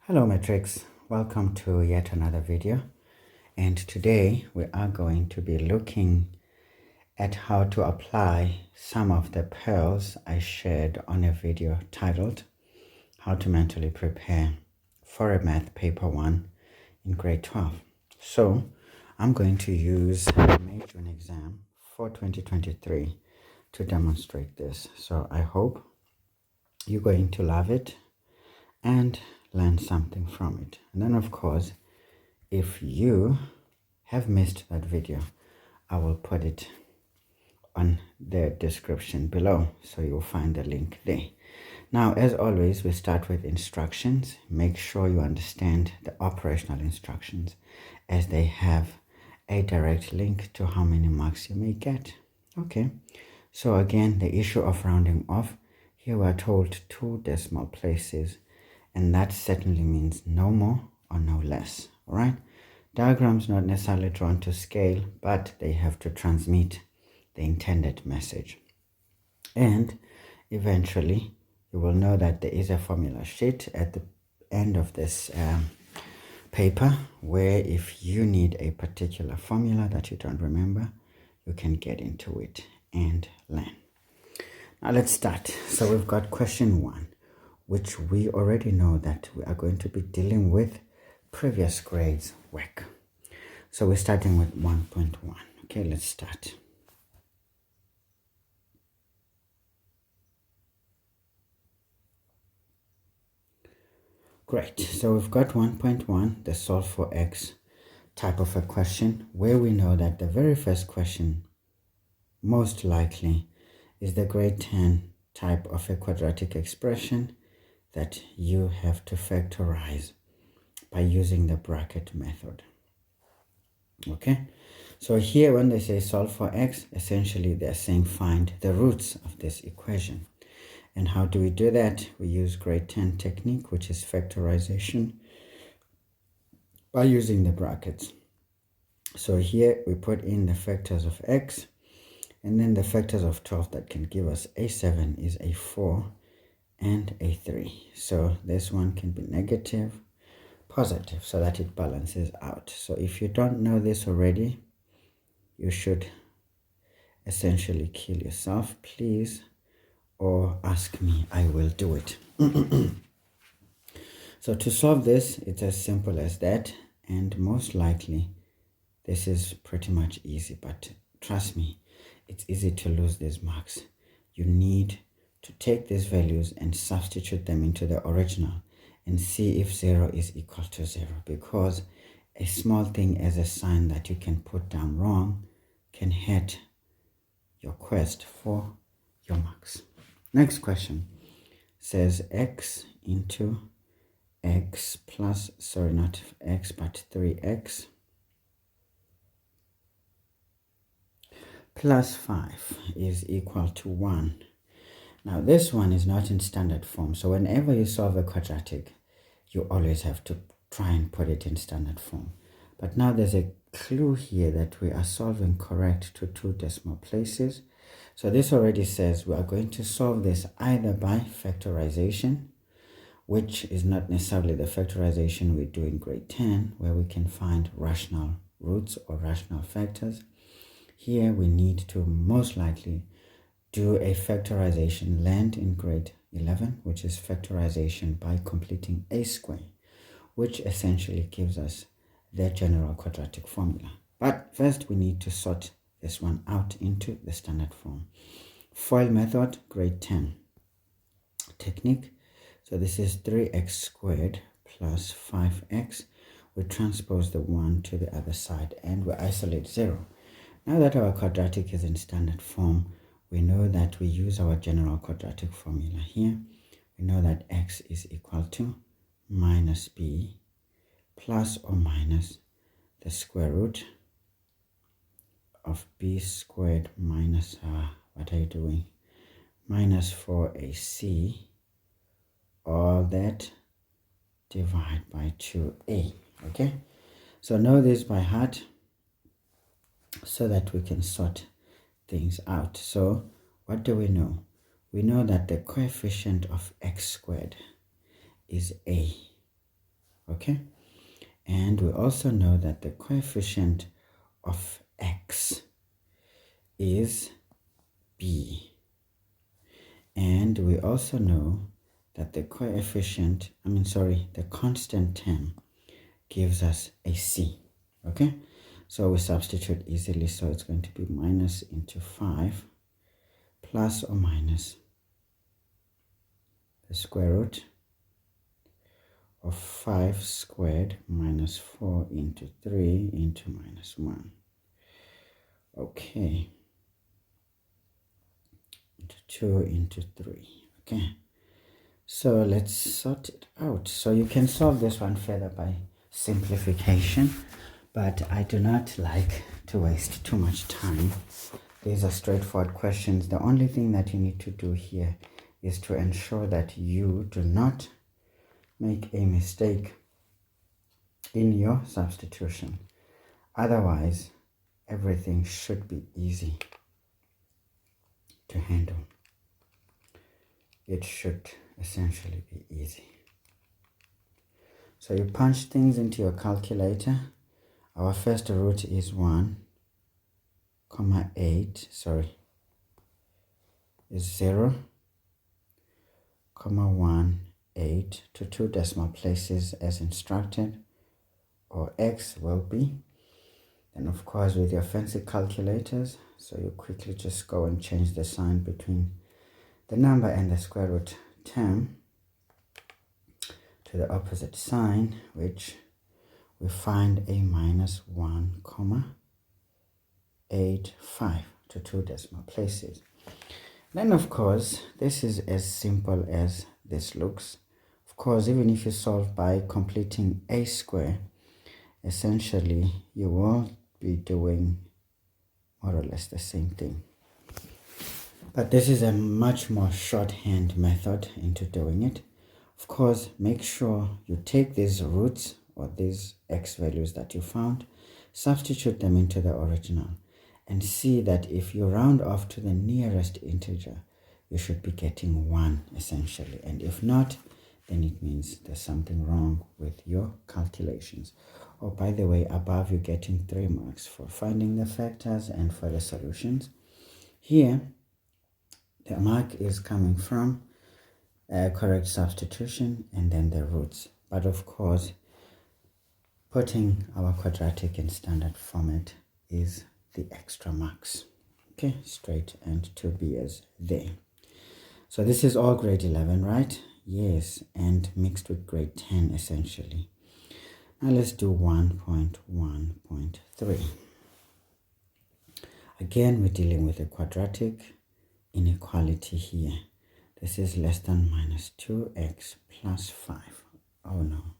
Hello Matrix, welcome to yet another video, and today we are going to be looking at how to apply some of the pearls I shared on a video titled How to Mentally Prepare for a Math Paper 1 in grade 12. So I'm going to use the May June exam for 2023 to demonstrate this. So I hope you're going to love it and learn something from it. And then of course, if you have missed that video, I will put it on the description below, so you'll find the link there. Now, as always, we start with instructions. Make sure you understand the operational instructions, as they have a direct link to how many marks you may get. Okay, so again, the issue of rounding off, here we are told 2 decimal places, and that certainly means no more or no less. All right, diagrams not necessarily drawn to scale, but they have to transmit the intended message. And eventually you will know that there is a formula sheet at the end of this paper, where if you need a particular formula that you don't remember, you can get into it and learn. Now let's start. So we've got question 1, which we already know that we are going to be dealing with previous grades work. So we're starting with 1.1. Okay, let's start. Great, so we've got 1.1, the solve for x type of a question, where we know that the very first question most likely is the grade 10 type of a quadratic expression that you have to factorize by using the bracket method. Okay, so here when they say solve for x, essentially they're saying find the roots of this equation. And how do we do that? We use grade 10 technique, which is factorization, by using the brackets. So here we put in the factors of x, and then the factors of 12 that can give us a 7 is a 4 and a 3. So this one can be negative, positive, so that it balances out. So if you don't know this already, you should essentially kill yourself, please, or ask me, I will do it. So to solve this, it's as simple as that, and most likely this is pretty much easy, but trust me, it's easy to lose these marks. You need to take these values and substitute them into the original and see if 0 is equal to 0, because a small thing as a sign that you can put down wrong can hurt your quest for your marks. Next question says x into x plus, sorry, not x, but 3x plus 5 is equal to 1. Now this one is not in standard form, so whenever you solve a quadratic, you always have to try and put it in standard form. But now there's a clue here that we are solving correct to 2 decimal places. So this already says we are going to solve this either by factorization, which is not necessarily the factorization we do in grade 10, where we can find rational roots or rational factors. Here we need to most likely do a factorization learned in grade 11, which is factorization by completing a square, which essentially gives us the general quadratic formula. But first we need to sort this one out into the standard form. FOIL method, grade 10 technique. So this is 3x squared plus 5x. We transpose the 1 to the other side and we isolate 0. Now that our quadratic is in standard form, we know that we use our general quadratic formula here. We know that x is equal to minus b plus or minus the square root of b squared minus, what are you doing? Minus 4ac, all that divide by 2a. Okay, so know this by heart so that we can sort things out. So what do we know? We know that the coefficient of x squared is a. okay? And we also know that the coefficient of x is b. And we also know that the the constant term gives us a c, okay? So we substitute easily, so it's going to be minus into 5 plus or minus the square root of 5 squared minus 4 into 3 into minus 1. Okay. Into 2 into 3. Okay. So let's sort it out. So you can solve this one further by simplification, but I do not like to waste too much time. These are straightforward questions. The only thing that you need to do here is to ensure that you do not make a mistake in your substitution. Otherwise, everything should be easy to handle. It should essentially be easy. So you punch things into your calculator. Our first root is 1, 8, is 0, 1, 8 to 2 decimal places as instructed, or x will be. And of course with your fancy calculators, so you quickly just go and change the sign between the number and the square root term to the opposite sign, which we find a minus 1, 8, 5 to 2 decimal places. Then of course, this is as simple as this looks. Of course, even if you solve by completing a square, essentially you will be doing more or less the same thing. But this is a much more shorthand method into doing it. Of course, make sure you take these roots or these x values that you found, substitute them into the original, and see that if you round off to the nearest integer, you should be getting 1 essentially. And if not, then it means there's something wrong with your calculations. Oh, by the way, above you're getting 3 marks for finding the factors and for the solutions. Here, the mark is coming from correct substitution and then the roots. But of course, putting our quadratic in standard format is the extra marks. Okay, straight and 2 B's there. So this is all grade 11, right? Yes, and mixed with grade 10 essentially. Now let's do 1.1.3. Again, we're dealing with a quadratic inequality here. This is less than minus 2x plus 5. Oh no.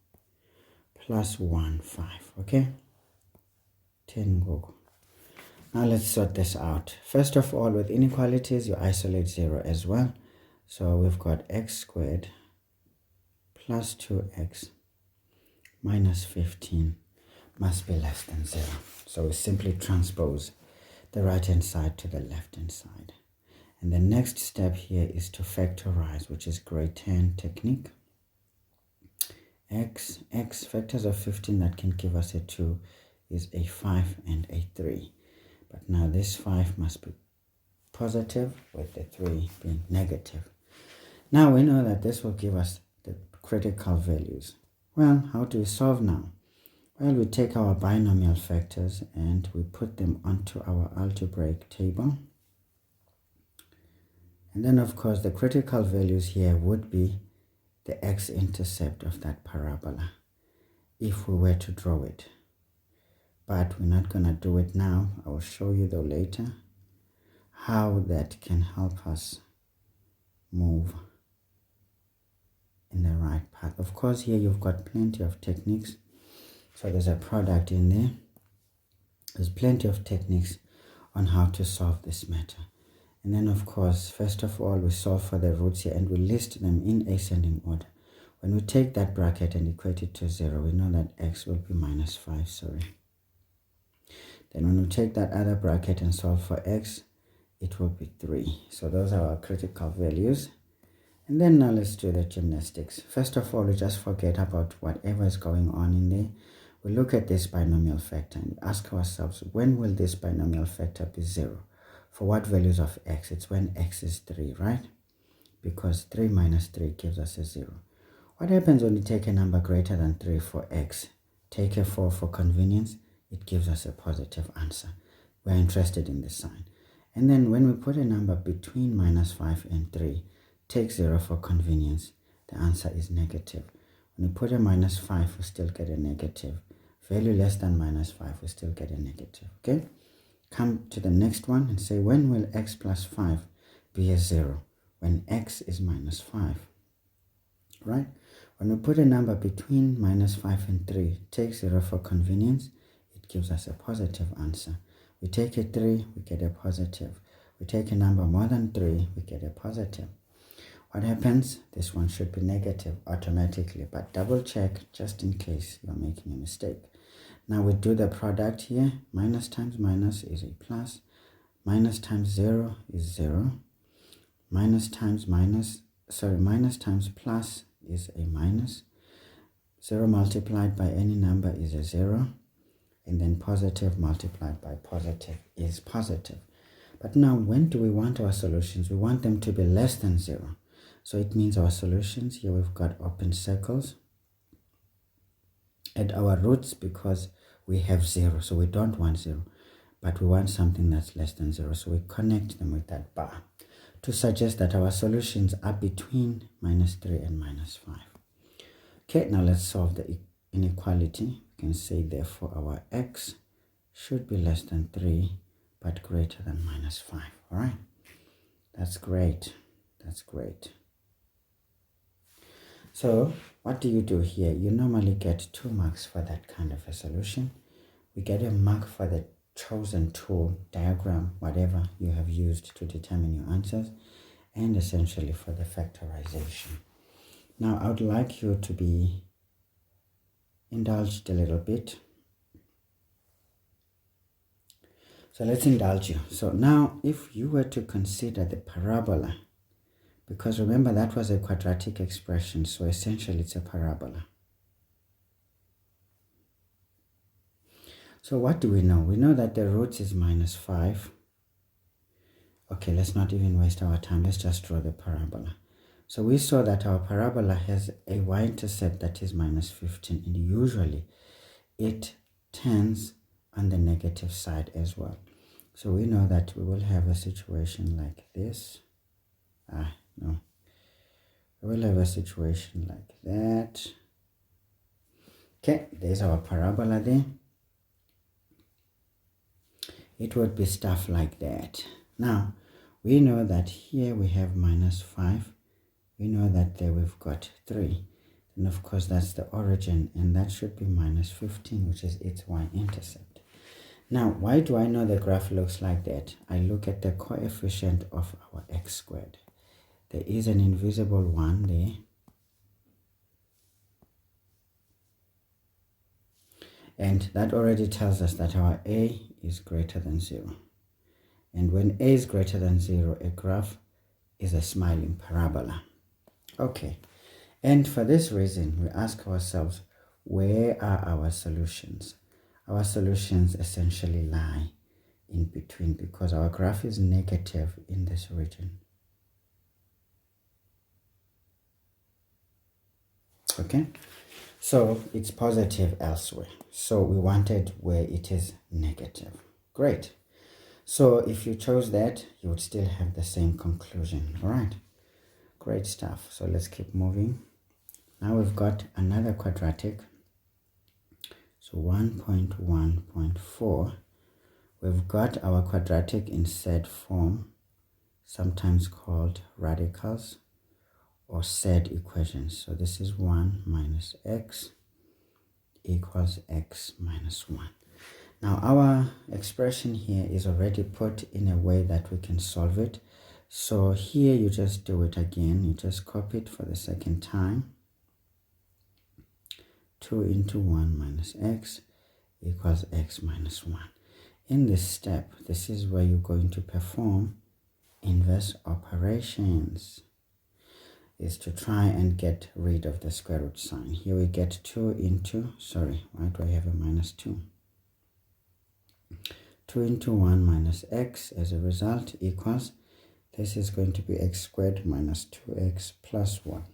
Plus 1, 5. Okay? 10 go. Now let's sort this out. First of all, with inequalities, you isolate 0 as well. So we've got x squared plus 2x minus 15 must be less than 0. So we simply transpose the right-hand side to the left-hand side. And the next step here is to factorize, which is grade 10 technique. X factors of 15 that can give us a 2 is a 5 and a 3. But now this 5 must be positive with the 3 being negative. Now we know that this will give us the critical values. Well, how do we solve now? Well, we take our binomial factors and we put them onto our algebraic table. And then of course the critical values here would be the x-intercept of that parabola if we were to draw it. But we're not going to do it now. I will show you though later how that can help us move in the right path. Of course, here you've got plenty of techniques. So there's a product in there. There's plenty of techniques on how to solve this matter. And then of course, first of all, we solve for the roots here and we list them in ascending order. When we take that bracket and equate it to 0, we know that x will be minus 5, Then when we take that other bracket and solve for x, it will be 3. So those are our critical values. And then now let's do the gymnastics. First of all, we just forget about whatever is going on in there. We look at this binomial factor and ask ourselves, when will this binomial factor be 0? For what values of x? It's when x is 3, right? Because 3 minus 3 gives us a 0. What happens when you take a number greater than 3 for x? Take a 4 for convenience, it gives us a positive answer. We're interested in the sign. And then when we put a number between minus 5 and 3, take 0 for convenience, the answer is negative. When we put a minus 5, we still get a negative. Value less than minus 5, we still get a negative, okay? Come to the next one and say, when will x plus 5 be a 0? When x is minus 5, right? When we put a number between minus 5 and 3, take 0 for convenience, it gives us a positive answer. We take a 3, we get a positive. We take a number more than 3, we get a positive. What happens? This one should be negative automatically, but double check just in case you're making a mistake. Now we do the product here. Minus times minus is a plus. Minus times 0 is 0. Minus times plus is a minus. 0 multiplied by any number is a 0. And then positive multiplied by positive is positive. But now when do we want our solutions? We want them to be less than 0. So it means our solutions, here we've got open circles at our roots because we have 0. So we don't want 0, but we want something that's less than 0. So we connect them with that bar to suggest that our solutions are between minus 3 and minus 5. Okay, now let's solve the inequality. We can say therefore our x should be less than 3 but greater than minus 5. All right, that's great. That's great. So what do you do here? You normally get 2 marks for that kind of a solution. We get a mark for the chosen tool, diagram, whatever you have used to determine your answers, and essentially for the factorization. Now I would like you to be indulged a little bit. So let's indulge you. So now if you were to consider the parabola, because remember that was a quadratic expression, so essentially it's a parabola. So what do we know? We know that the roots is minus 5. Okay, let's not even waste our time. Let's just draw the parabola. So we saw that our parabola has a y-intercept that is minus 15, and usually it turns on the negative side as well. So we know that we will have a situation like this. We will have a situation like that. Okay, there's our parabola there. It would be stuff like that. Now, we know that here we have minus 5. We know that there we've got 3. And of course, that's the origin, and that should be minus 15, which is its y-intercept. Now, why do I know the graph looks like that? I look at the coefficient of our x squared. There is an invisible 1 there. And that already tells us that our a is greater than 0. And when a is greater than 0, a graph is a smiling parabola. Okay, and for this reason, we ask ourselves, where are our solutions? Our solutions essentially lie in between because our graph is negative in this region. Okay, so it's positive elsewhere. So we wanted where it is negative. Great. So if you chose that, you would still have the same conclusion. All right, great stuff. So let's keep moving. Now we've got another quadratic. So 1.1.4. We've got our quadratic in Z form, sometimes called radicals or Z equations. So this is 1 minus x equals x minus 1. Now our expression here is already put in a way that we can solve it. So here you just do it again. You just copy it for the second time. 2 into 1 minus x equals x minus 1. In this step, this is where you're going to perform inverse operations. is to try and get rid of the square root sign. Here we get 2 into, sorry, why do I have a minus 2? 2 into 1 minus x as a result equals, this is going to be x squared minus 2x plus 1.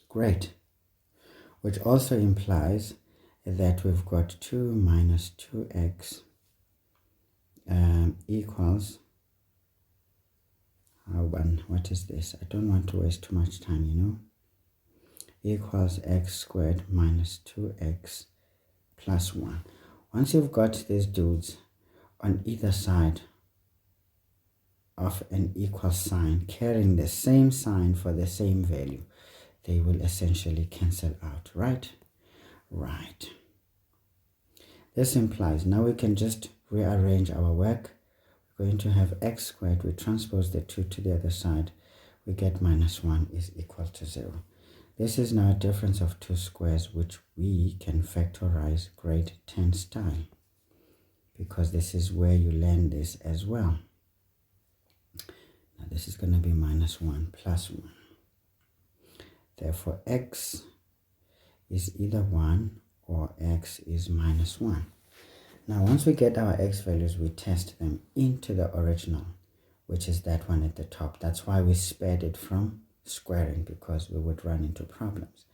Great. Which also implies that we've got 2 minus 2x equals, what is this? I don't want to waste too much time, equals x squared minus 2x plus 1. Once you've got these dudes on either side of an equal sign carrying the same sign for the same value, they will essentially cancel out, right? Right. This implies now we can just rearrange our work. We're going to have x squared, we transpose the 2 to the other side, we get minus 1 is equal to 0. This is now a difference of 2 squares, which we can factorize grade 10 style, because this is where you learn this as well. Now this is going to be minus 1 plus 1. Therefore, x is either 1 or x is minus 1. Now, once we get our x values, we test them into the original, which is that one at the top. That's why we spared it from squaring, because we would run into problems.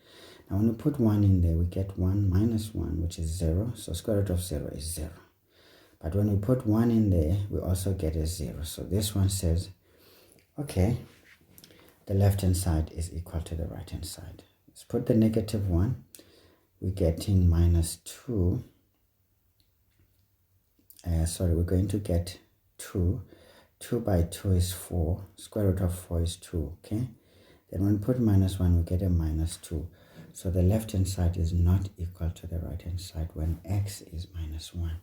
Now, when we put 1 in there, we get 1 minus 1, which is 0. So square root of 0 is 0. But when we put 1 in there, we also get a 0. So this one says, okay, the left-hand side is equal to the right-hand side. Let's put the negative 1. We're getting minus 2. We're going to get 2. 2 by 2 is 4. Square root of 4 is 2, okay? Then when we put minus 1, we get a minus 2. So the left-hand side is not equal to the right-hand side when x is minus 1.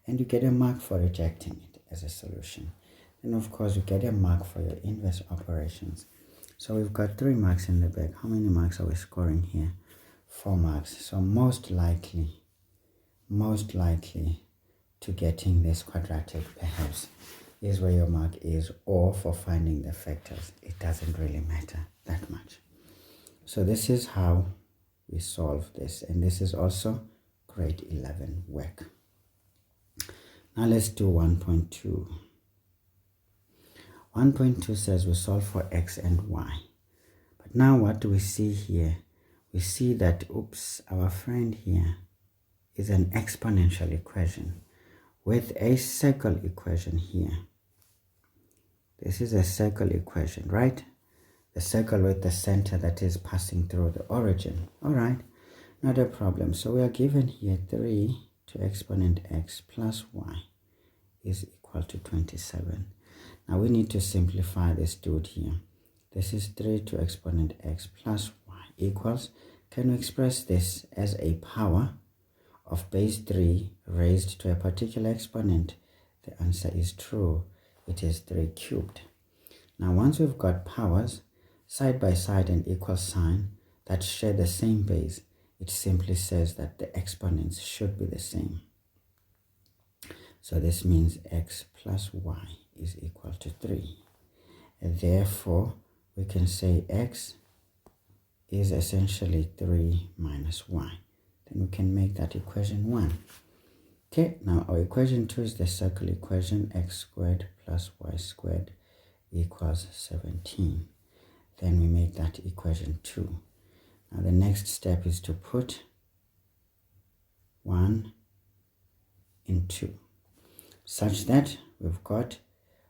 And you get a mark for rejecting it as a solution. And of course, you get a mark for your inverse operations. So we've got 3 marks in the back. How many marks are we scoring here? 4 marks. So most likely to getting this quadratic perhaps is where your mark is, or for finding the factors. It doesn't really matter that much. So this is how we solve this, and this is also grade 11 work. Now let's do 1.2. 1.2 says we solve for x and y. But now what do we see here? We see that, oops, our friend here is an exponential equation with a circle equation here. This is a circle equation, right? The circle with the center that is passing through the origin. All right, not a problem. So we are given here 3 to exponent x plus y is equal to 27. Now we need to simplify this dude here. This is 3 to exponent x plus y equals, can we express this as a power of base 3 raised to a particular exponent? The answer is true. It is 3 cubed. Now once we've got powers side by side and equal sign that share the same base, it simply says that the exponents should be the same. So this means x plus y is equal to 3. And therefore, we can say x is essentially 3 minus y. Then we can make that equation 1. Okay, now our equation 2 is the circle equation, x squared plus y squared equals 17. Then we make that equation 2. Now the next step is to put 1 in 2, such that we've got,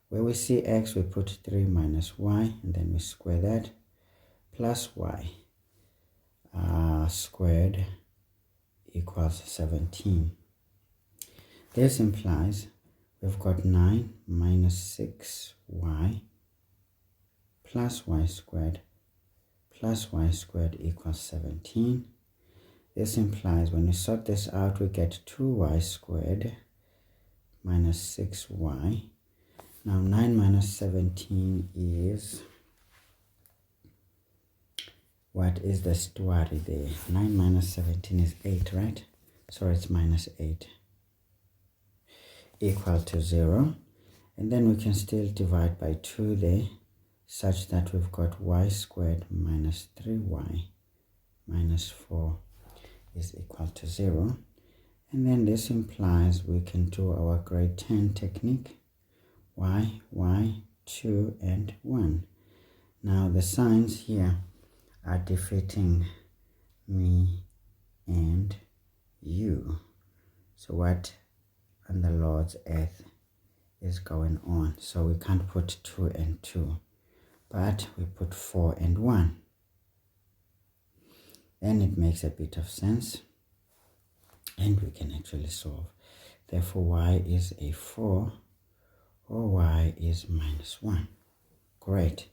where we see x, we put 3 minus y, and then we square that, plus y squared equals 17. This implies we've got 9 minus 6y plus y squared equals 17. This implies when we sort this out, we get 2y squared minus 6y. Now 9 minus 17 is, what is the story there? 9 minus 17 is 8, right? So it's minus 8 equal to 0. And then we can still divide by 2 there. such that we've got y squared minus 3y minus 4 is equal to 0. And then this implies we can do our grade 10 technique, y, 2, and 1. Now the signs here are defeating me and you. So what on the Lord's earth is going on? So we can't put 2 and 2, but we put 4 and 1. Then it makes a bit of sense, and we can actually solve. Therefore, y is a 4, or y is minus 1. Great.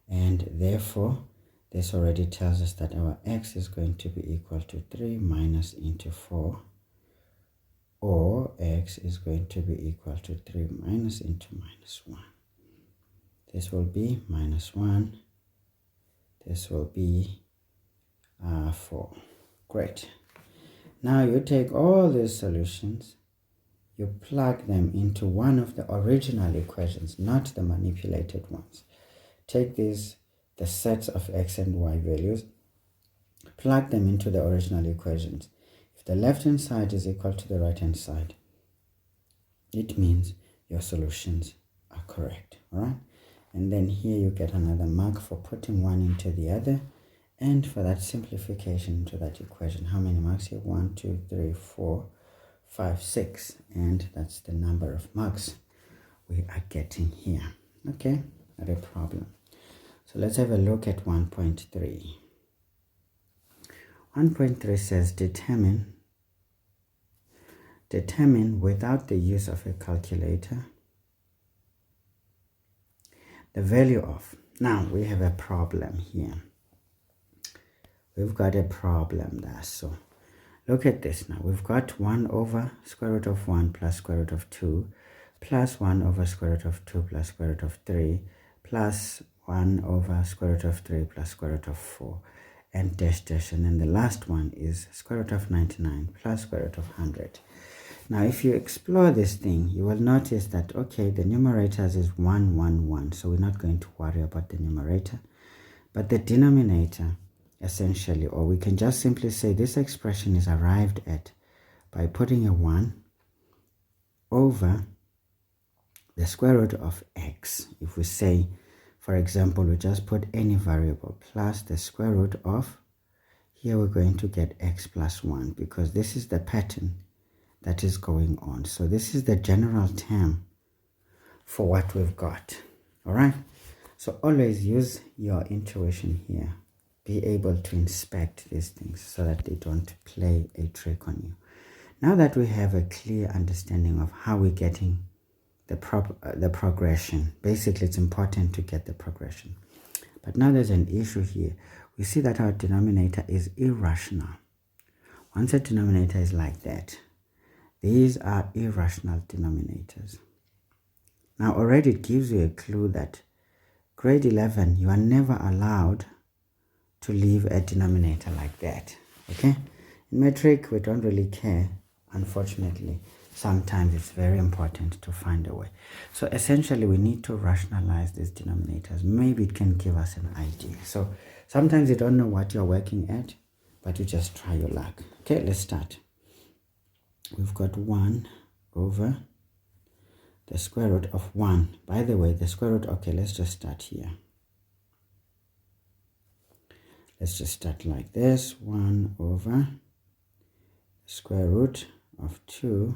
And therefore, this already tells us that our x is going to be equal to 3 minus into 4, or x is going to be equal to 3 minus into minus 1. This will be minus 1. This will be 4. Great. Now you take all these solutions, you plug them into one of the original equations, not the manipulated ones. Take these, the sets of x and y values, plug them into the original equations. If the left-hand side is equal to the right-hand side, it means your solutions are correct, all right? And then here you get another mark for putting one into the other, and for that simplification into that equation. How many marks here? 1, 2, 3, 4, 5, 6, and that's the number of marks we are getting here. Okay, not a problem. So let's have a look at 1.3. 1.3 says determine without the use of a calculator the value of. Now we have a problem here. We've got a problem there. So look at this now. We've got 1 over square root of 1 plus square root of 2 plus 1 over square root of 2 plus square root of 3 plus 1 over square root of 3 plus square root of 4 and dash dash, and then the last one is square root of 99 plus square root of 100. Now if you explore this thing, you will notice that, okay, the numerators is 1, 1, 1, so we're not going to worry about the numerator, but the denominator essentially, or we can just simply say this expression is arrived at by putting a 1 over the square root of x. If we say, for example, we just put any variable plus the square root of, here we're going to get x plus 1, because this is the pattern that is going on. So this is the general term for what we've got. All right, so always use your intuition here. Be able to inspect these things so that they don't play a trick on you. Now that we have a clear understanding of how we're getting the progression, basically it's important to get the progression. But now there's an issue here. We see that our denominator is irrational. Once a denominator is like that, these are irrational denominators. Now already it gives you a clue that grade 11, you are never allowed to leave a denominator like that. Okay, in metric we don't really care. Unfortunately, sometimes it's very important to find a way. So essentially we need to rationalize these denominators. Maybe it can give us an idea. So sometimes you don't know what you're working at, but you just try your luck. Okay, let's start. We've got 1 over the square root of 1. By the way, the square root, okay, let's just start here. Let's just start like this. 1 over square root of 2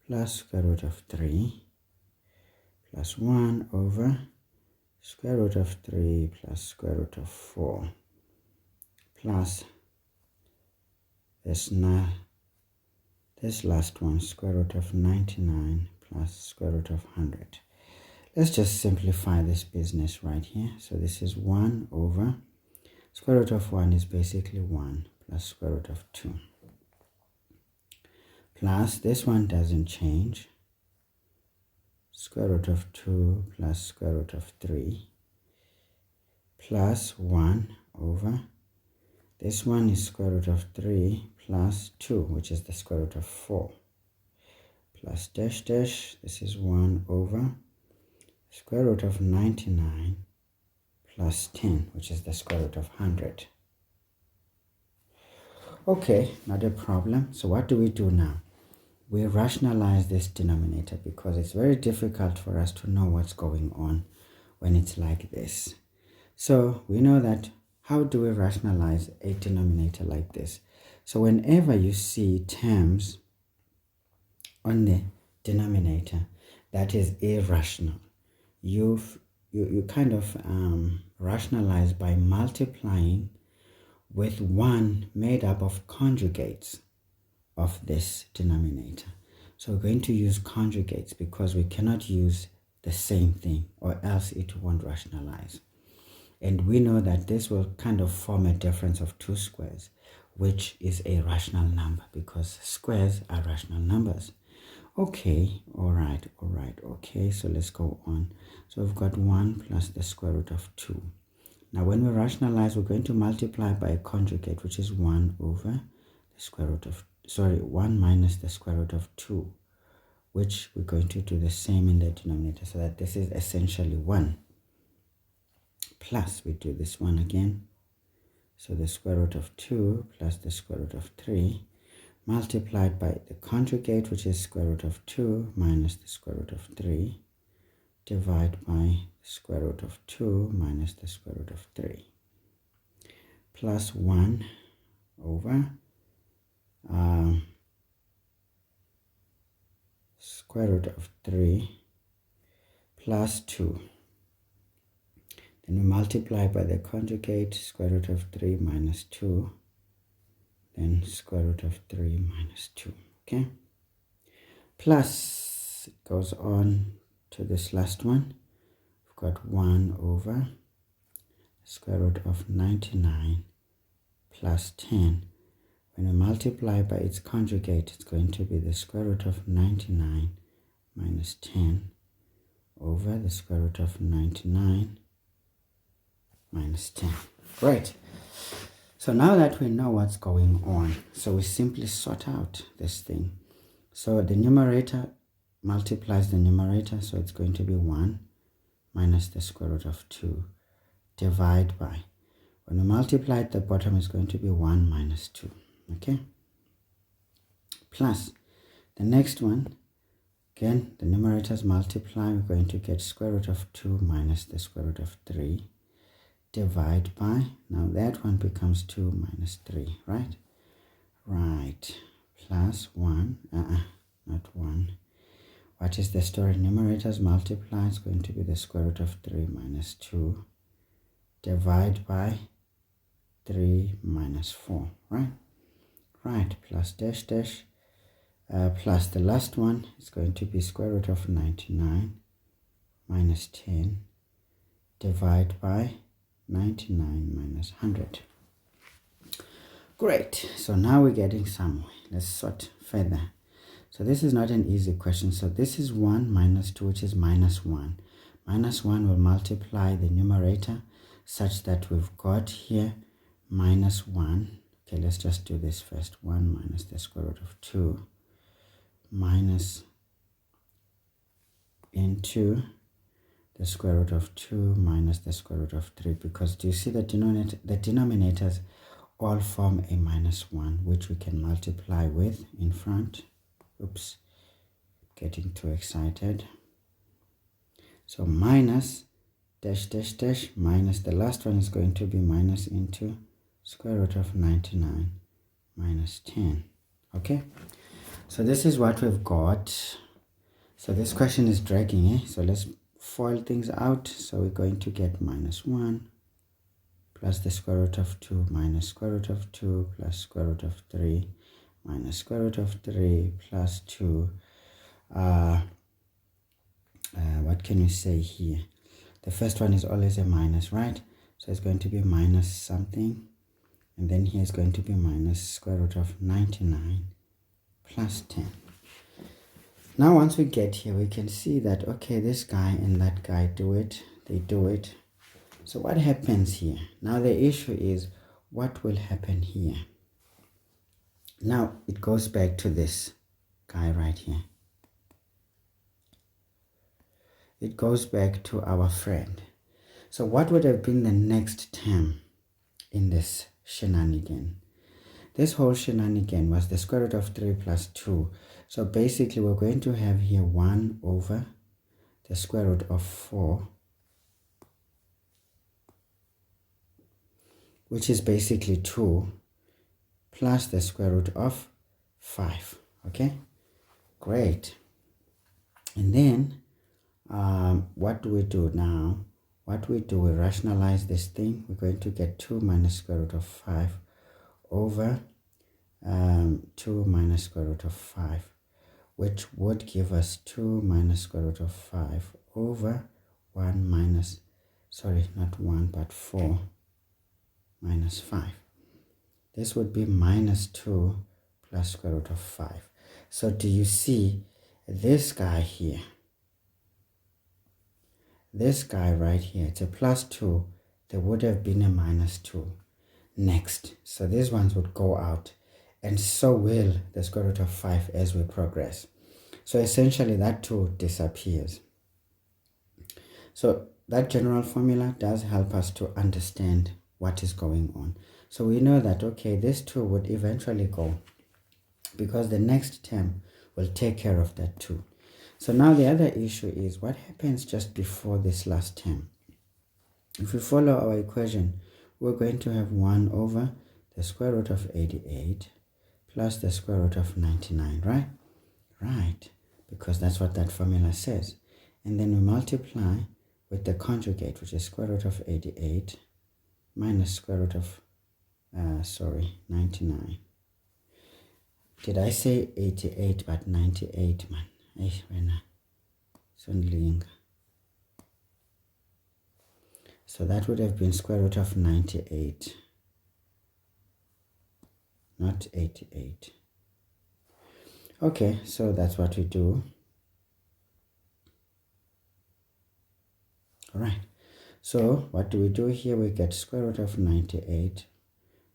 plus square root of 3 plus 1 over square root of 3 plus square root of 4 plus this last one, square root of 99 plus square root of 100. Let's just simplify this business right here. So this is 1 over square root of 1 is basically 1 plus square root of 2 plus this one doesn't change, square root of 2 plus square root of 3 plus 1 over this one is square root of 3 plus 2, which is the square root of 4 plus dash dash. This is 1 over square root of 99 plus 10, which is the square root of 100. Okay, not a problem. So what do we do now? We rationalize this denominator because it's very difficult for us to know what's going on when it's like this. So we know that how do we rationalize a denominator like this? So whenever you see terms on the denominator that is irrational, you kind of rationalize by multiplying with one made up of conjugates of this denominator. So we're going to use conjugates because we cannot use the same thing or else it won't rationalize. And we know that this will kind of form a difference of two squares, which is a rational number because squares are rational numbers. Okay, all right, okay, so let's go on. So we've got 1 plus the square root of 2. Now when we rationalize, we're going to multiply by a conjugate, which is 1 over the square root of, 1 minus the square root of 2, which we're going to do the same in the denominator, so that this is essentially 1. Plus, we do this one again. So the square root of 2 plus the square root of 3 multiplied by the conjugate, which is square root of 2 minus the square root of 3, divide by square root of 2 minus the square root of 3, plus 1 over square root of 3 plus 2. Then we multiply by the conjugate, square root of 3 minus 2, then square root of 3 minus 2, okay? Plus, it goes on to this last one. We've got 1 over square root of 99 plus 10. When we multiply by its conjugate, it's going to be the square root of 99 minus 10 over the square root of 99 minus 10. Great. So now that we know what's going on, so we simply sort out this thing. So the numerator multiplies the numerator, so it's going to be 1 minus the square root of 2, divide by. When we multiply at the bottom, it's going to be 1 minus 2, okay? Plus, the next one, again, the numerators multiply, we're going to get square root of 2 minus the square root of 3, divide by, now that one becomes 2 minus 3, right? Right, plus 1, not 1. What is the story? Numerators multiply, it's going to be the square root of 3 minus 2, divide by 3 minus 4, right? Right, plus dash dash, plus the last one is going to be square root of 99 minus 10, divide by 99 minus 100. Great, so now we're getting somewhere. Let's sort further. So this is not an easy question. So this is 1 minus 2, which is minus 1. Minus 1 will multiply the numerator such that we've got here minus 1. Okay, let's just do this first. 1 minus the square root of 2 minus into the square root of 2 minus the square root of 3, because do you see the denominators all form a minus 1, which we can multiply with in front. Oops, getting too excited. So minus dash dash dash minus the last one is going to be minus into square root of 99 minus 10. Okay, so this is what we've got. So this question is dragging, so let's FOIL things out. So we're going to get minus 1 plus the square root of 2 minus square root of 2 plus square root of 3 minus square root of 3 plus 2. What can you say here? The first one is always a minus, right? So it's going to be minus something, and then here is going to be minus square root of 99 plus 10. Now once we get here, we can see that, okay, this guy and that guy do it, they do it. So what happens here? Now the issue is, what will happen here? Now it goes back to this guy right here. It goes back to our friend. So what would have been the next term in this shenanigan? This whole shenanigan was the square root of 3 plus 2. So basically we're going to have here 1 over the square root of 4, which is basically 2 plus the square root of 5. Okay, great. And then what do we do now? What we do, we rationalize this thing. We're going to get 2 minus square root of 5 over 2 minus square root of 5, which would give us 2 minus square root of 5 over 1 minus, sorry, not 1, but 4 minus 5. This would be minus 2 plus square root of 5. So do you see this guy here? This guy right here, it's a plus 2. There would have been a minus 2 next. So these ones would go out. And so will the square root of 5 as we progress. So essentially that 2 disappears. So that general formula does help us to understand what is going on. So we know that, okay, this 2 would eventually go because the next term will take care of that 2. So now the other issue is what happens just before this last term. If we follow our equation, we're going to have 1 over the square root of 88 plus the square root of 99, right? Right, because that's what that formula says. And then we multiply with the conjugate, which is square root of 88 minus square root of, 99. Did I say 88 but 98, man? So that would have been square root of 98, not 88. Okay, so that's what we do. All right, so what do we do here? We get square root of 98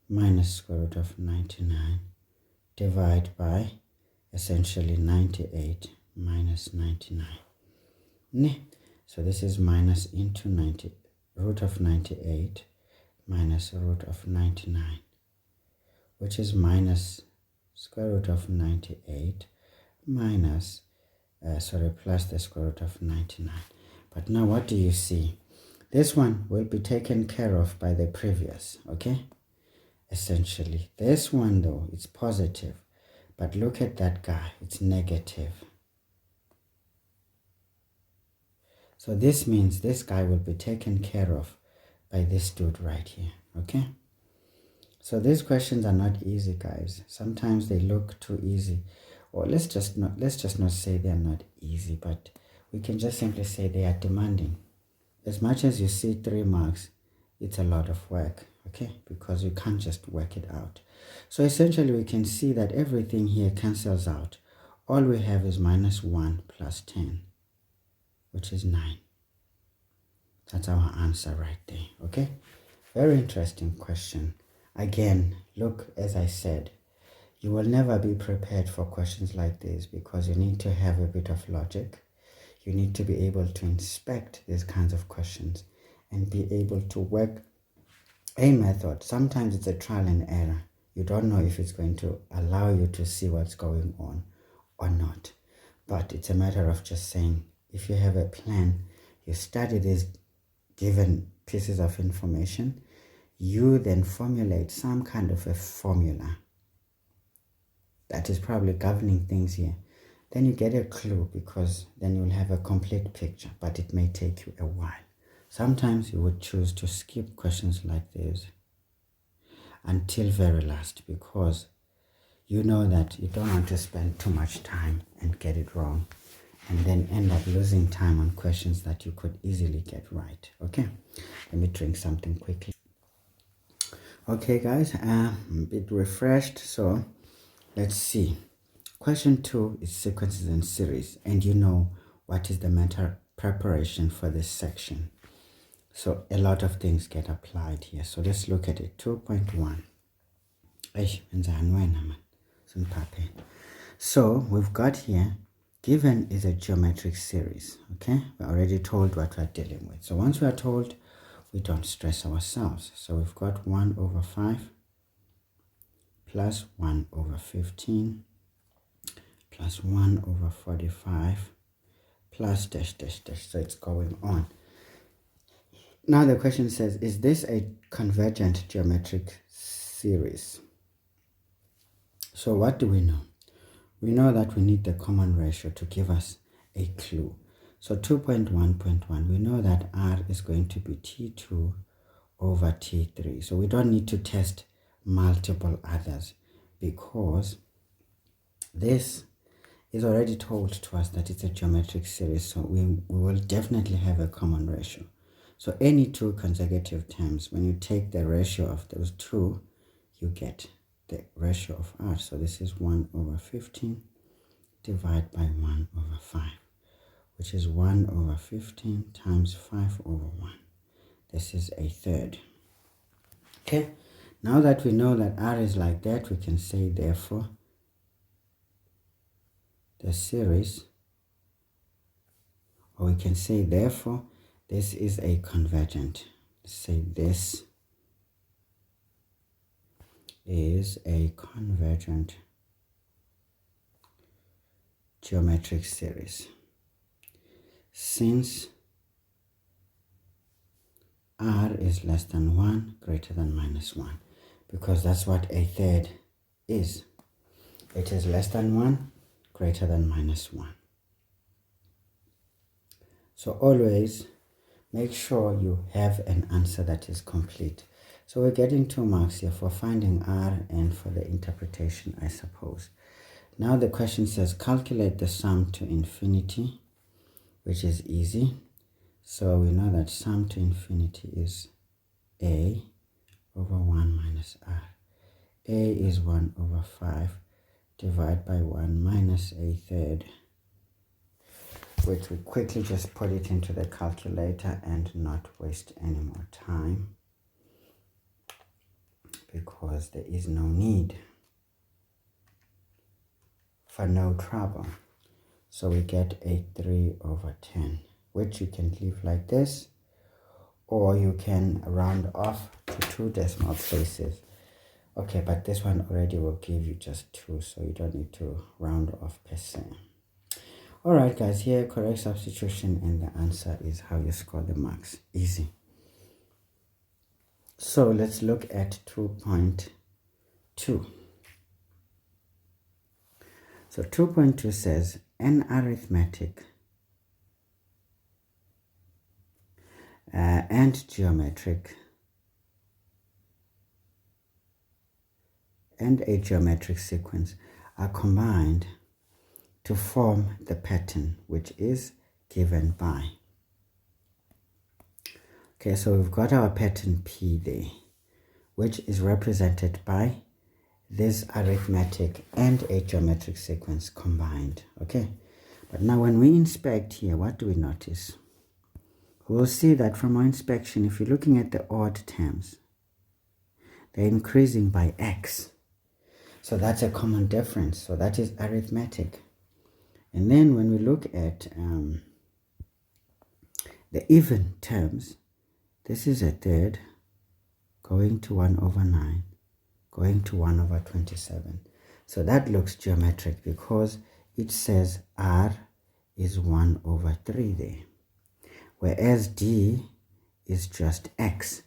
minus square root of 99 divide by essentially 98 minus 99. So this is minus into root of 98 minus root of 99, which is minus square root of 98 minus, plus the square root of 99. But now what do you see? This one will be taken care of by the previous, okay? Essentially. This one though, it's positive. But look at that guy, it's negative. So this means this guy will be taken care of by this dude right here, okay? So these questions are not easy, guys. Sometimes they look too easy. Or let's just not say they're not easy, but we can just simply say they are demanding. As much as you see 3 marks, it's a lot of work, okay? Because you can't just work it out. So essentially we can see that everything here cancels out. All we have is minus 1 plus 10, which is 9. That's our answer right there, okay? Very interesting question. Again, look, as I said, you will never be prepared for questions like this because you need to have a bit of logic. You need to be able to inspect these kinds of questions and be able to work a method. Sometimes it's a trial and error. You don't know if it's going to allow you to see what's going on or not. But it's a matter of just saying, if you have a plan, you study these given pieces of information, you then formulate some kind of a formula that is probably governing things here. Then you get a clue because then you'll have a complete picture, but it may take you a while. Sometimes you would choose to skip questions like this until very last because you know that you don't want to spend too much time and get it wrong and then end up losing time on questions that you could easily get right. Okay, let me drink something quickly. Okay guys, I'm a bit refreshed, so let's see. Question 2 is sequences and series, and you know what is the mental preparation for this section. So a lot of things get applied here. So let's look at it. 2.1. So we've got here, given is a geometric series. Okay, we're already told what we're dealing with. So once we are told we don't stress ourselves. So we've got 1 over 5 plus 1 over 15 plus 1 over 45 plus dash dash dash. So it's going on. Now the question says, is this a convergent geometric series? So what do we know? We know that we need the common ratio to give us a clue. So 2.1.1, we know that R is going to be T2 over T3. So we don't need to test multiple others because this is already told to us that it's a geometric series. So we will definitely have a common ratio. So any two consecutive terms, when you take the ratio of those two, you get the ratio of R. So this is 1 over 15 divided by 1 over 5, which is 1 over 15 times 5 over 1. This is a third. Okay, now that we know that R is like that, we can say therefore the series, or we can say therefore this is a convergent. Say this is a convergent geometric series since R is less than 1, greater than minus 1, because that's what a third is. It is less than 1, greater than minus 1. So always make sure you have an answer that is complete. So we're getting 2 marks here for finding R and for the interpretation, I suppose. Now the question says calculate the sum to infinity, which is easy. So we know that sum to infinity is A over 1 minus R. A is 1 over 5 divided by 1 minus a third, which we quickly just put it into the calculator and not waste any more time because there is no need for no trouble. So we get a 3 over 10, which you can leave like this, or you can round off to 2 decimal places. Okay, but this one already will give you just 2, so you don't need to round off per se. Alright guys, here correct substitution, and the answer is how you score the marks. Easy. So let's look at 2.2. So 2.2 says an arithmetic and geometric and a geometric sequence are combined to form the pattern which is given by. Okay, so we've got our pattern P there, which is represented by this arithmetic and a geometric sequence combined. Okay, but now when we inspect here, what do we notice? We'll see that from our inspection, if you're looking at the odd terms, they're increasing by x. So that's a common difference. So that is arithmetic. And then when we look at the even terms, this is a third going to 1 over 9, going to 1 over 27. So that looks geometric because it says R is 1 over 3 there, whereas D is just X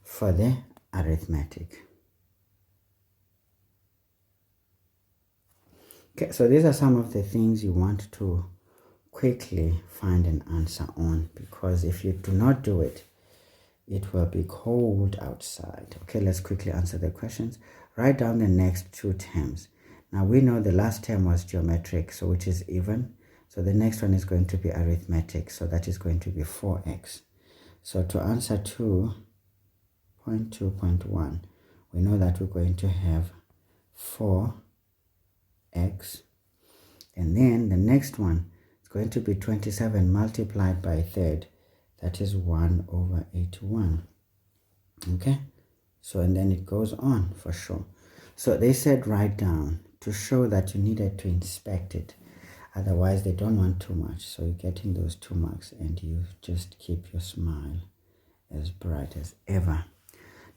for the arithmetic. Okay, so these are some of the things you want to quickly find an answer on, because if you do not do it, it will be cold outside. Okay, let's quickly answer the questions. Write down the next 2 terms. Now we know the last term was geometric, so which is even. So the next one is going to be arithmetic, so that is going to be 4x. So to answer 2.2.1, we know that we're going to have 4x, and then the next one is going to be 27 multiplied by a third. That is 1 over 81. Okay, so and then it goes on for sure. So they said write down to show that you needed to inspect it, otherwise they don't want too much. So you're getting those 2 marks and you just keep your smile as bright as ever.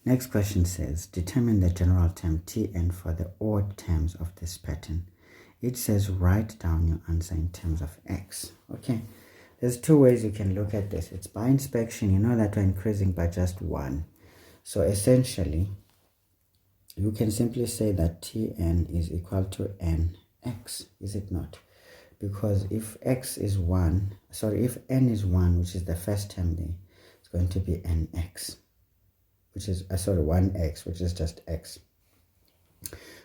Next question says, determine the general term Tn for the odd terms of this pattern. It says write down your answer in terms of x. Okay, there's two ways you can look at this. It's by inspection. You know that we're increasing by just 1. So essentially, you can simply say that Tn is equal to nx, is it not? Because if x is 1, if n is 1, which is the first term there, it's going to be nx, which is, 1x, which is just x.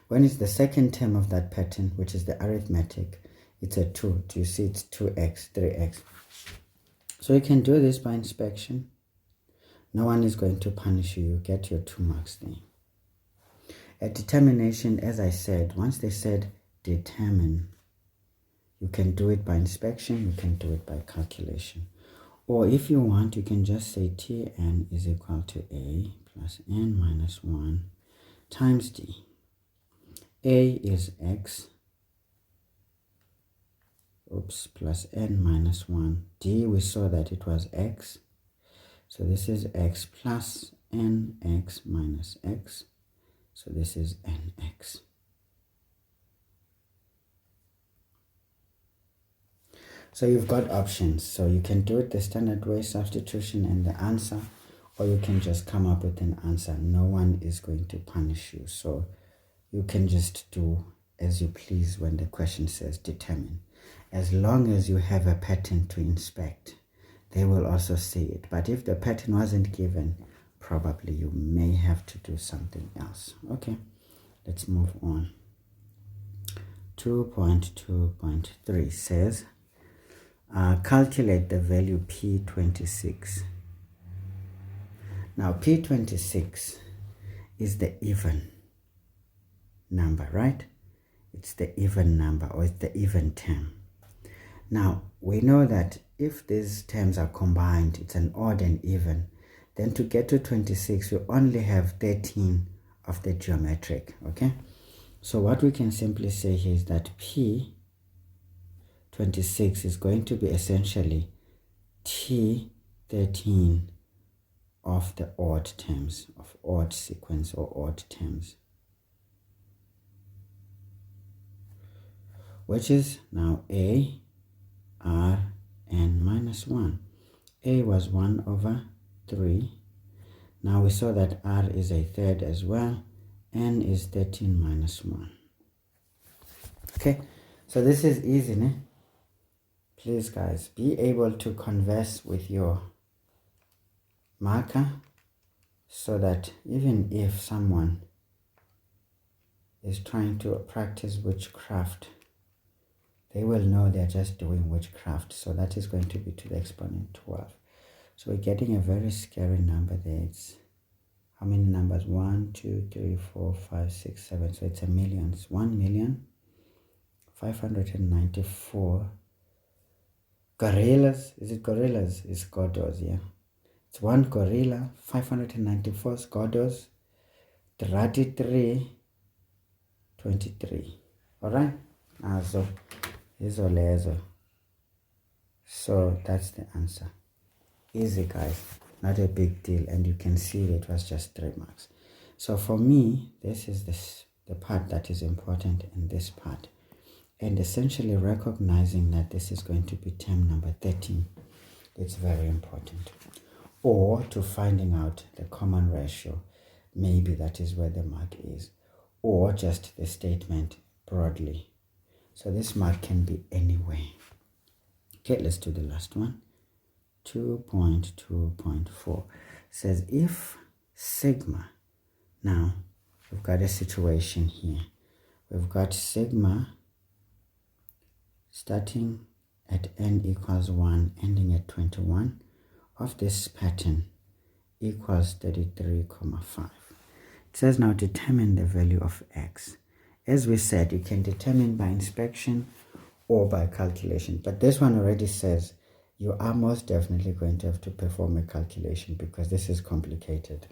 When it's the second term of that pattern, which is the arithmetic, it's a 2. Do you see it's 2x, 3x? So you can do this by inspection. No one is going to punish you. You get your 2 marks there. At determination, as I said, once they said determine, you can do it by inspection, you can do it by calculation. Or if you want, you can just say Tn is equal to a plus n minus 1 times d. A is x, plus n minus 1. D, we saw that it was x. So this is x plus nx minus x. So this is nx. So you've got options. So you can do it the standard way, substitution and the answer, or you can just come up with an answer. No one is going to punish you. So you can just do as you please when the question says determine. As long as you have a pattern to inspect, they will also see it. But if the pattern wasn't given, probably you may have to do something else. Okay, let's move on. 2.2.3 says, calculate the value P26. Now P26 is the even number, right? It's the even number, or it's the even term. Now we know that if these terms are combined, it's an odd and even. Then to get to 26, we only have 13 of the geometric. Okay, so what we can simply say here is that P26 is going to be essentially T13 of the odd terms, of odd sequence or odd terms, which is now a, r, n minus 1. A was 1 over 3. Now we saw that r is a third as well. N is 13 minus 1. Okay, so this is easy, né? Please guys, be able to converse with your marker so that even if someone is trying to practice witchcraft, they will know they're just doing witchcraft. So that is going to be to the exponent 12. So we're getting a very scary number there. It's how many numbers? 1, 2, 3, 4, 5, 6, 7. So it's a million. It's 1,594 gorillas. Is it gorillas? It's godos, yeah. It's 1 gorilla, 594 godos, 33, 23. Alright? So isolezo. So that's the answer. Easy guys, not a big deal, and you can see it was just 3 marks. So for me, this is the part that is important in this part, and essentially recognizing that this is going to be term number 13. It's very important. Or to finding out the common ratio, maybe that is where the mark is, or just the statement broadly. So this mark can be anywhere. Okay, let's do the last one. 2.2.4 says if sigma, now we've got a situation here. We've got sigma starting at n equals 1, ending at 21 of this pattern equals 33,5. It says now determine the value of x. As we said, you can determine by inspection or by calculation, but this one already says you are most definitely going to have to perform a calculation because this is complicated.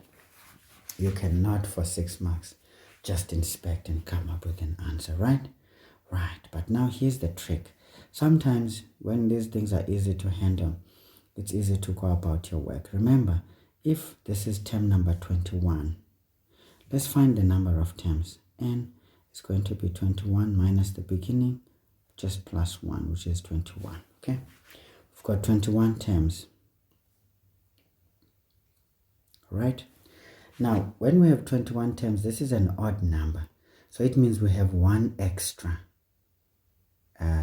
You cannot, for 6 marks, just inspect and come up with an answer, right? Right, but now here's the trick. Sometimes when these things are easy to handle, it's easy to go about your work. Remember, if this is term number 21, let's find the number of terms. N is going to be 21 minus the beginning, just plus 1, which is 21. Okay, we've got 21 terms. Right? Now, when we have 21 terms, this is an odd number. So it means we have one extra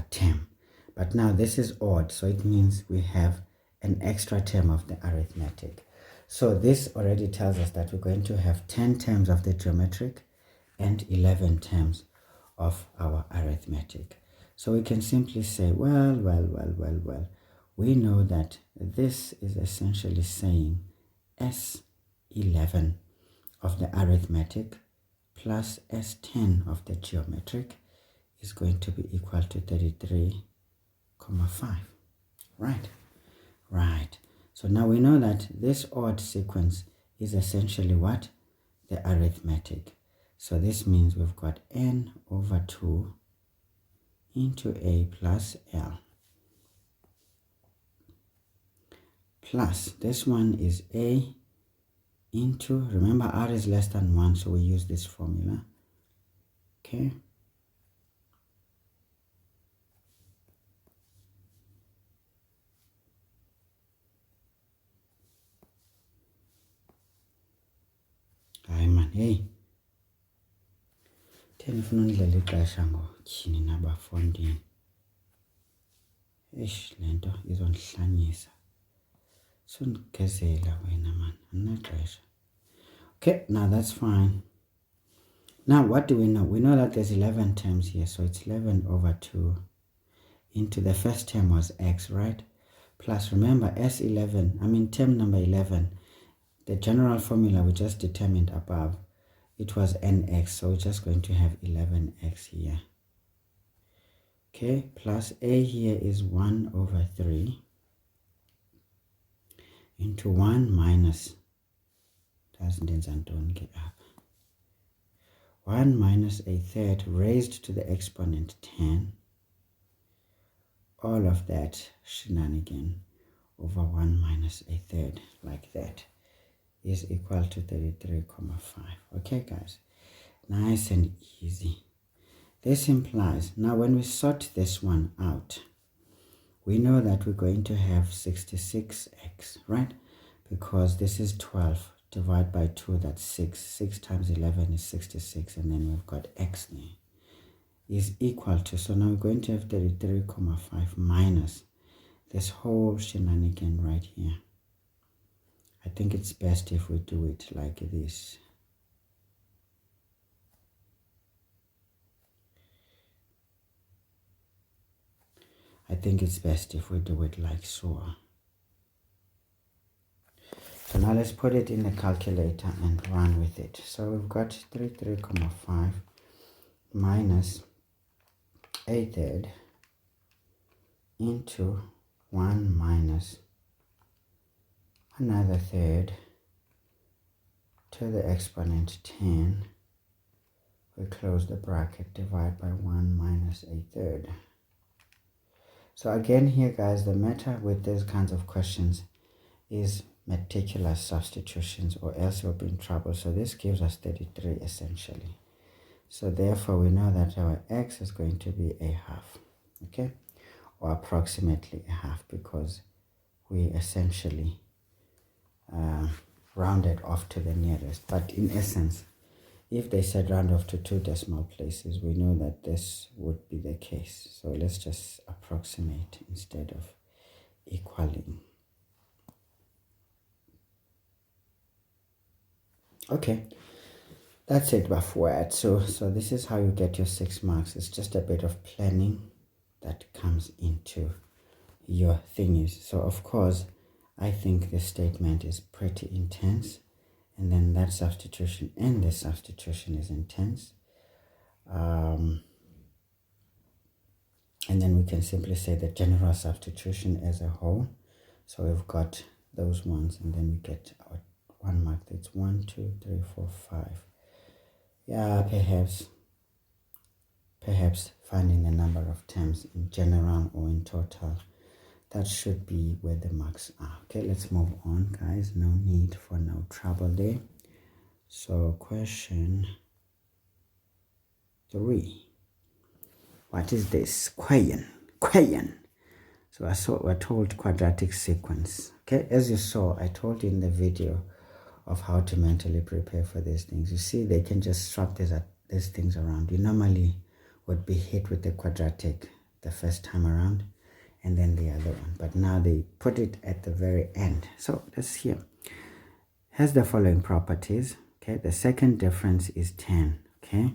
term. But now this is odd, so it means we have an extra term of the arithmetic. So this already tells us that we're going to have 10 terms of the geometric and 11 terms of our arithmetic. So we can simply say, well, we know that this is essentially saying S11 of the arithmetic plus S10 of the geometric is going to be equal to 33,5. Right. So now we know that this odd sequence is essentially what? The arithmetic. So this means we've got n over 2 into a plus l plus this one is a into, remember r is less than 1, so we use this formula. Okay. Hayi man, hey. Thena ufuna undlela ixesha ngotyhini nabafondini. Lento izondihlanyisa. Sundigezela wena man, andinaxesha. Okay, now that's fine. Now what do we know? We know that there's 11 terms here, so it's 11 over 2 into the first term was x, right? Plus, remember, term number 11, the general formula we just determined above, it was nx, so we're just going to have 11x here. Okay, plus a here is 1 over 3 into 1 minus, don't get up, 1 minus a third raised to the exponent 10, all of that shenanigan over 1 minus a third, like that, is equal to 33,5. Okay guys, nice and easy. This implies, now when we sort this one out, we know that we're going to have 66x, right? Because this is 12 divided by 2, that's 6. 6 times 11 is 66, and then we've got x there is equal to, so now we're going to have 33,5 minus this whole shenanigan right here. I think it's best if we do it like this. I think it's best if we do it like so. So now let's put it in the calculator and run with it. So we've got 33,5 minus a third into 1 minus another third to the exponent 10. We close the bracket, divide by 1 minus a third. So again here guys, the matter with these kinds of questions is meticulous substitutions, or else you'll be in trouble. So this gives us 33 essentially. So therefore we know that our x is going to be a half, okay, or approximately a half, because we essentially rounded off to the nearest. But in essence, if they said round off to 2 decimal places, we know that this would be the case. So let's just approximate instead of equaling. Okay, that's it, Bafwad. So this is how you get your 6 marks. It's just a bit of planning that comes into your thingies. So of course, I think this statement is pretty intense, and then that substitution and this substitution is intense. And then we can simply say the general substitution as a whole. So we've got those ones, and then we get our 1 mark. That's 1, 2, 3, 4, 5. Yeah, perhaps finding the number of terms in general or in total, That should be where the marks are. Okay, let's move on, guys. No need for no trouble there. So question 3. What is this? Quayan. So we're told quadratic sequence. Okay, as you saw, I told you in the video of how to mentally prepare for these things. You see, they can just swap these things around. You normally would be hit with the quadratic the first time around and then the other one. But now they put it at the very end. So let's hear. Has the following properties. Okay, the second difference is 10. Okay,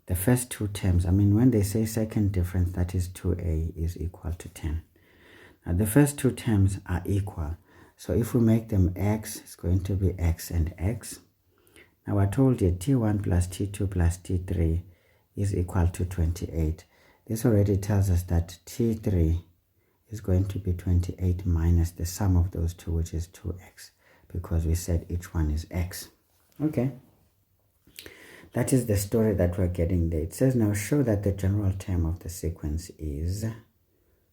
the first two terms, I mean, when they say second difference, that is 2a is equal to 10. Now the first two terms are equal. So if we make them x, it's going to be x and x. Now I told you t1 plus t2 plus t3 is equal to 28. This already tells us that t3 is going to be 28 minus the sum of those two, which is 2x, because we said each one is x. Okay. That is the story that we're getting there. It says now show that the general term of the sequence is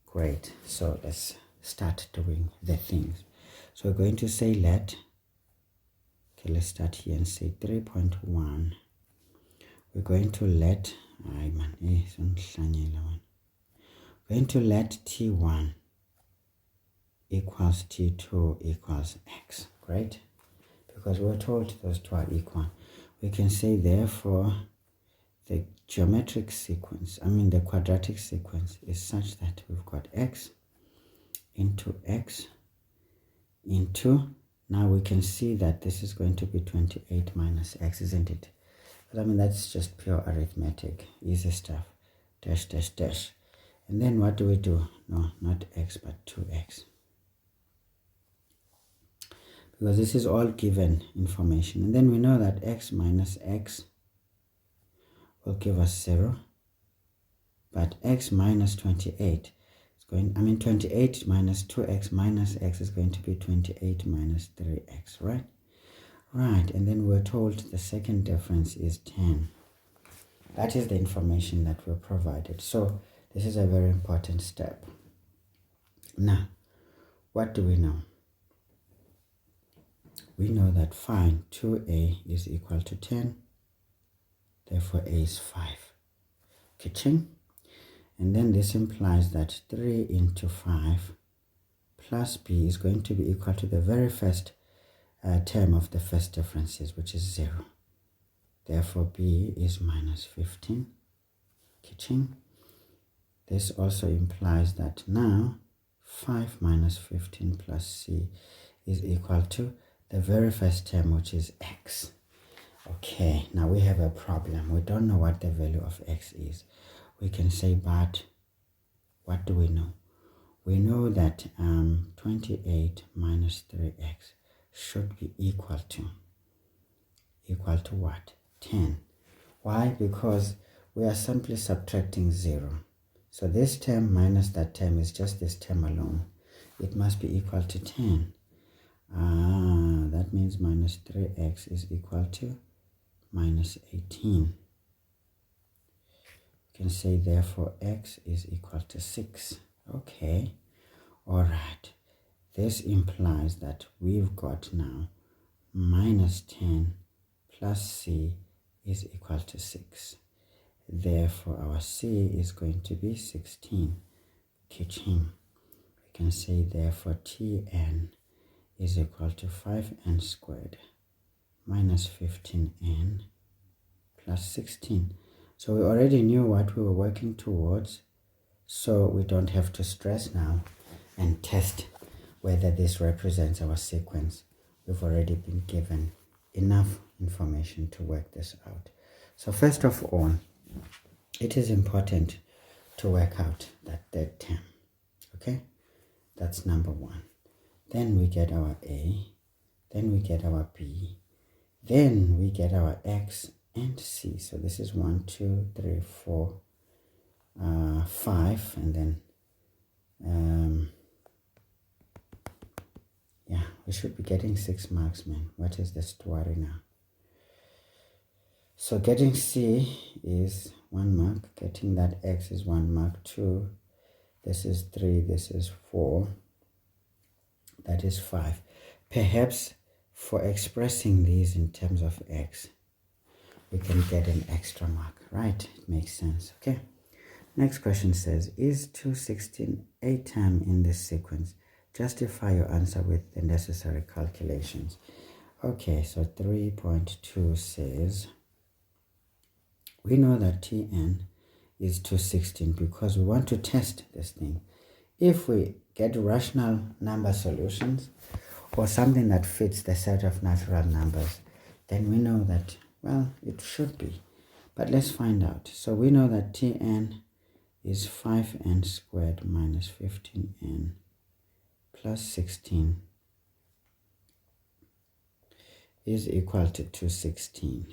great. So let's start doing the things. So we're going to say let, okay, let's start here and say 3.1. We're going to let, we're going to let t1 equals t2 equals x. Great. Because we're told those two are equal. We can say therefore the geometric sequence, the quadratic sequence is such that we've got x into x into, now we can see that this is going to be 28 minus x, isn't it? But that's just pure arithmetic, easy stuff, dash, dash, dash. And then what do we do? No, not x, but 2x. Because this is all given information. And then we know that x minus x will give us 0. But x minus 28 is going, 28 minus 2x minus x is going to be 28 minus 3x, right? Right, and then we're told the second difference is 10. That is the information that we're provided. So this is a very important step. Now, what do we know? We know that fine, 2a is equal to 10. Therefore, a is 5. Kitchen. And then this implies that 3 into 5 plus b is going to be equal to the very first term of the first differences, which is 0. Therefore, b is minus 15. Kitchen. This also implies that now 5 minus 15 plus c is equal to the very first term, which is x. Okay, now we have a problem. We don't know what the value of x is. We can say, but what do we know? We know that 28 minus 3x should be equal to what? 10. Why? Because we are simply subtracting 0. So this term minus that term is just this term alone. It must be equal to 10. That means minus 3x is equal to minus 18. We can say therefore x is equal to 6. Okay. Alright. This implies that we've got now minus 10 plus c is equal to 6. Therefore our c is going to be 16. Kitchen. We can say therefore tn is equal to 5n squared minus 15n plus 16. So we already knew what we were working towards, so we don't have to stress now and test whether this represents our sequence. We've already been given enough information to work this out. So first of all, it is important to work out that third term. Okay, that's number 1. Then we get our a, then we get our b, then we get our x and c. So this is 1, 2, 3, 4, 5, and then yeah, we should be getting 6 marks, man. What is the story now? So getting c is 1 mark, getting that x is 1 mark, 2, This is 3, this is 4, that is 5. Perhaps for expressing these in terms of x, we can get an extra mark, right? It makes sense, okay? Next question says, is 216 a term in this sequence? Justify your answer with the necessary calculations. Okay, so 3.2 says, we know that Tn is 216 because we want to test this thing. If we get rational number solutions or something that fits the set of natural numbers, then we know that, well, it should be. But let's find out. So we know that Tn is 5n squared minus 15n plus 16 is equal to 216.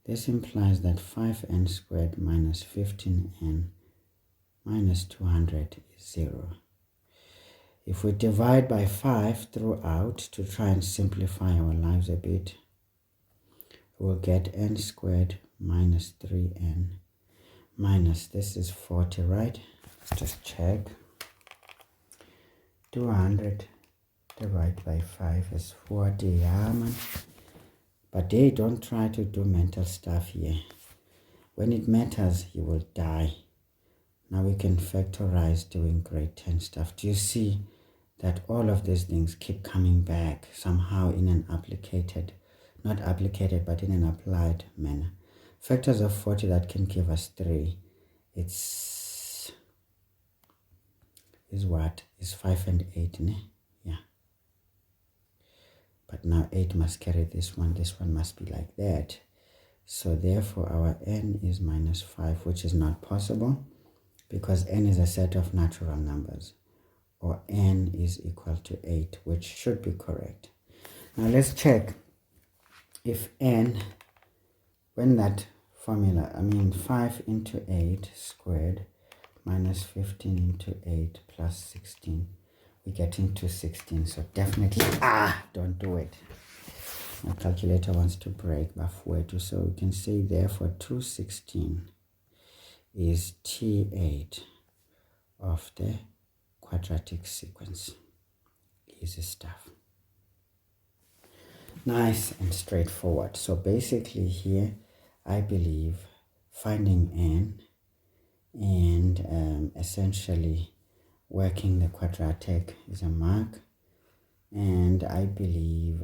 This implies that 5n squared minus 15n minus 200 is 0. If we divide by 5 throughout to try and simplify our lives a bit, we'll get n squared minus 3n minus, this is 40, right? Let's just check. 200 divided by 5 is 40, yeah, man. But they don't try to do mental stuff here. When it matters, you will die. Now we can factorize doing grade 10 stuff. Do you see that all of these things keep coming back somehow in an not applicated, but in an applied manner? Factors of 40 that can give us 3. Is what? Is 5 and 8, ne? Yeah. But now 8 must carry this one must be like that. So therefore our n is minus 5, which is not possible because n is a set of natural numbers, or n is equal to 8, which should be correct. Now let's check if n, when that formula, 5 into 8 squared minus 15 into 8 plus 16, we're getting to 16. So definitely, don't do it. My calculator wants to break Bafuetu. So we can say therefore 216 is T8 of the quadratic sequence. Easy stuff. Nice and straightforward. So basically here, I believe finding n and essentially working the quadratic is a mark, and I believe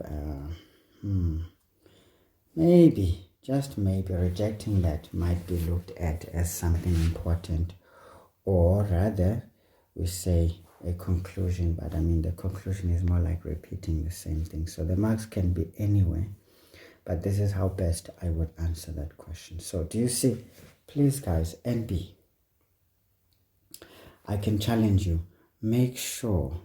maybe, just maybe, rejecting that might be looked at as something important, or rather we say a conclusion, but the conclusion is more like repeating the same thing. So the marks can be anywhere, but this is how best I would answer that question. So do you see? Please guys, NB, I can challenge you. Make sure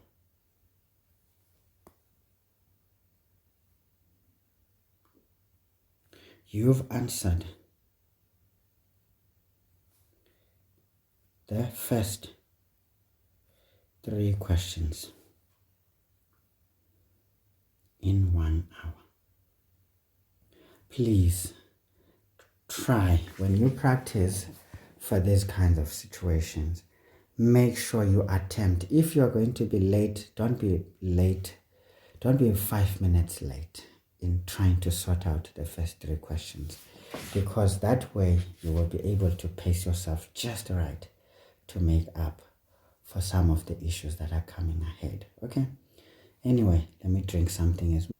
you've answered the first 3 questions in 1 hour. Please try, when you practice for these kinds of situations, make sure you attempt. If you're going to be late, don't be late. Don't be 5 minutes late in trying to sort out the first 3 questions, because that way you will be able to pace yourself just right to make up for some of the issues that are coming ahead. Okay? Anyway, let me drink something as well.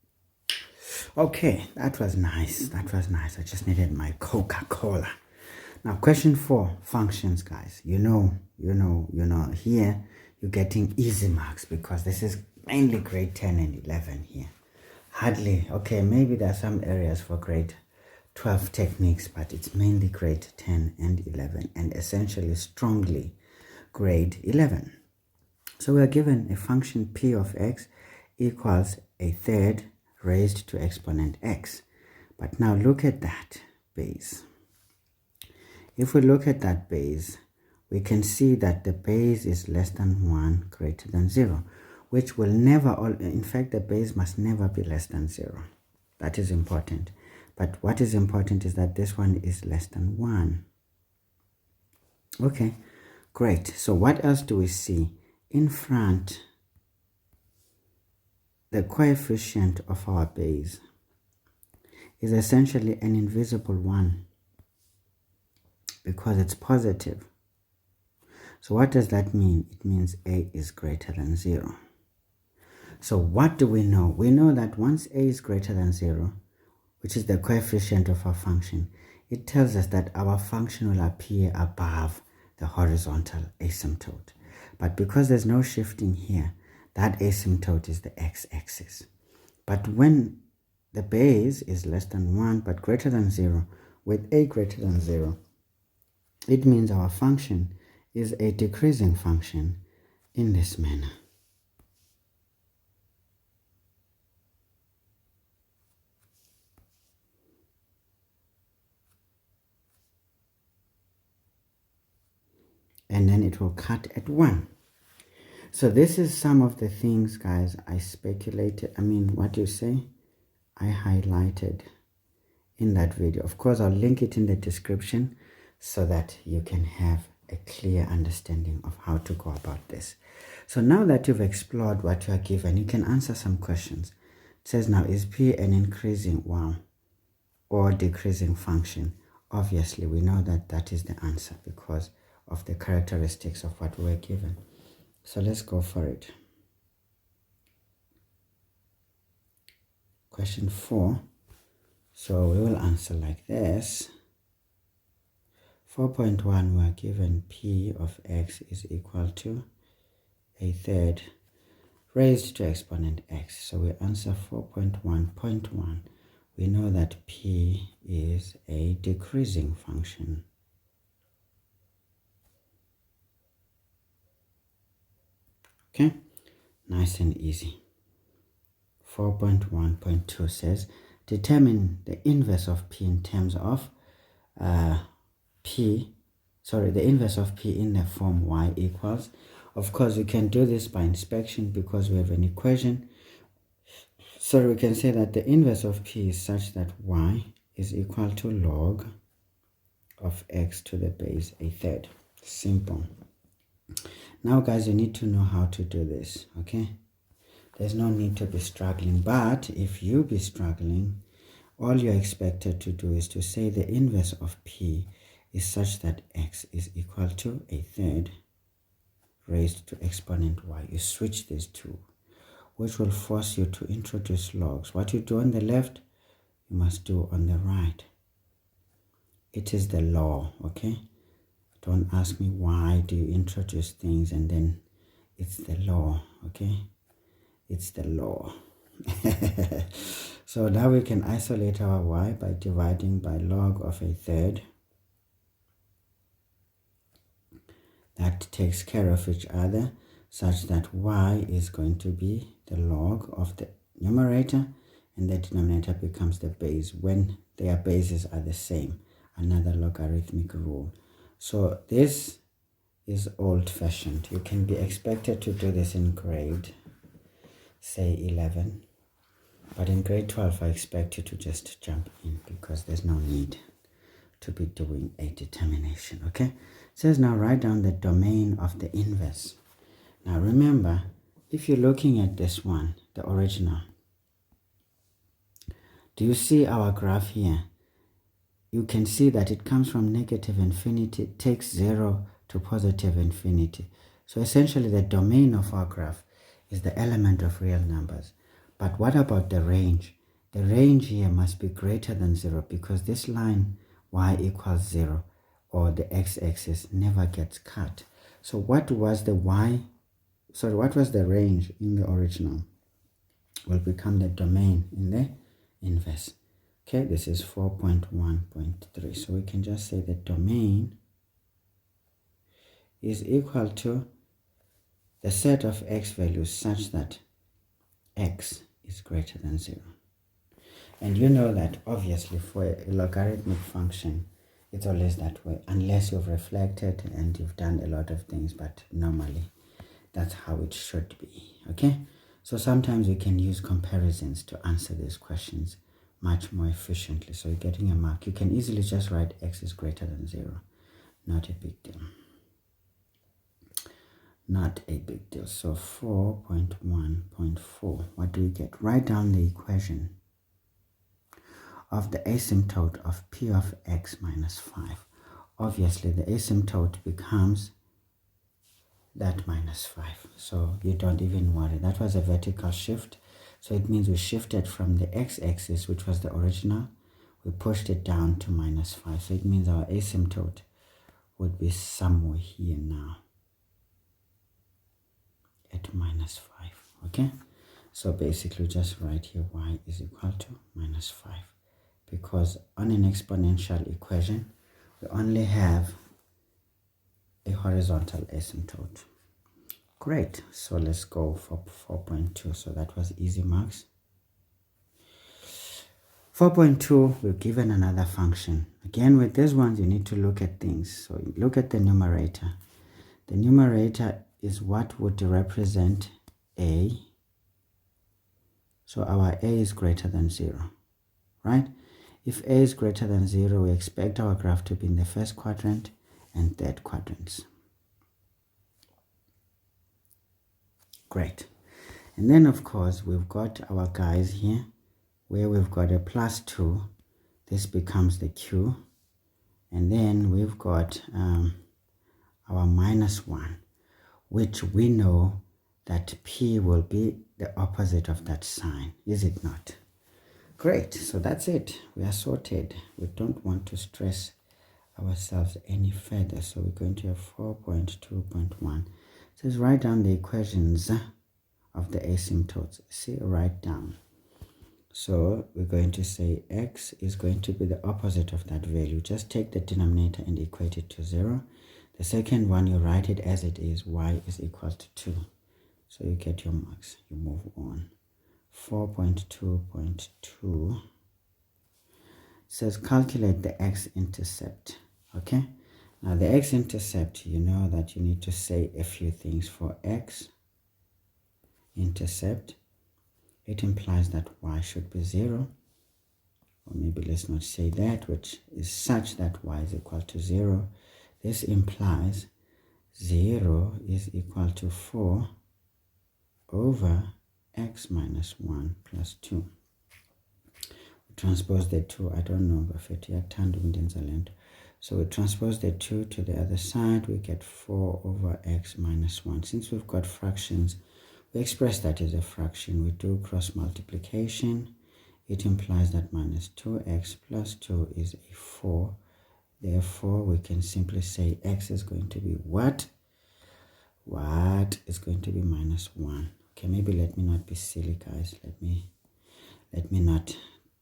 Okay, that was nice. That was nice. I just needed my Coca-Cola. Now, question 4, functions, guys. You know, here you're getting easy marks because this is mainly grade 10 and 11 here. Hardly, okay, maybe there are some areas for grade 12 techniques, but it's mainly grade 10 and 11, and essentially strongly grade 11. So we are given a function p of x equals a third raised to exponent x. But now look at that base. If we look at that base, we can see that the base is less than 1 greater than 0, which will never, in fact, the base must never be less than 0. That is important. But what is important is that this one is less than 1. Okay, Great. So what else do we see? In front, the coefficient of our base is essentially an invisible one because it's positive. So what does that mean? It means a is greater than 0. So what do we know? We know that once a is greater than 0, which is the coefficient of our function, it tells us that our function will appear above the horizontal asymptote. But because there's no shifting here, that asymptote is the x-axis. But when the base is less than 1 but greater than 0, with a greater than 0, it means our function is a decreasing function in this manner. And then it will cut at 1. So this is some of the things, guys, I highlighted in that video. Of course, I'll link it in the description so that you can have a clear understanding of how to go about this. So now that you've explored what you are given, you can answer some questions. It says now, is P an increasing or decreasing function? Obviously, we know that that is the answer because of the characteristics of what we were given. So let's go for it. Question 4. So we will answer like this. 4.1, we are given P of x is equal to a third raised to exponent x. So we answer 4.1.1. We know that P is a decreasing function. Okay, nice and easy. 4.1.2 says, determine the inverse of P in terms of the inverse of P in the form y equals. Of course, we can do this by inspection because we have an equation. So we can say that the inverse of P is such that y is equal to log of x to the base a third. Simple. Now, guys, you need to know how to do this, okay? There's no need to be struggling, but if you be struggling, all you're expected to do is to say the inverse of P is such that x is equal to a third raised to exponent y. You switch these two, which will force you to introduce logs. What you do on the left, you must do on the right. It is the law, okay? Don't ask me why do you introduce things and then it's the law, okay? It's the law. So now we can isolate our y by dividing by log of a third. That takes care of each other such that y is going to be the log of the numerator and the denominator becomes the base when their bases are the same. Another logarithmic rule. So this is old-fashioned. You can be expected to do this in grade, say 11. But in grade 12, I expect you to just jump in because there's no need to be doing a determination, okay? It says now write down the domain of the inverse. Now remember, if you're looking at this one, the original, do you see our graph here? You can see that it comes from negative infinity, takes 0 to positive infinity. So essentially the domain of our graph is the element of real numbers. But what about the range? The range here must be greater than 0 because this line y equals 0 or the x-axis never gets cut. So what was the range in the original? Will become the domain in the inverse. Okay, this is 4.1.3. So we can just say the domain is equal to the set of x values such that x is greater than 0. And you know that obviously for a logarithmic function, it's always that way, unless you've reflected and you've done a lot of things, but normally that's how it should be, okay? So sometimes we can use comparisons to answer these questions much more efficiently. So you're getting a mark. You can easily just write x is greater than 0. Not a big deal. Not a big deal. So 4.1.4. What do we get? Write down the equation of the asymptote of p of x minus 5. Obviously, the asymptote becomes that minus 5. So you don't even worry. That was a vertical shift. So it means we shifted from the x-axis, which was the original. We pushed it down to minus 5. So it means our asymptote would be somewhere here now at minus 5. Okay? So basically just write here y is equal to minus 5. Because on an exponential equation, we only have a horizontal asymptote. Great. So let's go for 4.2. So that was easy marks. 4.2, we're given another function. Again, with these ones, you need to look at things. So look at the numerator. The numerator is what would represent a. So our a is greater than 0, right? If a is greater than 0, we expect our graph to be in the first quadrant and third quadrants. Great. And then, of course, we've got our guys here where we've got a plus 2. This becomes the q. And then we've got our minus 1, which we know that p will be the opposite of that sign, is it not? Great. So that's it. We are sorted. We don't want to stress ourselves any further. So we're going to have 4.2.1. It says write down the equations of the asymptotes. See, write down. So we're going to say x is going to be the opposite of that value. Just take the denominator and equate it to 0. The second one, you write it as it is. Y is equal to 2. So you get your marks. You move on. 4.2.2 says calculate the x-intercept. Okay, now the x-intercept, you know that you need to say a few things. For x-intercept, it implies that y should be 0, or maybe let's not say that, which is such that y is equal to 0. This implies 0 is equal to 4 over x minus 1 plus 2. We transpose the 2, I don't know, so we transpose the 2 to the other side, we get 4 over x minus 1. Since we've got fractions, we express that as a fraction. We do cross multiplication. It implies that minus 2x plus 2 is a 4. Therefore, we can simply say x is going to be what? What is going to be minus 1. Okay, maybe let me not be silly, guys. Let me not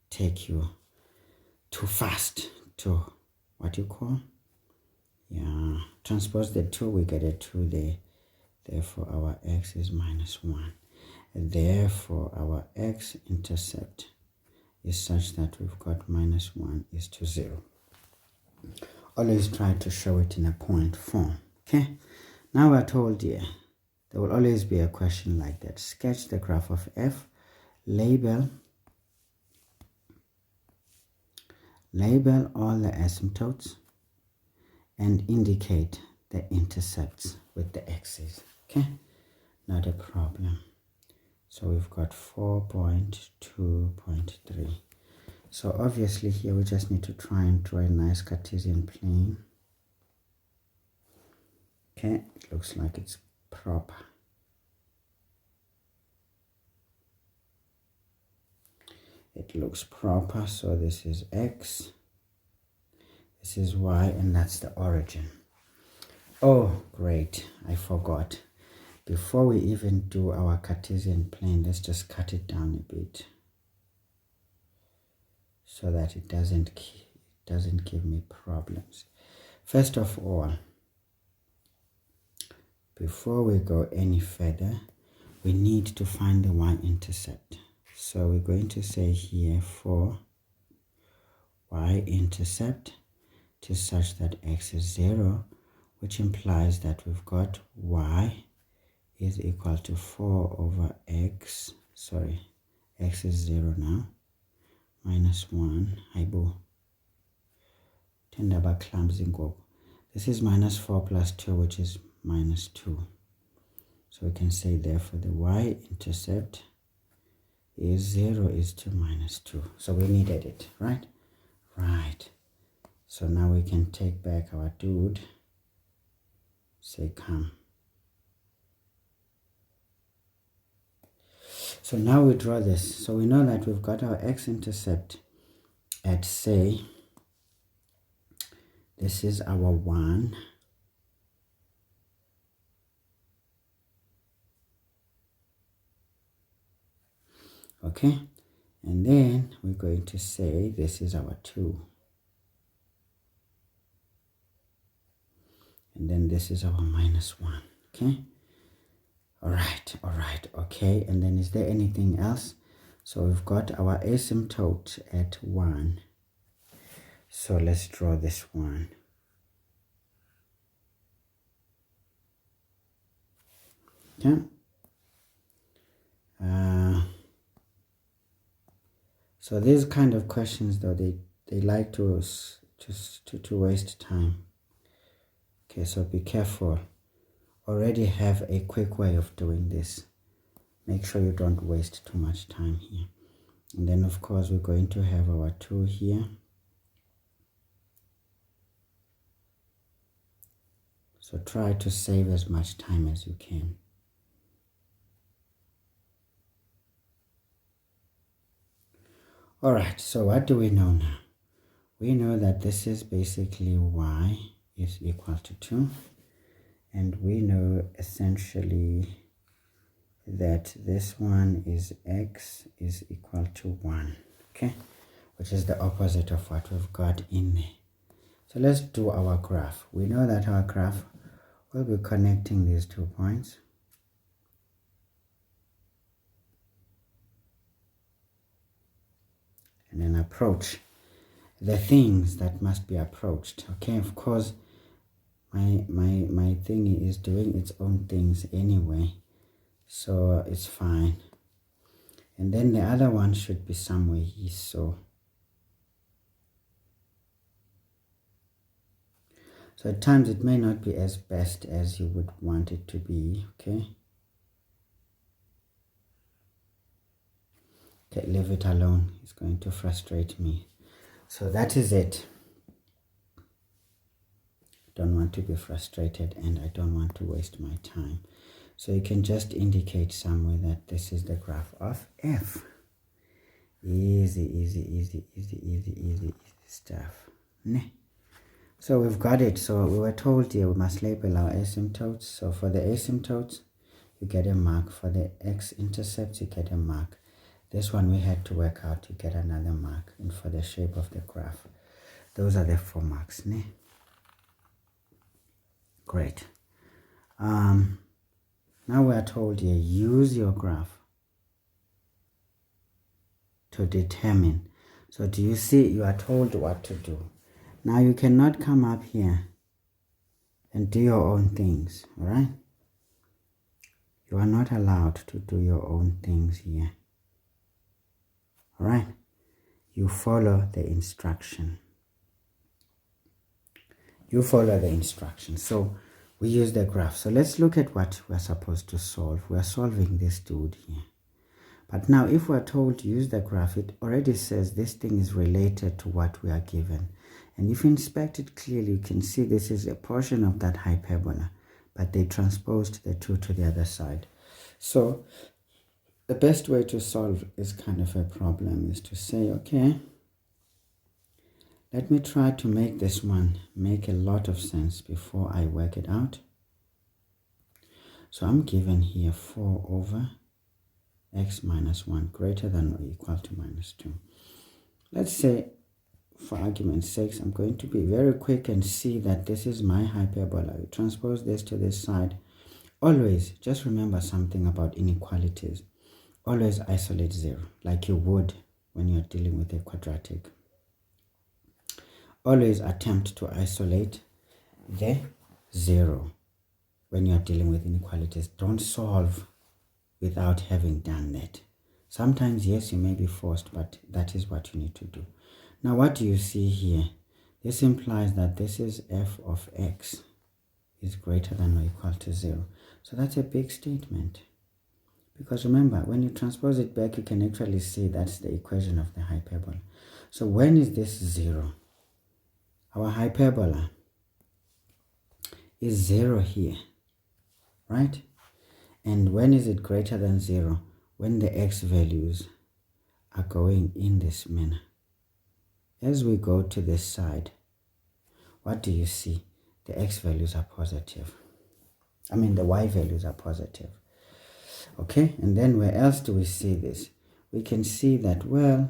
take you too fast to what you call? Yeah, transpose the 2, we get a 2 there. Therefore, our x is minus 1. And therefore, our x-intercept is such that we've got minus 1 is to 0. Always try to show it in a point form. Okay, now we're told here, there will always be a question like that. Sketch the graph of f, label all the asymptotes, and indicate the intercepts with the x's. Okay, not a problem. So we've got 4.2.3. So obviously here we just need to try and draw a nice Cartesian plane. Okay, it looks like it's proper. It looks proper. So this is x, this is y, and that's the origin. Oh, great, I forgot. Before we even do our Cartesian plane, let's just cut it down a bit so that it doesn't give me problems. First of all, before we go any further, we need to find the y-intercept. So we're going to say here for y-intercept to such that x is 0, which implies that we've got y is equal to 4 over x, x is 0 now, minus 1, haibo, tendaba clumsy go. This is minus 4 plus 2, which is minus 2. So we can say therefore the y-intercept is 0 is to minus 2. So we needed it, right? Right. So now we can take back our dude, say come. So now we draw this. So we know that we've got our x-intercept at, say, this is our 1. Okay, and then we're going to say this is our 2. And then this is our minus 1. Okay, all right, okay. And then is there anything else? So we've got our asymptote at 1. So let's draw this one. Okay. So these kind of questions, though, they like to waste time. Okay, so be careful. Already have a quick way of doing this. Make sure you don't waste too much time here. And then, of course, we're going to have our 2 here. So try to save as much time as you can. All right, so what do we know now? We know that this is basically y is equal to 2. And we know essentially that this one is x is equal to 1, okay? Which is the opposite of what we've got in there. So let's do our graph. We know that our graph will be connecting these 2 points. And then approach the things that must be approached. Okay, of course, my thingy is doing its own things anyway, so it's fine. And then the other one should be somewhere here, so at times it may not be as best as you would want it to be, okay? Okay, leave it alone. It's going to frustrate me. So that is it. Don't want to be frustrated and I don't want to waste my time. So you can just indicate somewhere that this is the graph of f. Easy stuff. So we've got it. So we were told here we must label our asymptotes. So for the asymptotes, you get a mark. For the x-intercepts, you get a mark. This one we had to work out to get another mark. And for the shape of the graph, those are the 4 marks. Great. Now we are told here, use your graph to determine. So do you see, you are told what to do. Now you cannot come up here and do your own things, all right? You are not allowed to do your own things here. All right? You follow the instruction. You follow the instruction. So we use the graph. So let's look at what we're supposed to solve. We're solving this dude here. But now if we're told to use the graph, it already says this thing is related to what we are given. And if you inspect it clearly, you can see this is a portion of that hyperbola, but they transposed the 2 to the other side. So the best way to solve this kind of a problem is to say, okay, let me try to make this one make a lot of sense before I work it out. So I'm given here 4 over x minus 1 greater than or equal to minus 2. Let's say, for argument's sake, I'm going to be very quick and see that this is my hyperbola. You transpose this to this side. Always, just remember something about inequalities. Always isolate 0, like you would when you're dealing with a quadratic. Always attempt to isolate the 0 when you're dealing with inequalities. Don't solve without having done that. Sometimes, yes, you may be forced, but that is what you need to do. Now, what do you see here? This implies that this is f of x is greater than or equal to 0. So that's a big statement. Because remember, when you transpose it back, you can actually see that's the equation of the hyperbola. So when is this 0? Our hyperbola is 0 here, right? And when is it greater than 0? When the x values are going in this manner. As we go to this side, what do you see? The x values are positive. I mean, the y values are positive. Okay, and then where else do we see this? We can see that, well,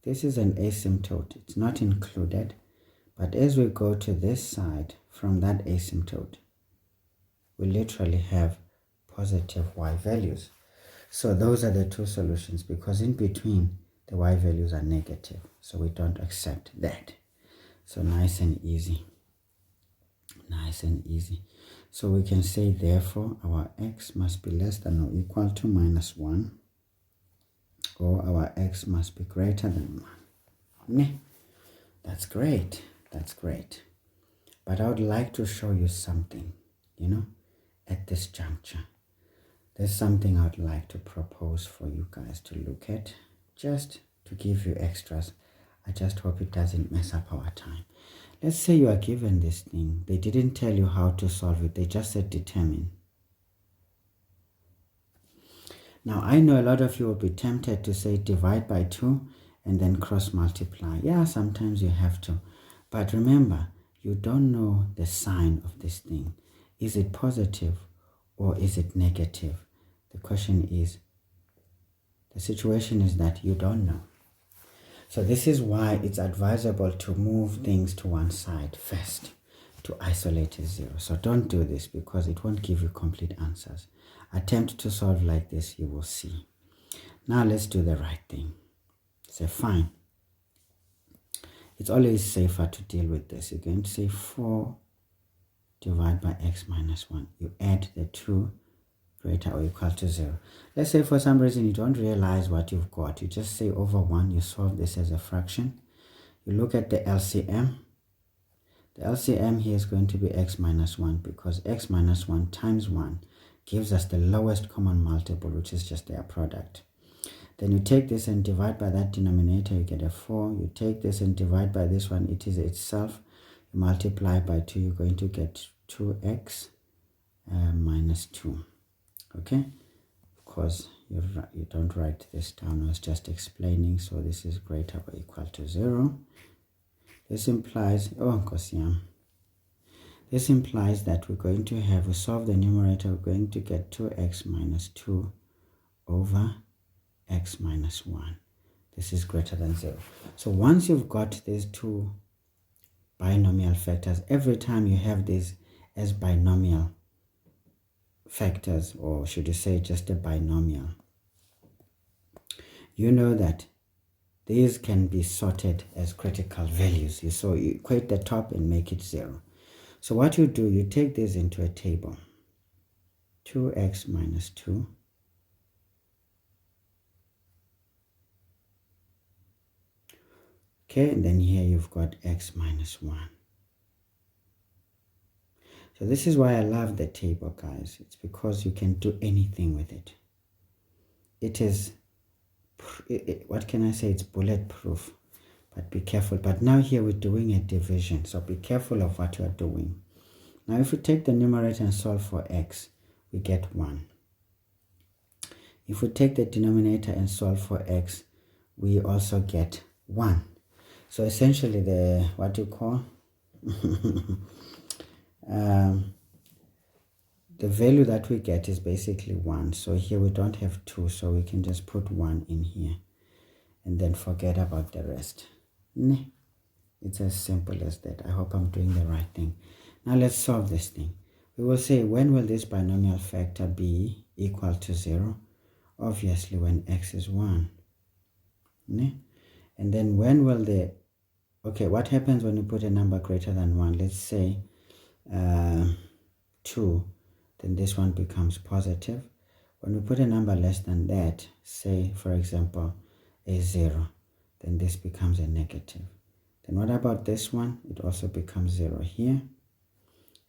this is an asymptote. It's not included. But as we go to this side from that asymptote, we literally have positive y values. So those are the two solutions, because in between the y values are negative. So we don't accept that. So nice and easy. Nice and easy. So we can say, therefore, our x must be less than or equal to -1, or our x must be greater than 1. That's great. That's great. But I would like to show you something, at this juncture. There's something I'd like to propose for you guys to look at, just to give you extras. I just hope it doesn't mess up our time. Let's say you are given this thing. They didn't tell you how to solve it. They just said determine. Now, I know a lot of you will be tempted to say divide by 2 and then cross multiply. Yeah, sometimes you have to. But remember, you don't know the sign of this thing. Is it positive or is it negative? The question is, the situation is that you don't know. So this is why it's advisable to move things to one side first, to isolate a 0. So don't do this, because it won't give you complete answers. Attempt to solve like this, you will see. Now let's do the right thing. Say, fine. It's always safer to deal with this. You're going to say 4 divided by x minus 1. You add the 2 greater or equal to 0. Let's say for some reason you don't realize what you've got. You just say over 1. You solve this as a fraction. You look at the LCM. The LCM here is going to be x minus 1, because x minus 1 times 1 gives us the lowest common multiple, which is just their product. Then you take this and divide by that denominator, you get a 4. You take this and divide by this one, it is itself. You multiply by 2, you're going to get 2x minus 2. Okay? Of course, you don't write this down. I was just explaining. So this is greater or equal to 0. This implies, this implies that we're going to have, we solve the numerator, we're going to get 2x minus 2 over x minus 1. This is greater than 0. So once you've got these two binomial factors, every time you have these as binomial factors, or should you say just a binomial, you know that these can be sorted as critical values. So you equate the top and make it 0. So what you do, you take this into a table. 2x minus 2 okay, and then here you've got x minus 1. So this is why I love the table, guys. It's because you can do anything with it. It is, what can I say? It's bulletproof. But be careful. But now here we're doing a division. So be careful of what you are doing. Now if we take the numerator and solve for x, we get 1. If we take the denominator and solve for x, we also get 1. So essentially the, what you call, the value that we get is basically 1. So here we don't have 2, so we can just put 1 in here and then forget about the rest. It's as simple as that. I hope I'm doing the right thing. Now let's solve this thing. We will say, when will this binomial factor be equal to 0? Obviously when x is 1. And then when will the, okay, what happens when you put a number greater than 1? Let's say 2, then this one becomes positive. When we put a number less than that, say for example a 0, then this becomes a negative. Then what about this one? It also becomes 0 here.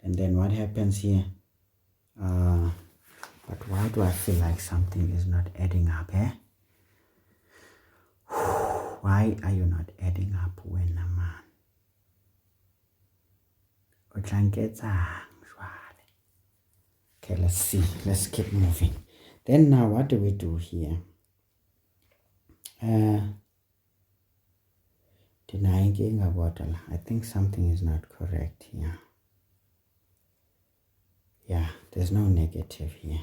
And then what happens here? But why do I feel like something is not adding up, eh? Why are you not adding up when a man? Okay, let's see. Let's keep moving. Then now what do we do here? Denying a bottle. I think something is not correct here. Yeah, there's no negative here.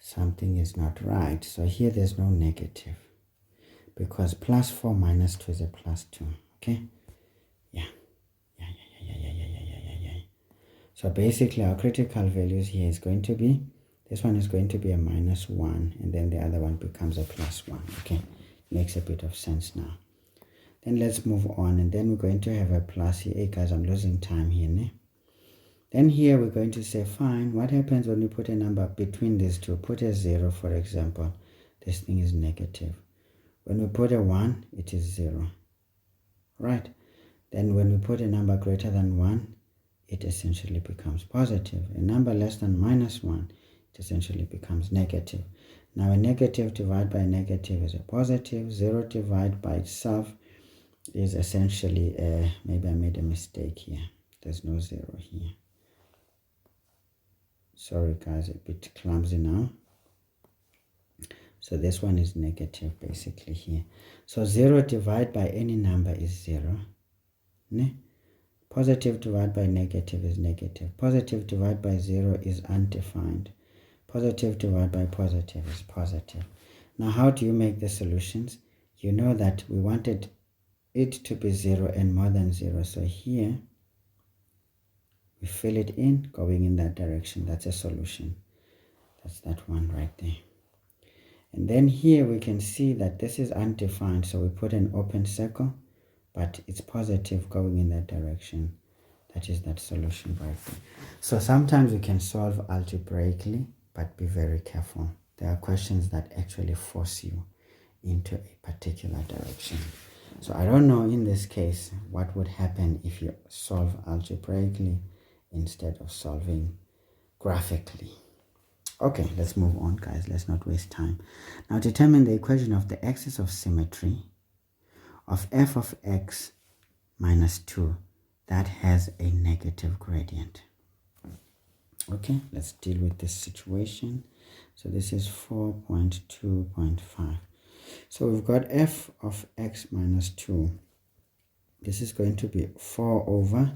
Something is not right. So here there's no negative. Because plus 4 minus 2 is a plus 2. Okay? Yeah. So basically our critical values here is going to be, this one is going to be a minus 1, and then the other one becomes a plus 1. Okay? Makes a bit of sense now. Then let's move on, and then we're going to have a plus here. Hey guys, I'm losing time here, ne? Then here we're going to say, fine, what happens when we put a number between these two? Put a 0, for example. This thing is negative. When we put a 1, it is 0. Right? Then when we put a number greater than 1, it essentially becomes positive. A number less than minus 1, it essentially becomes negative. Now a negative divided by a negative is a positive. 0 divided by itself is essentially maybe I made a mistake here. There's no 0 here. Sorry guys, a bit clumsy now. So this one is negative basically here. So 0 divided by any number is 0. Ne? Positive divided by negative is negative. Positive divided by 0 is undefined. Positive divided by positive is positive. Now how do you make the solutions? You know that we wanted it to be 0 and more than 0. So here we fill it in, going in that direction. That's a solution. That's that one right there. And then here we can see that this is undefined. So we put an open circle, but it's positive going in that direction. That is that solution right there. So sometimes we can solve algebraically, but be very careful. There are questions that actually force you into a particular direction. So I don't know in this case what would happen if you solve algebraically instead of solving graphically. Okay, let's move on, guys. Let's not waste time. Now determine the equation of the axis of symmetry of f of x minus 2 that has a negative gradient. Okay, let's deal with this situation. So this is 4.2.5. So we've got f of x minus 2. This is going to be 4 over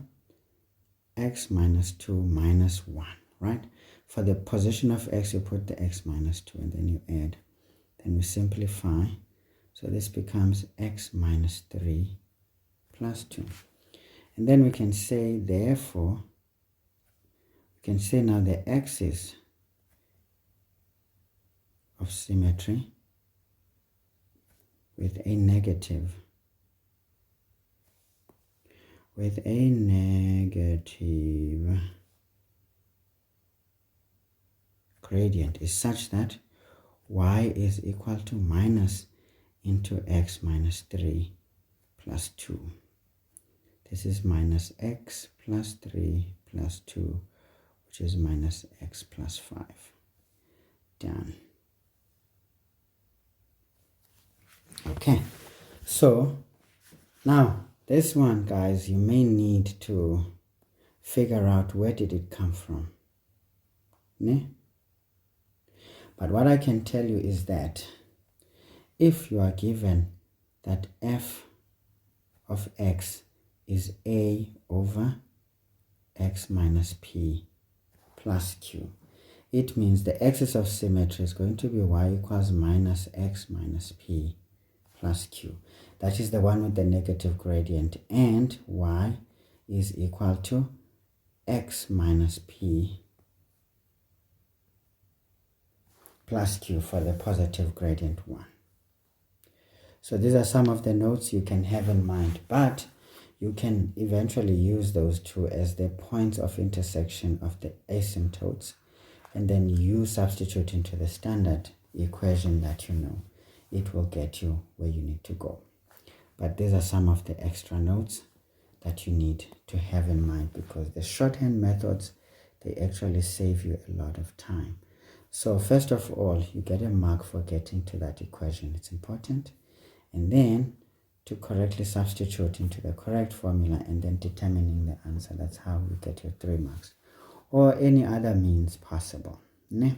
x minus 2 minus 1, right? For the position of x, you put the x minus 2 and then you add. Then we simplify. So this becomes x minus 3 plus 2. And then we can say, therefore, we can say now the axis of symmetry with a negative gradient is such that y is equal to minus into x minus 3 plus 2. This is minus x plus 3 plus 2, which is minus x plus 5. Done. Okay, so now this one, guys, you may need to figure out where did it come from. Ne? But what I can tell you is that if you are given that f of x is a over x minus p plus q, it means the axis of symmetry is going to be y equals minus x minus p plus q. That is the one with the negative gradient, and y is equal to x minus p plus q for the positive gradient one. So these are some of the notes you can have in mind, but you can eventually use those two as the points of intersection of the asymptotes, and then you substitute into the standard equation that you know. It will get you where you need to go. But these are some of the extra notes that you need to have in mind, because the shorthand methods, they actually save you a lot of time. So first of all, you get a mark for getting to that equation. It's important. And then to correctly substitute into the correct formula and then determining the answer. That's how you get your 3 marks. Or any other means possible. Ne?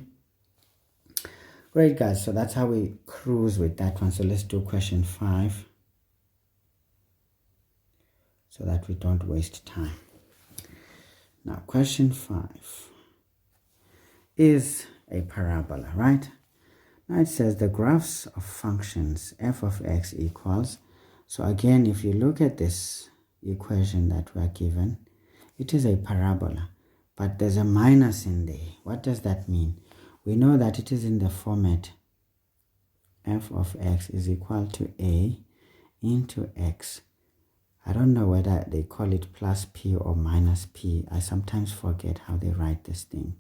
Great, guys. So that's how we cruise with that one. So let's do question 5 so that we don't waste time. Now, question 5 is a parabola, right? Now it says the graphs of functions f of x equals. So again, if you look at this equation that we are given, it is a parabola, but there's a minus in there. What does that mean? We know that it is in the format f of x is equal to a into x. I don't know whether they call it plus p or minus p. I sometimes forget how they write this thing.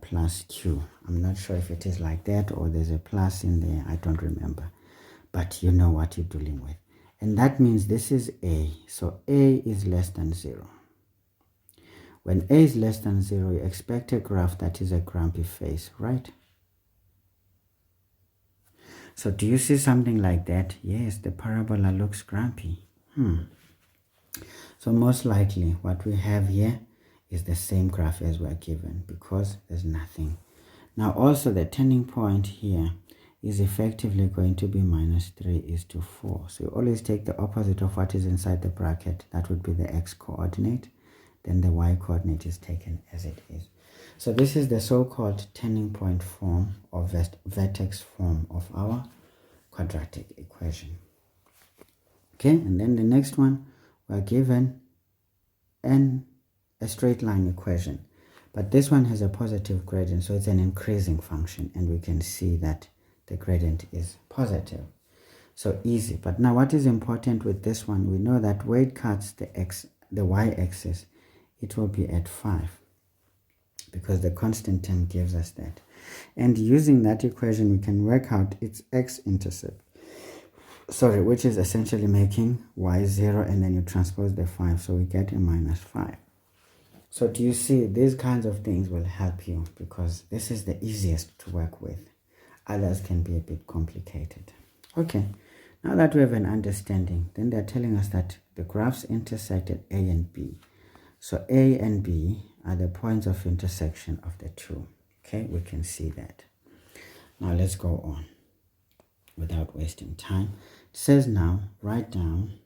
Plus q. I'm not sure if it is like that or there's a plus in there. I don't remember. But you know what you're dealing with. And that means this is a. So a is less than 0. When a is less than 0, you expect a graph that is a grumpy face, right? So do you see something like that? Yes, the parabola looks grumpy. So most likely what we have here is the same graph as we're given, because there's nothing. Now also the turning point here is effectively going to be minus 3:4. So you always take the opposite of what is inside the bracket. That would be the x coordinate. Then the y coordinate is taken as it is. So this is the so-called turning point form or vertex form of our quadratic equation. Okay, and then the next one, we're given a straight line equation, but this one has a positive gradient, so it's an increasing function, and we can see that the gradient is positive. So easy. But now what is important with this one, we know that where it cuts the y-axis, it will be at 5, because the constant term gives us that. And using that equation, we can work out its x-intercept, which is essentially making y 0, and then you transpose the 5, so we get a minus 5. So do you see, these kinds of things will help you, because this is the easiest to work with. Others can be a bit complicated. Okay, now that we have an understanding, then they're telling us that the graphs intersect at A and B. So A and B are the points of intersection of the two. Okay, we can see that. Now let's go on without wasting time. It says now, write down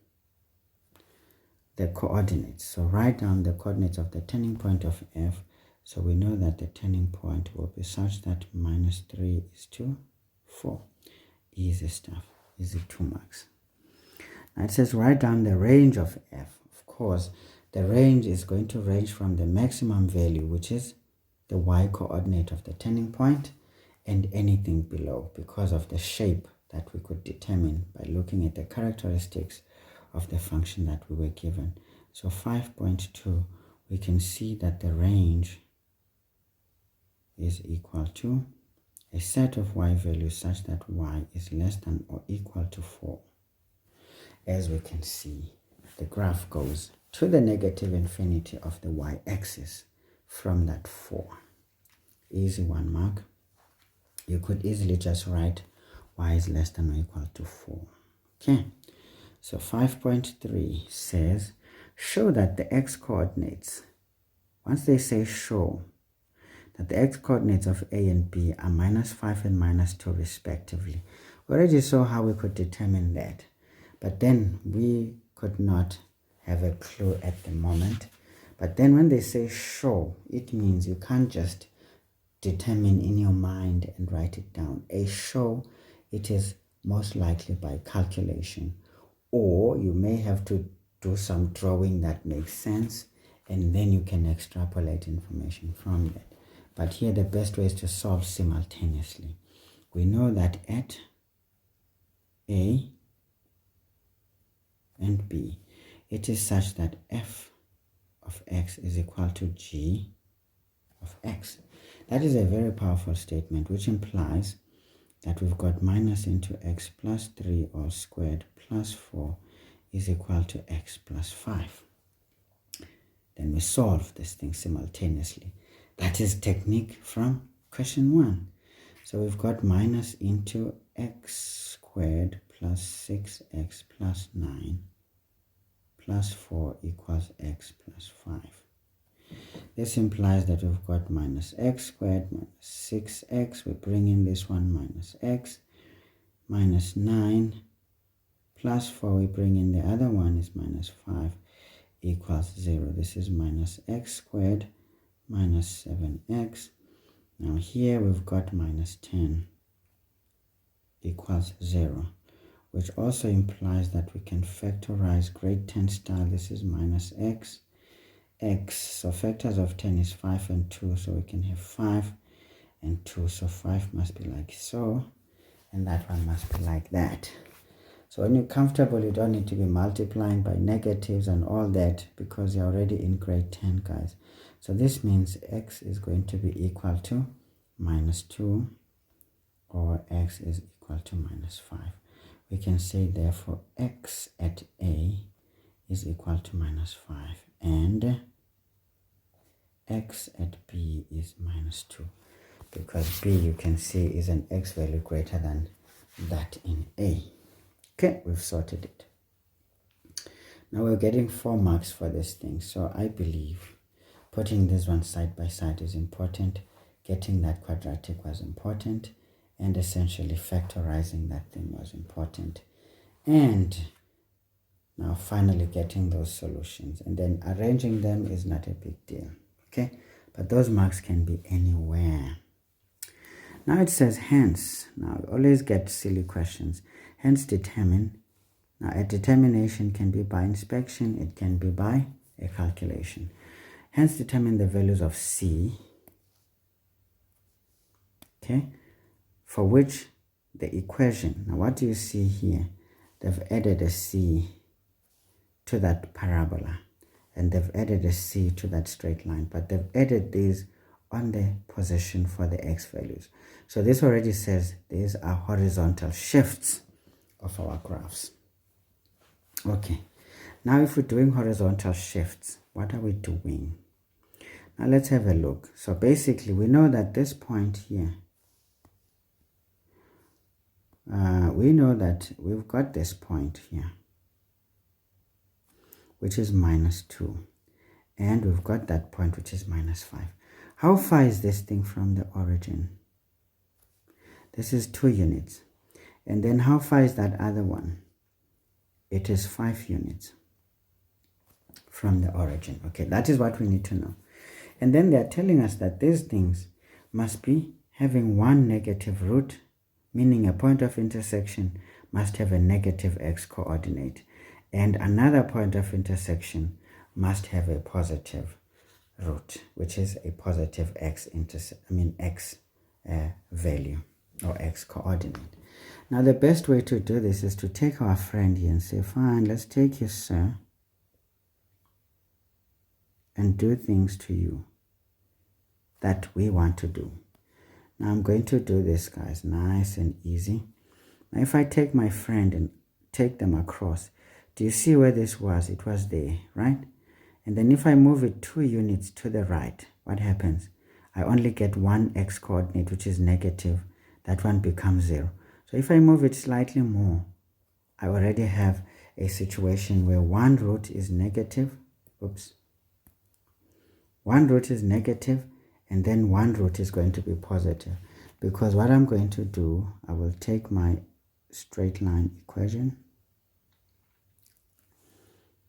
the coordinates. So write down the coordinates of the turning point of f. So we know that the turning point will be such that minus 3:4. Easy stuff. Easy 2 marks. Now it says write down the range of f. Of course, the range is going to range from the maximum value, which is the y coordinate of the turning point, and anything below, because of the shape that we could determine by looking at the characteristics of the function that we were given. So 5.2, we can see that the range is equal to a set of y values such that y is less than or equal to 4. As we can see, the graph goes to the negative infinity of the y-axis from that 4. Easy 1 mark. You could easily just write y is less than or equal to 4. Okay, so 5.3 says, show that the x-coordinates, once they say show, that the x-coordinates of A and B are minus 5 and minus 2 respectively. We already saw how we could determine that, but then we could not have a clue at the moment. But then when they say show, it means you can't just determine in your mind and write it down. A show, it is most likely by calculation, or you may have to do some drawing that makes sense, and then you can extrapolate information from that. But here the best way is to solve simultaneously. We know that at A and B, it is such that f of x is equal to g of x. That is a very powerful statement, which implies that we've got minus into x plus 3 all squared plus 4 is equal to x plus 5. Then we solve this thing simultaneously. That is technique from question 1. So we've got minus into x squared plus 6x plus 9 plus 4 equals x plus 5. This implies that we've got minus x squared minus 6x. We bring in this one minus x minus 9 plus 4. We bring in the other one is minus 5 equals 0. This is minus x squared minus 7x. Now here we've got minus 10 equals 0, which also implies that we can factorize grade 10 style. This is minus x. So factors of 10 is 5 and 2, so we can have 5 and 2. So 5 must be like so, and that one must be like that. So when you're comfortable, you don't need to be multiplying by negatives and all that, because you're already in grade 10, guys. So this means x is going to be equal to minus 2, or x is equal to minus 5. We can say therefore x at A is equal to minus 5, and x at B is minus 2, because B, you can see, is an x value greater than that in A. Okay, we've sorted it. Now we're getting 4 marks for this thing, so I believe putting this one side by side is important, getting that quadratic was important, and essentially factorizing that thing was important. And now finally getting those solutions, and then arranging them is not a big deal, okay? But those marks can be anywhere. Now it says hence. Now we always get silly questions. Hence determine. Now a determination can be by inspection, it can be by a calculation. Hence determine the values of C, okay, for which the equation, now what do you see here? They've added a C to that parabola, and they've added a C to that straight line, but they've added these on the position for the x values. So this already says these are horizontal shifts of our graphs. Okay, now if we're doing horizontal shifts, what are we doing? Now let's have a look. So basically we know that this point here, we know that we've got this point here, which is minus 2, and we've got that point which is minus 5. How far is this thing from the origin? This is 2 units. And then how far is that other one? It is 5 units from the origin. Okay, that is what we need to know. And then they're telling us that these things must be having one negative root, meaning a point of intersection must have a negative x coordinate, and another point of intersection must have a positive root, which is a positive x value or x coordinate. Now the best way to do this is to take our friend here and say, fine, let's take you, sir, and do things to you that we want to do. Now I'm going to do this, guys, nice and easy. Now if I take my friend and take them across, do you see where this was? It was there, right? And then if I move it 2 units to the right, what happens? I only get one x coordinate, which is negative. That one becomes 0. So if I move it slightly more, I already have a situation where one root is negative. Oops. One root is negative, and then one root is going to be positive. Because what I'm going to do, I will take my straight line equation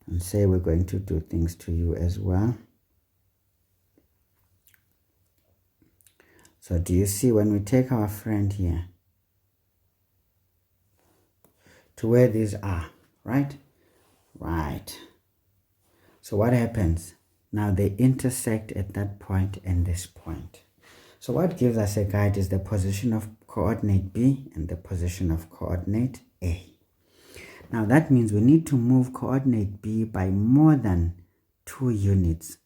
and say we're going to do things to you as well. So do you see when we take our friend here to where these are, right? Right. So what happens? Now they intersect at that point and this point. So what gives us a guide is the position of coordinate B and the position of coordinate A. Now that means we need to move coordinate B by more than 2 units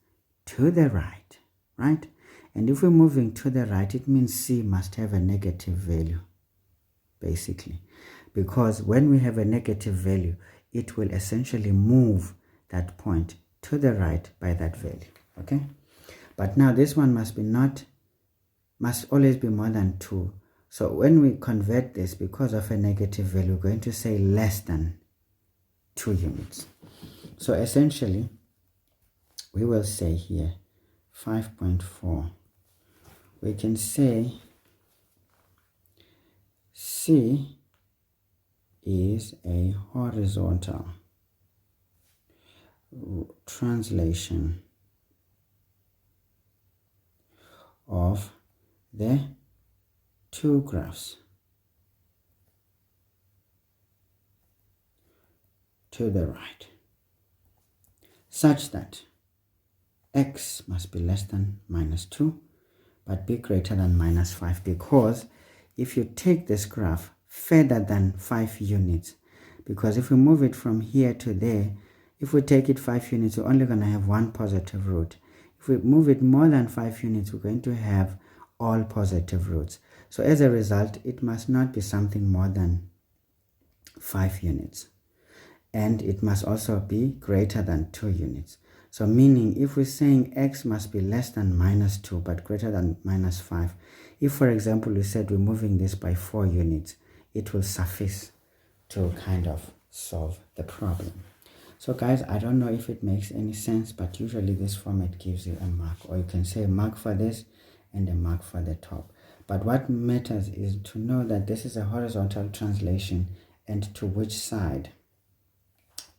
to the right, right? And if we're moving to the right, it means C must have a negative value, basically. Because when we have a negative value, it will essentially move that point to the right by that value. Okay, but now this one must always be more than 2. So when we convert this, because of a negative value, we're going to say less than 2 units. So essentially, we will say here 5.4. We can say C is a horizontal translation of the 2 graphs to the right, such that x must be less than -2 but be greater than -5, because if you take this graph further than 5 units, because if we move it from here to there, if we take it 5 units, we're only going to have one positive root. If we move it more than 5 units, we're going to have all positive roots. So as a result, it must not be something more than 5 units. And it must also be greater than 2 units. So meaning, if we're saying x must be less than -2 but greater than -5, if for example we said we're moving this by 4 units, it will suffice to kind of solve the problem. So guys, I don't know if it makes any sense, but usually this format gives you a mark, or you can say a mark for this and a mark for the top. But what matters is to know that this is a horizontal translation, and to which side?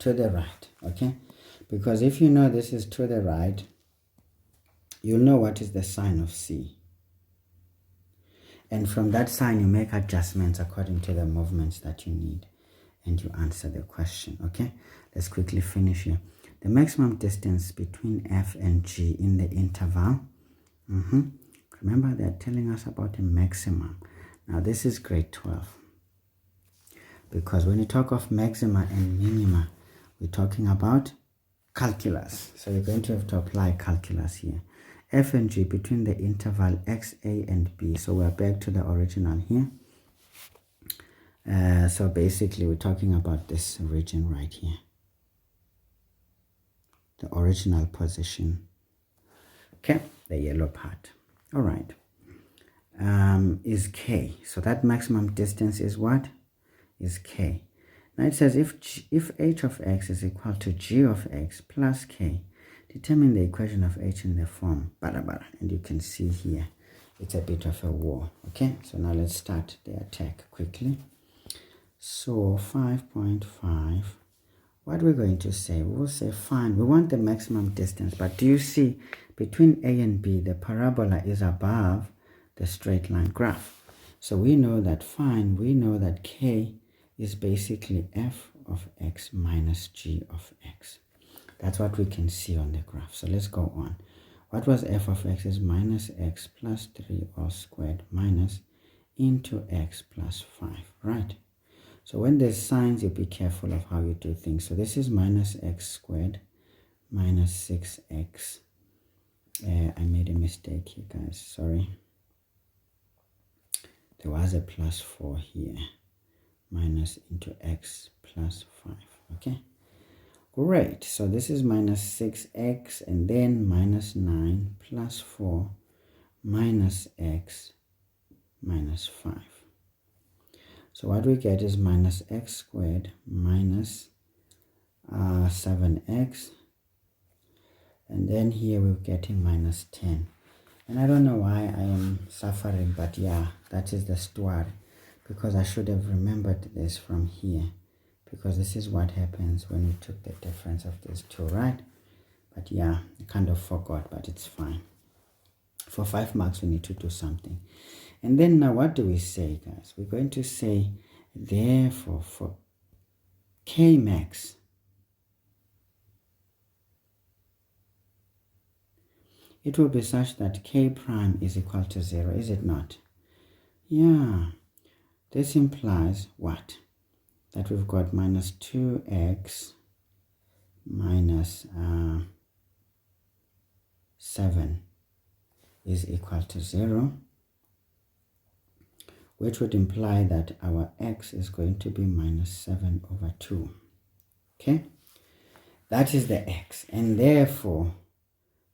To the right. Okay, because if you know this is to the right, you'll know what is the sign of C, and from that sign you make adjustments according to the movements that you need, and you answer the question. Okay, let's quickly finish here. The maximum distance between F and G in the interval. Remember, they're telling us about a maximum. Now this is grade 12, because when you talk of maxima and minima, we're talking about calculus. So you're going to have to apply calculus here. F and G between the interval x, a, and b. So we're back to the original here. So basically, we're talking about this region right here, the original position. Okay, the yellow part. All right. Is k. So that maximum distance is what? Is k. Now it says if h of x is equal to g of x plus k, determine the equation of h in the form bada. And you can see here it's a bit of a war. Okay, so now let's start the attack quickly. So 5.5, what we're going to say, we'll say fine, we want the maximum distance, but do you see between a and b, the parabola is above the straight line graph. So we know that fine, we know that k is basically f of x minus g of x. That's what we can see on the graph. So let's go on. What was f of x? Is minus x plus 3 all squared minus into x plus 5, right? So when there's signs, you be careful of how you do things. So this is minus x squared minus 6x. I made a mistake here, guys. Sorry. There was a plus 4 here. Minus into x plus 5. Okay, great. So this is minus 6x, and then minus 9 plus 4 minus x minus 5. So what we get is minus x squared minus 7x, and then here we're getting minus 10. And I don't know why I am suffering, but yeah, that is the story. Because I should have remembered this from here, because this is what happens when we took the difference of these two, right? But yeah, I kind of forgot, but it's fine. For 5 marks, we need to do something. And then now what do we say, guys? We're going to say, therefore, for k max, it will be such that k prime is equal to 0, is it not? Yeah. This implies what? That we've got minus 2x minus 7 is equal to 0, which would imply that our x is going to be minus 7 over 2. Okay, that is the x, and therefore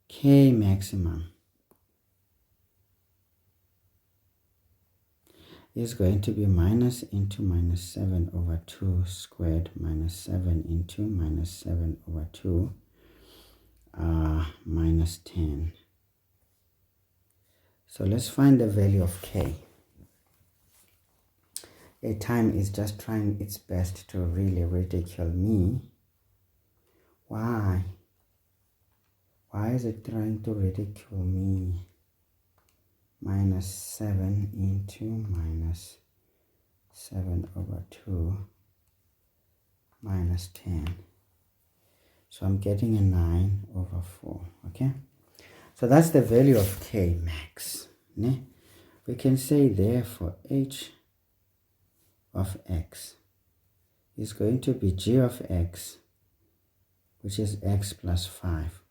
K maximum is going to be minus into minus 7 over 2 squared minus 7 into minus 7 over 2 minus 10. So let's find the value of K. A time is just trying its best to really ridicule me. Why? Why is it trying to ridicule me? Minus 7 into minus 7 over 2 minus 10. So I'm getting a 9 over 4. Okay? So that's the value of K max. Ne? We can say therefore H of x is going to be g of x, which is x plus 5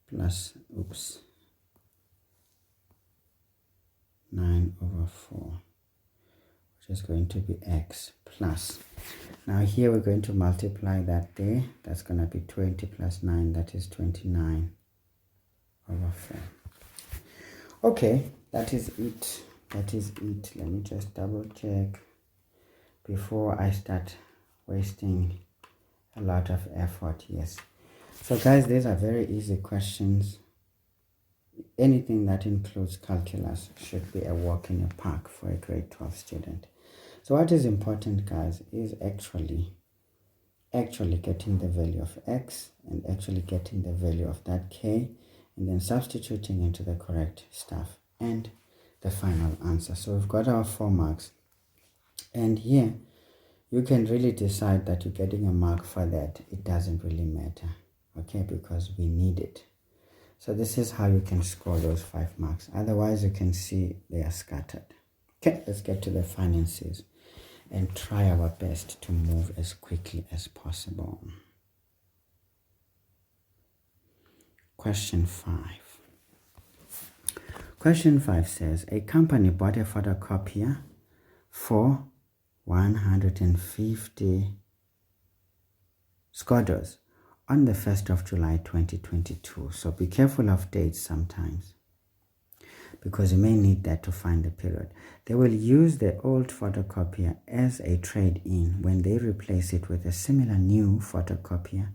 plus 9 over 4, which is going to be x plus. Now here we're going to multiply that there. That's going to be 20 plus 9, that is 29 over 4. Okay, that is it. That is it. Let me just double check before I start wasting a lot of effort. Yes. So guys, these are very easy questions. Anything that includes calculus should be a walk in the park for a grade 12 student. So what is important, guys, is actually getting the value of x and actually getting the value of that k, and then substituting into the correct stuff and the final answer. So we've got our 4 marks, and here you can really decide that you're getting a mark for that. It doesn't really matter, okay, because we need it. So this is how you can score those 5 marks. Otherwise, you can see they are scattered. Okay, let's get to the finances and try our best to move as quickly as possible. Question 5. Question 5 says, a company bought a photocopier for 150 Skodos on the 1st of July 2022. So be careful of dates sometimes, because you may need that to find the period. They will use the old photocopier as a trade-in when they replace it with a similar new photocopier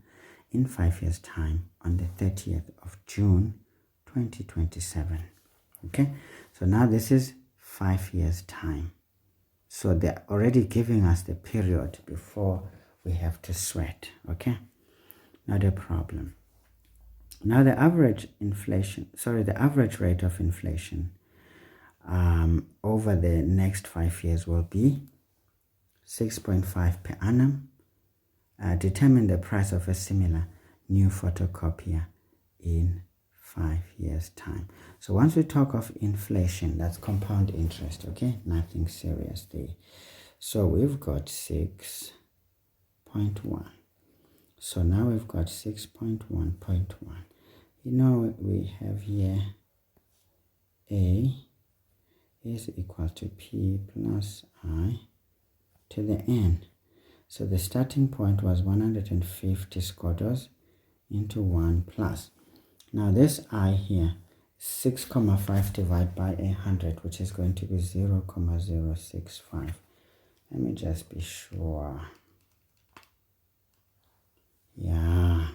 in 5 years' time on the 30th of June 2027. Okay, so now this is 5 years' time. So they're already giving us the period before we have to sweat. Okay, not a problem. Now the average rate of inflation over the next 5 years will be 6.5 per annum. Determine the price of a similar new photocopier in 5 years' time. So once we talk of inflation, that's compound interest, okay? Nothing serious there. So we've got 6.1. So now we've got 6.1.1. You know, we have here A is equal to P plus I to the N. So the starting point was 150 Skodos into 1 plus. Now this I here, 6,5 divided by 100, which is going to be 0,065. Let me just be sure. Yeah.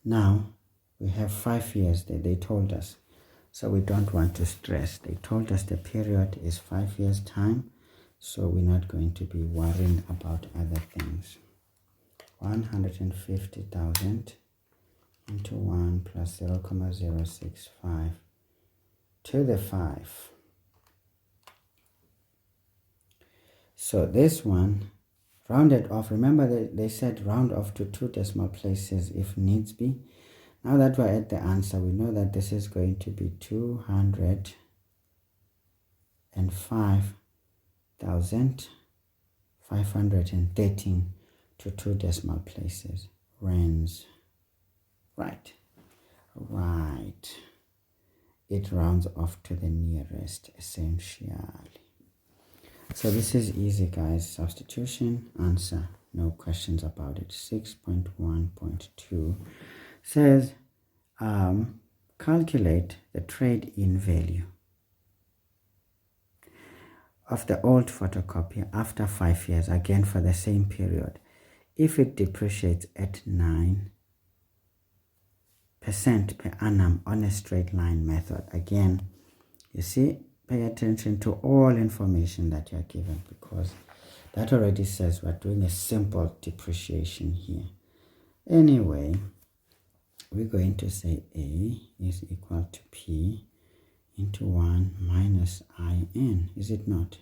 Now we have 5 years there, they told us. So we don't want to stress. They told us the period is 5 years' time. So we're not going to be worrying about other things. 150,000 into 1 plus 0,065 to the 5. So this one, rounded off. Remember they said round off to 2 decimal places if needs be. Now that we're at the answer, we know that this is going to be 205,513 to 2 decimal places. Rands. Right. It rounds off to the nearest, essentially. So this is easy, guys. Substitution, answer, no questions about it. 6.1.2 says calculate the trade-in value of the old photocopier after 5 years, again for the same period, if it depreciates at 9% per annum on a straight line method. Again, you see, pay attention to all information that you're given, because that already says we're doing a simple depreciation here. Anyway, we're going to say A is equal to P into 1 minus IN, is it not?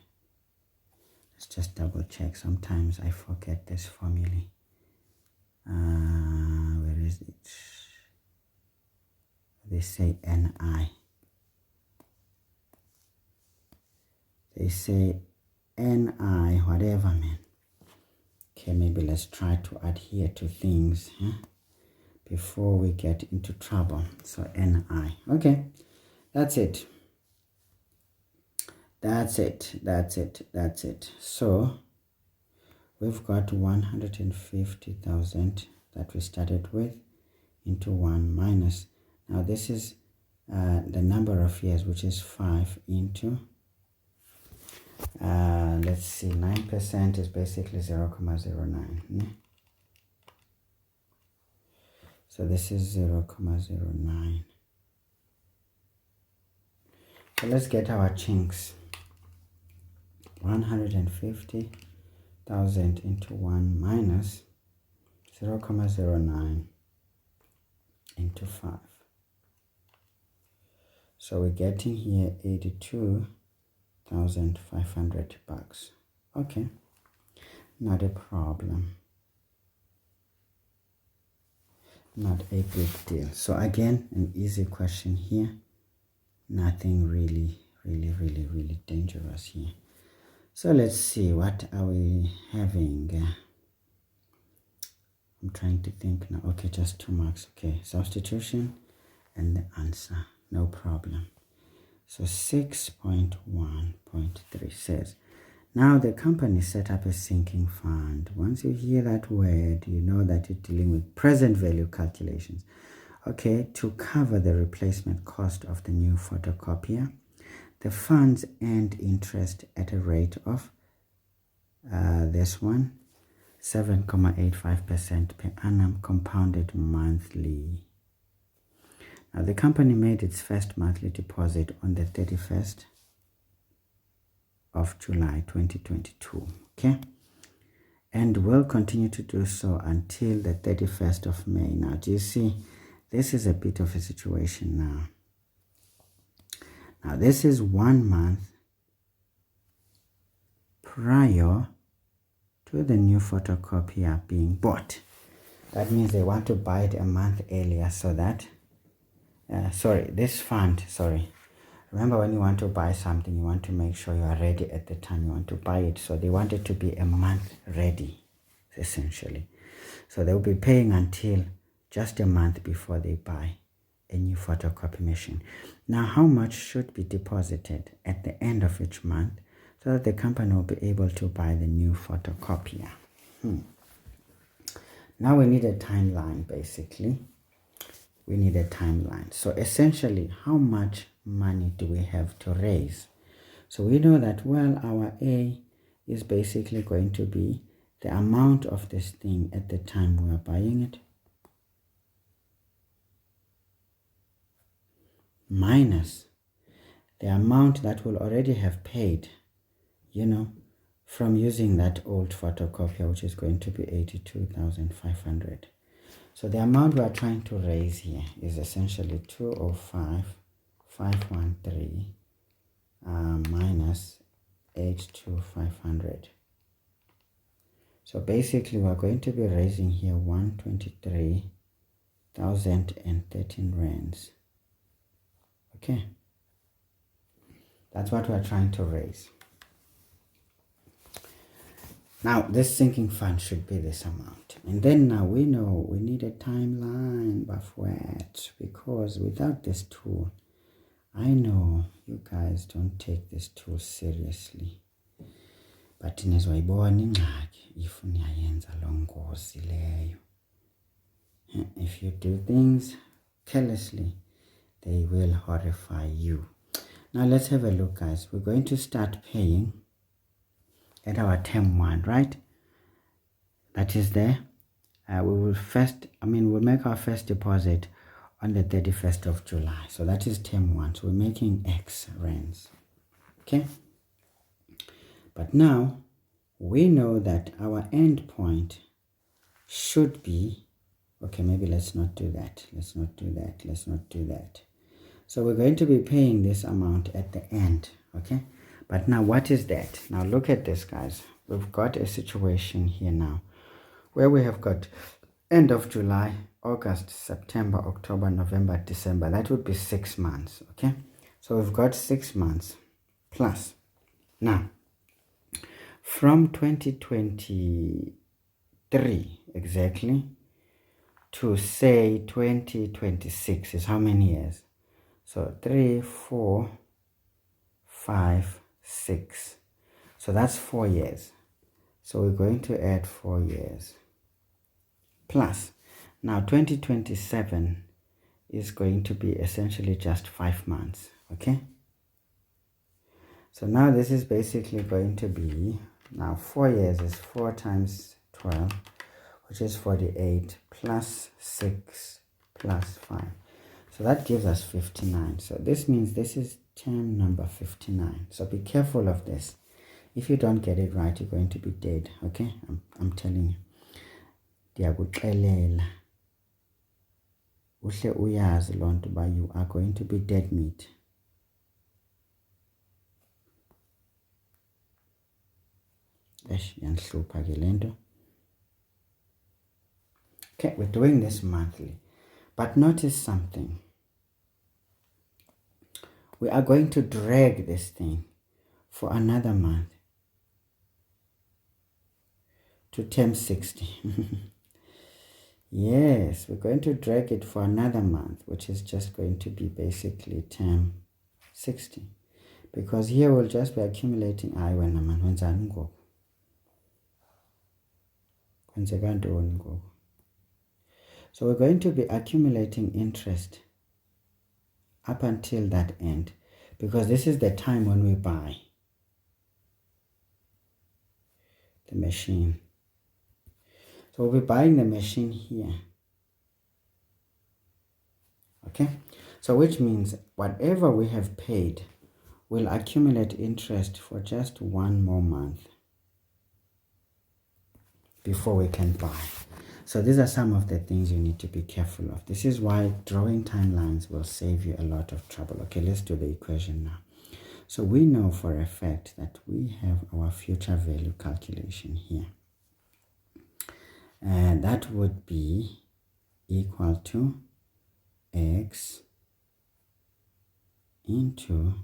Let's just double check. Sometimes I forget this formula. Where is it? They say NI. They say NI, whatever, man. Okay, maybe let's try to adhere to things before we get into trouble. So NI. Okay, that's it. That's it. So we've got 150,000 that we started with into 1 minus. Now this is the number of years, which is 5 into, let's see, 9% is basically 0.09. So this is 0.09. So let's get our chinks. 150,000 into 1 minus 0.09 into 5. So we're getting here 82,500 bucks. Okay, not a problem. Not a big deal. So again, an easy question here. Nothing really dangerous here. So let's see, what are we having? I'm trying to think now. Okay, just 2 marks. Okay, substitution and the answer, no problem. So 6.1.3 says, now the company set up a sinking fund. Once you hear that word, you know that you're dealing with present value calculations. Okay, to cover the replacement cost of the new photocopier. The funds earned interest at a rate of this one, 7.85% per annum compounded monthly. Now the company made its first monthly deposit on the 31st of July 2022, okay? And will continue to do so until the 31st of May. Now, do you see, this is a bit of a situation now. Now, this is 1 month prior to the new photocopier being bought. That means they want to buy it a month earlier so that, remember, when you want to buy something, you want to make sure you are ready at the time you want to buy it. So they want it to be a month ready, essentially. So they'll be paying until just a month before they buy a new photocopy machine. Now, how much should be deposited at the end of each month so that the company will be able to buy the new photocopier? Now we need a timeline, basically. We need a timeline. So essentially, how much money do we have to raise? So we know that, well, our A is basically going to be the amount of this thing at the time we are buying it minus the amount that we'll already have paid, from using that old photocopier, which is going to be 82,500. So the amount we are trying to raise here is essentially 205,513 minus 82,500. So basically we're going to be raising here 123,013 rands. Okay, that's what we're trying to raise. Now this sinking fund should be this amount, and then now we know we need a timeline, because without this tool, I know you guys don't take this tool seriously. but nizwayibona ingxaki if niyayenza lo ngozi leyo. If you do things carelessly, they will horrify you. Now let's have a look, guys. We're going to start paying at our term 1, right? That is there. We'll make our first deposit on the 31st of July. So that is term 1. So we're making X rands. Okay? But now we know that our end point should be, okay, maybe let's not do that. Let's not do that. So we're going to be paying this amount at the end, okay? But now what is that? Now look at this, guys. We've got a situation here now where we have got end of July, August, September, October, November, December. That would be 6 months, okay? So we've got 6 months plus. Now, from 2023 exactly to say 2026 is how many years? So 3, 4, 5, 6. So that's 4 years. So we're going to add 4 years. Plus, now 2027 is going to be essentially just 5 months, okay? So now this is basically going to be, now 4 years is 4 times 12, which is 48, plus 6, plus 5. So that gives us 59. So this means this is term number 59. So be careful of this. If you don't get it right, you're going to be dead, okay? I'm telling you. Ndiyakuxelela. Uhle uyazi lonto ba you are going to be dead meat. Yanhlupha ke lento. Okay, we're doing this monthly. But notice something. We are going to drag this thing for another month to term 60. Yes, we're going to drag it for another month, which is just going to be basically term 60. Because here we'll just be accumulating so we're going to be accumulating interest up until that end, because this is the time when we buy the machine. So we'll be buying the machine here. Okay, so which means whatever we have paid will accumulate interest for just 1 more month before we can buy. So these are some of the things you need to be careful of. This is why drawing timelines will save you a lot of trouble. Okay, let's do the equation now. So we know for a fact that we have our future value calculation here. And that would be equal to x into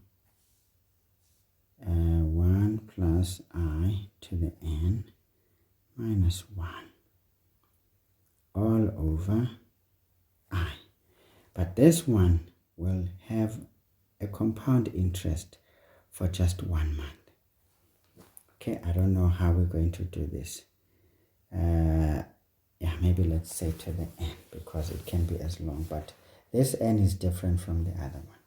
1 plus I to the n minus 1 all over I. But this one will have a compound interest for just 1 month. Okay, I don't know how we're going to do this. Yeah, maybe let's say to the n, because it can be as long, but this n is different from the other one.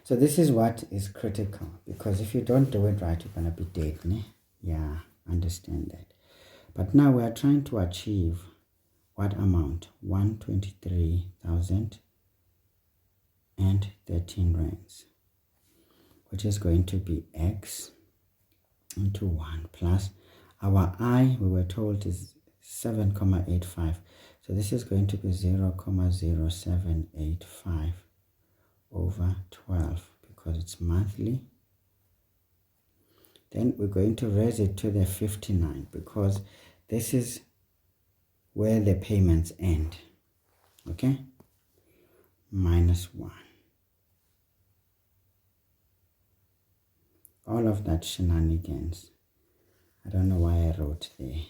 So this is what is critical, because if you don't do it right, you're going to be dead, ne? Yeah, understand that. But now we are trying to achieve what amount? 123,013 rands, which is going to be x into 1 plus our I, we were told, is 7,85. So this is going to be 0,0785 over 12, because it's monthly. Then we're going to raise it to the 59, because this is where the payments end. Okay? Minus 1. All of that shenanigans. I don't know why I wrote there.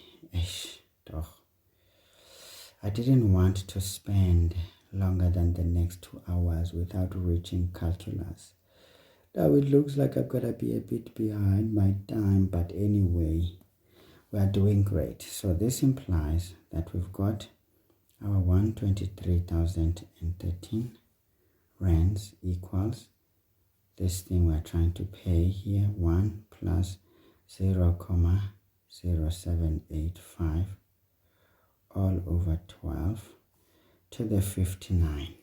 I didn't want to spend longer than the next 2 hours without reaching calculus. Now it looks like I've got to be a bit behind my time, but anyway, we are doing great. So this implies that we've got our 123,013 rands equals this thing we're trying to pay here, 1 plus 0,0785 all over 12 to the 59.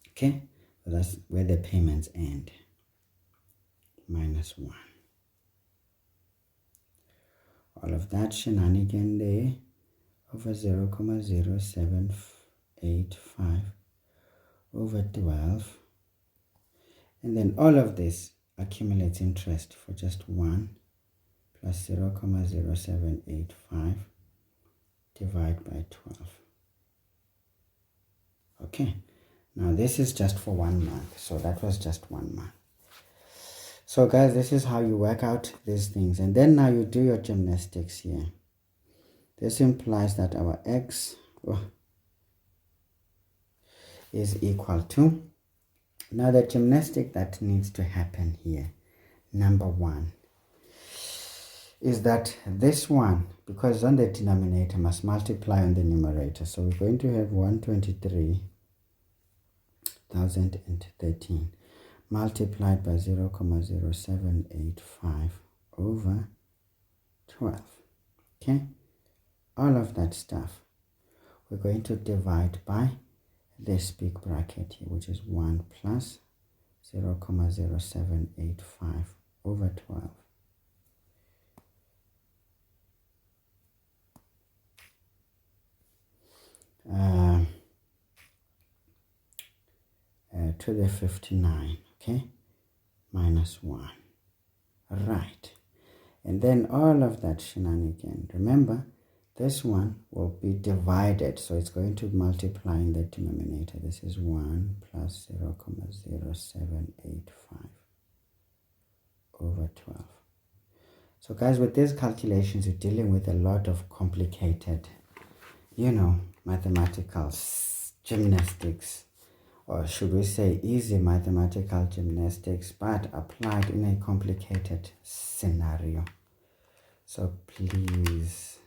Okay, so that's where the payments end, minus 1. All of that shenanigan there over 0,0785 over 12. And then all of this accumulates interest for just 1 plus 0,0785 divided by 12. Okay, now this is just for 1 month. So that was just 1 month. So guys, this is how you work out these things. And then now you do your gymnastics here. This implies that our x is equal to, now the gymnastic that needs to happen here, number 1, is that this one, because on the denominator, must multiply on the numerator. So we're going to have 123,013 multiplied by 0,0785 over 12. Okay, all of that stuff we're going to divide by this big bracket here, which is 1 plus 0,0785 over 12. To the 59, okay, minus 1. Right, and then all of that shenanigan, remember this one will be divided, so it's going to multiply in the denominator. This is 1 plus 0,0785 over 12. So guys, with these calculations, you're dealing with a lot of complicated, mathematical gymnastics, or should we say easy mathematical gymnastics, but applied in a complicated scenario. So please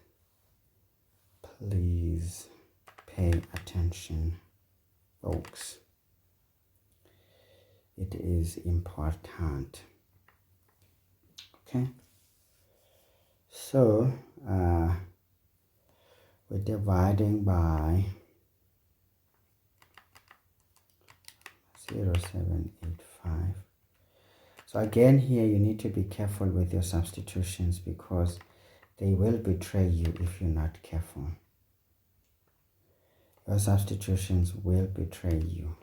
pay attention, folks. It is important. Okay, so we're dividing by 0.785. So again, here you need to be careful with your substitutions because they will betray you if you're not careful. Your substitutions will betray you.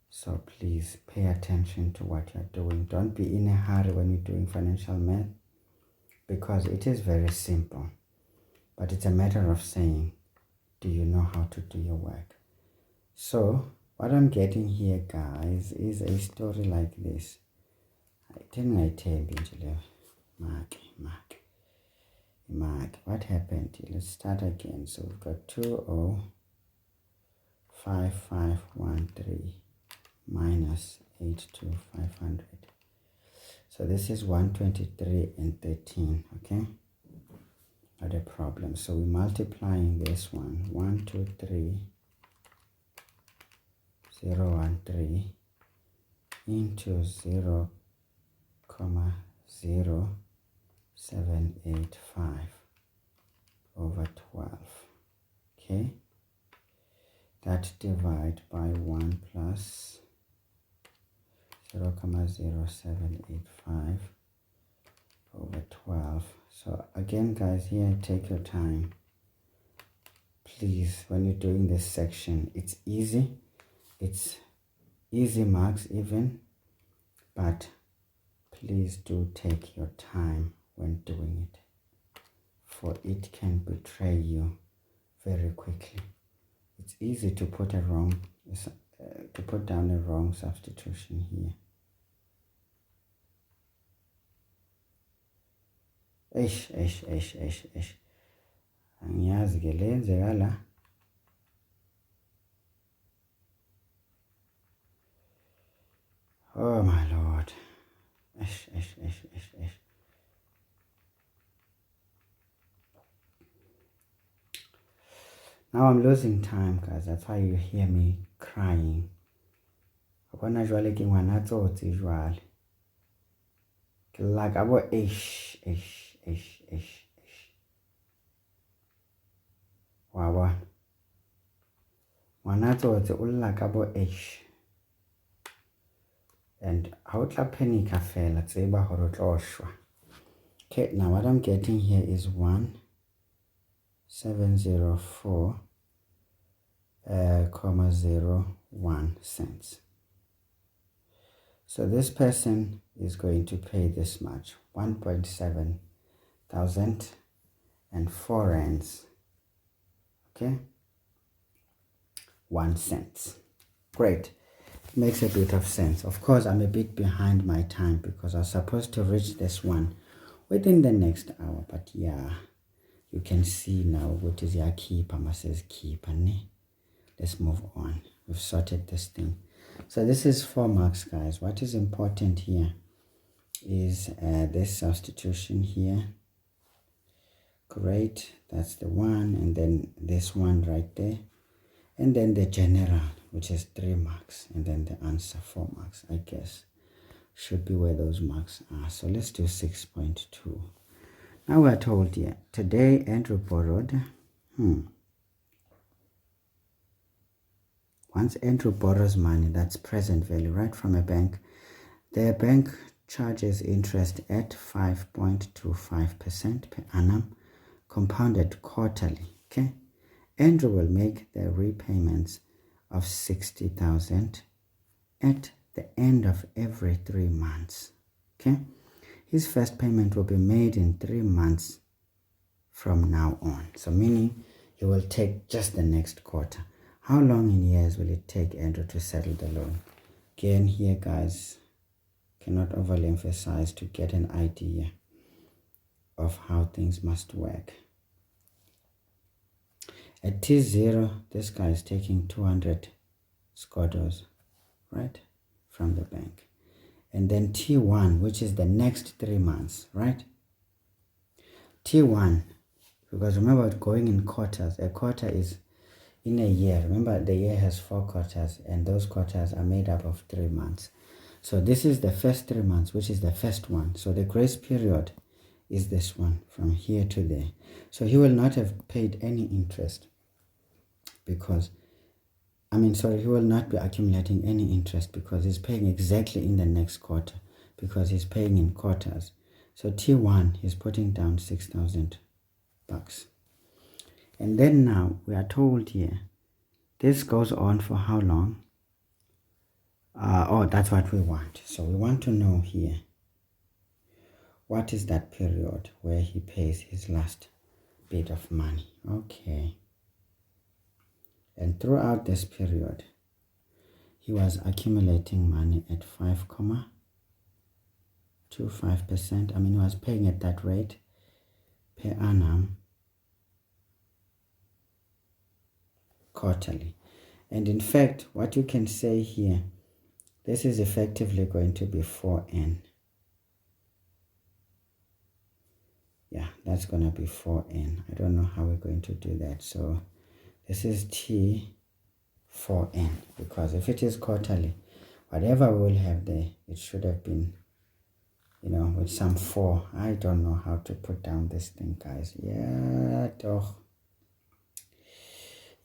So please pay attention to what you're doing. Don't be in a hurry when you're doing financial math, because it is very simple. But it's a matter of saying, do you know how to do your work? So what I'm getting here, guys, is a story like this. Mark, what happened? Let's start again. So we've got 205513 minus 82500. So this is 123 and 13, okay? Not a problem. So we're multiplying this one, 123,013 into 0,0785 over 12, okay? That divide by 1 plus 0,0785 over 12. So again, guys, here, take your time. Please, when you're doing this section, it's easy. It's easy marks even, but please do take your time when doing it, for it can betray you very quickly. It's easy to put down a wrong substitution here. Angiyazi ke lenzeka la. Oh my Lord. Now I'm losing time, guys. That's why you hear me crying. Bona jwale ke ngwana tsotsi jwale. Ke like abo ish. Wa bona. Ngwana tsotsi o lla ka bo ish. And ha o tla panic fela tseba hore o tlo shwa. Okay, now what I'm getting here is 1704.01 cents. So this person is going to pay this much, 1,704 rands. Okay, 1 cent. Great. Makes a bit of sense. Of course, I'm a bit behind my time because I was supposed to reach this one within the next hour, but yeah, you can see now what is your keeper. Says keeper. Let's move on. We've sorted this thing. So this is 4 marks, guys. What is important here is this substitution here. Great, that's the one, and then this one right there, and then the general, which is 3 marks, and then the answer 4 marks, I guess should be where those marks are. So let's do 6.2. Now we're told here, today Andrew borrowed, once Andrew borrows money, that's present value, right, from a bank, the bank charges interest at 5.25% per annum, compounded quarterly. Okay, Andrew will make the repayments of 60,000 at the end of every 3 months. Okay, his first payment will be made in 3 months from now on. So meaning he will take just the next quarter. How long in years will it take Andrew to settle the loan? Again here, guys, cannot overly emphasize to get an idea of how things must work. At T0, this guy is taking 200 scodos, right, from the bank. And then T1, which is the next 3 months, right? T1, because remember going in quarters, a quarter is in a year. Remember the year has 4 quarters, and those quarters are made up of 3 months. So this is the first 3 months, which is the first one. So the grace period is this one from here to there. So he will not have paid any interest because, he will not be accumulating any interest because he's paying exactly in the next quarter because he's paying in quarters. So T1, he's putting down 6,000 bucks. And then now we are told here, this goes on for how long? That's what we want. So we want to know here, what is that period where he pays his last bit of money? Okay. And throughout this period, he was accumulating money at 5.25%. He was paying at that rate per annum quarterly. And in fact, what you can say here, this is effectively going to be 4n. Yeah, that's going to be 4n. I don't know how we're going to do that. So this is T4n, because if it is quarterly, whatever we'll have there, it should have been, with some 4. I don't know how to put down this thing, guys.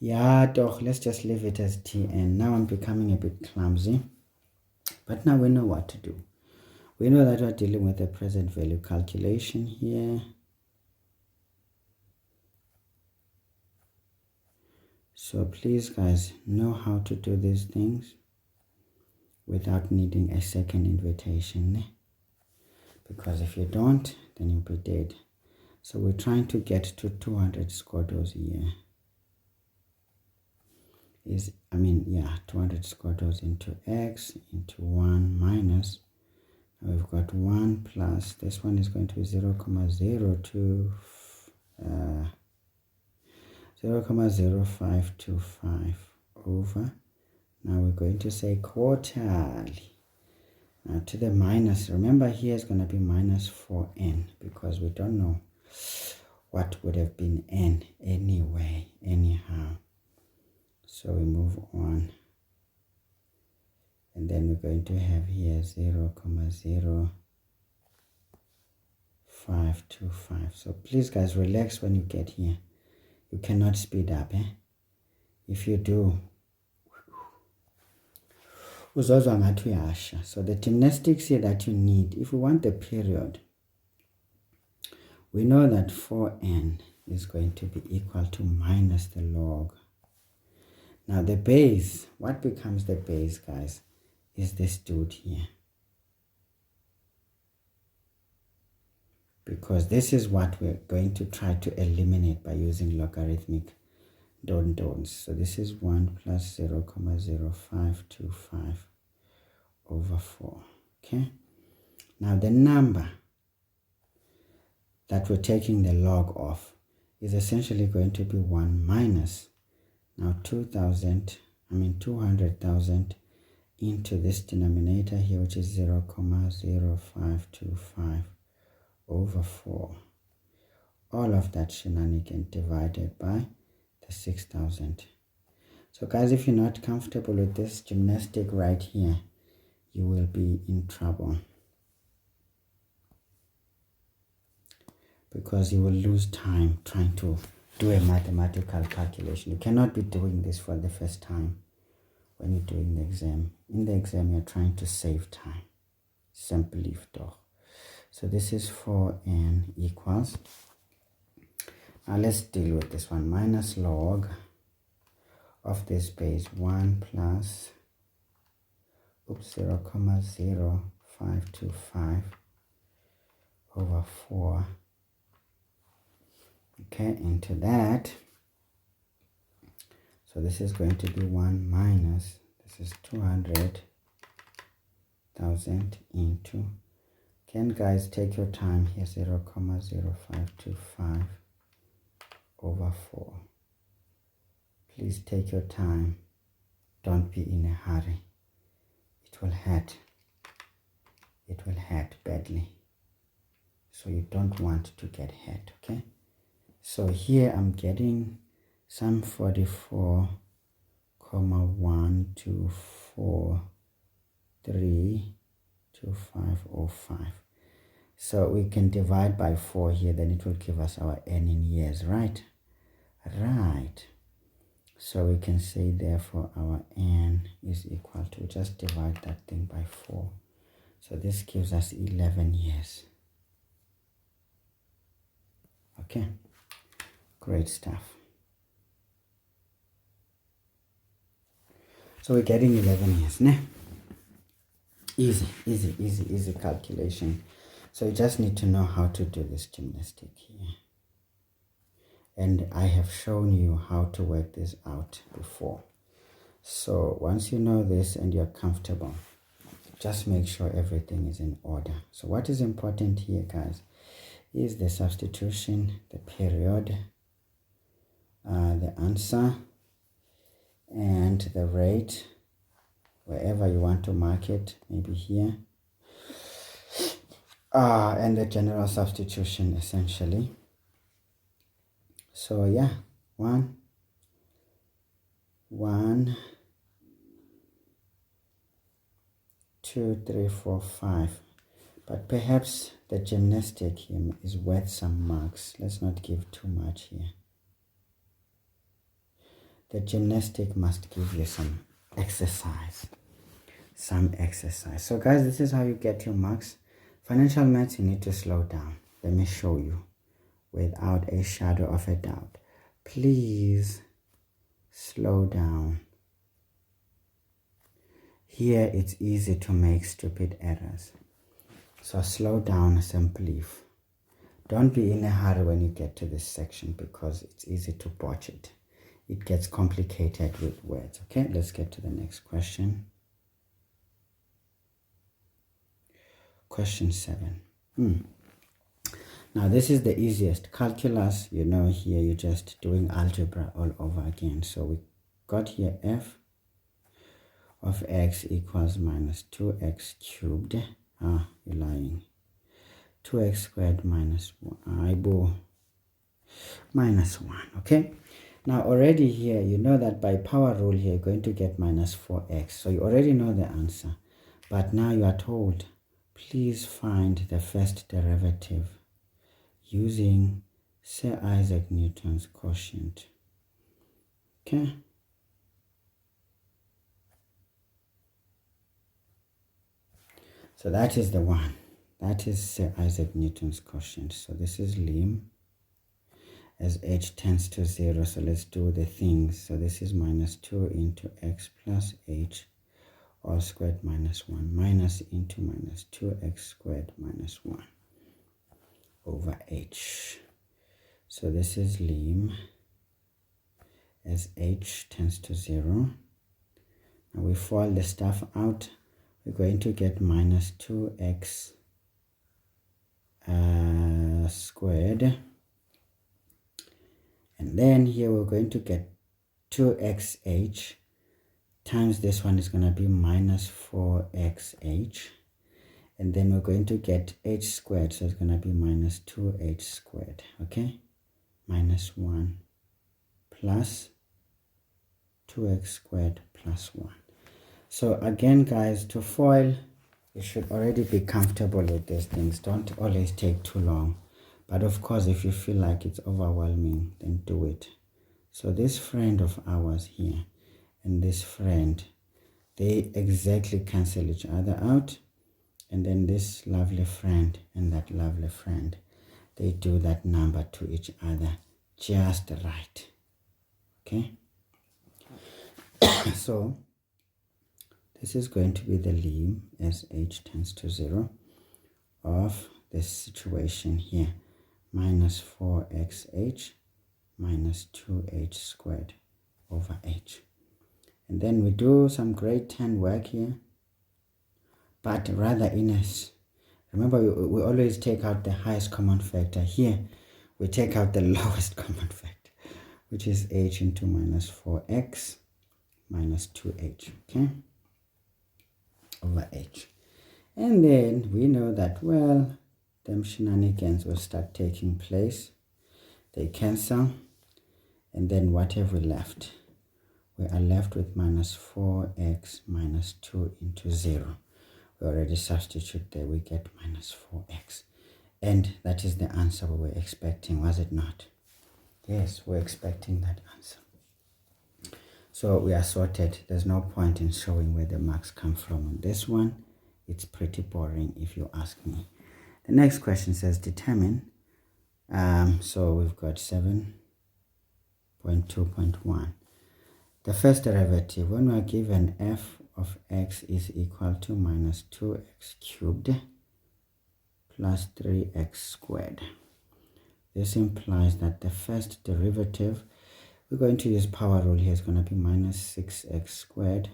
Yeah, let's just leave it as Tn. Now I'm becoming a bit clumsy, but now we know what to do. We know that we're dealing with a present value calculation here. So please, guys, know how to do these things without needing a second invitation. Because if you don't, then you'll be dead. So we're trying to get to 200 scodos here. 200 scodos into x into 1 minus. Now we've got 1 plus, this one is going to be 0.0525 over. Now we're going to say quarterly. Now to the minus, remember here is going to be minus 4n because we don't know what would have been n anyway, anyhow. So we move on. And then we're going to have here 0,0525. So please guys, relax when you get here. You cannot speed up, eh? If you do, so the gymnastics here that you need, if we want the period, we know that 4n is going to be equal to minus the log. Now the base, what becomes the base, guys, is this dude here. Because this is what we're going to try to eliminate by using logarithmic don'ts. So this is 1 plus 0,0525 over 4. Okay. Now the number that we're taking the log of is essentially going to be 1 minus, now 200,000 into this denominator here, which is 0,0525 over 4. All of that shenanigan divided by the 6,000. So guys, if you're not comfortable with this gymnastic right here, you will be in trouble, because you will lose time trying to do a mathematical calculation. You cannot be doing this for the first time when you're doing the exam. In the exam, you're trying to save time. Simply doch. So this is 4n equals, now let's deal with this one, minus log of this base 1 plus 0,0525 over 4, okay, into that. So this is going to be 1 minus, this is 200,000 into, again guys, take your time here, 0,0525 over 4. Please take your time. Don't be in a hurry. It will hurt. It will hurt badly. So you don't want to get hurt, okay? So here I'm getting some 44,124,32505. So we can divide by 4 here, then it will give us our n in years, right? Right. So we can say therefore our n is equal to, just divide that thing by 4. So this gives us 11 years. Okay, great stuff. So we're getting 11 years, ne? Easy calculation. So you just need to know how to do this gymnastic here. And I have shown you how to work this out before. So once you know this and you're comfortable, just make sure everything is in order. So what is important here, guys, is the substitution, the period, the answer, and the rate, wherever you want to mark it, maybe here, and the general substitution, essentially. So yeah, 1, 2, 3, 4, 5. But perhaps the gymnastic here is worth some marks. Let's not give too much here. The gymnastic must give you some exercise. So guys, this is how you get your marks. Financial maths, you need to slow down. Let me show you without a shadow of a doubt. Please slow down. Here it's easy to make stupid errors. So slow down, simply. Don't be in a hurry when you get to this section, because it's easy to botch it. It gets complicated with words. Okay, let's get to the next question. Question 7. Now this is the easiest. Calculus, you know, here you're just doing algebra all over again. So we got here f of x equals minus 2x cubed. You're lying. 2x squared minus 1. minus 1. Okay, now already here you know that by power rule here you're going to get minus 4x, so you already know the answer. But now you are told, please find the first derivative using Sir Isaac Newton's quotient. Okay, so that is the one. That is Sir Isaac Newton's quotient. So this is lim as h tends to 0. So let's do the things. So this is minus 2 into x plus h all squared minus 1 minus into minus 2x squared minus 1 over h. So this is lim as h tends to 0. Now we FOIL the stuff out. We're going to get minus 2x squared. And then here we're going to get 2xh times this one is going to be minus 4xh. And then we're going to get h squared, so it's going to be minus 2h squared. Okay, minus 1 plus 2x squared plus 1. So again, guys, to FOIL, you should already be comfortable with these things. Don't always take too long. But of course, if you feel like it's overwhelming, then do it. So this friend of ours here and this friend, they exactly cancel each other out. And then this lovely friend and that lovely friend, they do that number to each other just right. Okay? So this is going to be the lim as h tends to 0 of this situation here. Minus 4xh minus 2h squared over h. And then we do some grade 10 work here, but rather in s. Remember, we always take out the highest common factor. Here, we take out the lowest common factor, which is h into minus 4x minus 2h, okay, over h. And then we know that, well, them shenanigans will start taking place. They cancel. And then what have we left? We are left with minus 4x minus 2 into 0. We already substitute there. We get minus 4x. And that is the answer we were expecting, was it not? Yes, we're expecting that answer. So we are sorted. There's no point in showing where the marks come from on this one. It's pretty boring if you ask me. The next question says determine. So we've got 7.2.1. The first derivative, when we are given f of x is equal to minus 2x cubed plus 3x squared. This implies that the first derivative, we're going to use power rule here, is going to be minus 6x squared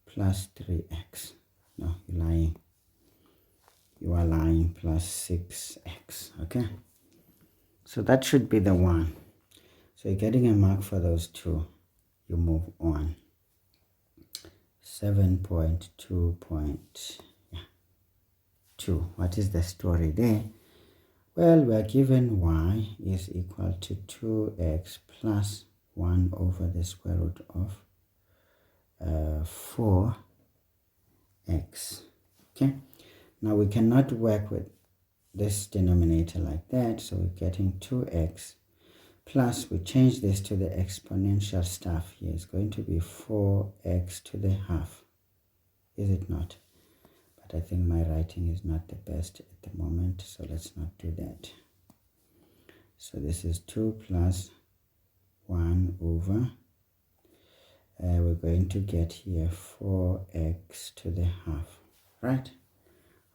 plus 3x. No, you're lying. You are lying, plus 6x, okay? So that should be the one. So you're getting a mark for those two. You move on. 7.2.2. What is the story there? Well, we are given y is equal to 2x plus 1 over the square root of 4x. Okay? Now we cannot work with this denominator like that, so we're getting 2x plus, we change this to the exponential stuff here. It's going to be 4x to the half. Is it not? But I think my writing is not the best at the moment, so let's not do that. So this is 2 plus 1 over, we're going to get here 4x to the half, right?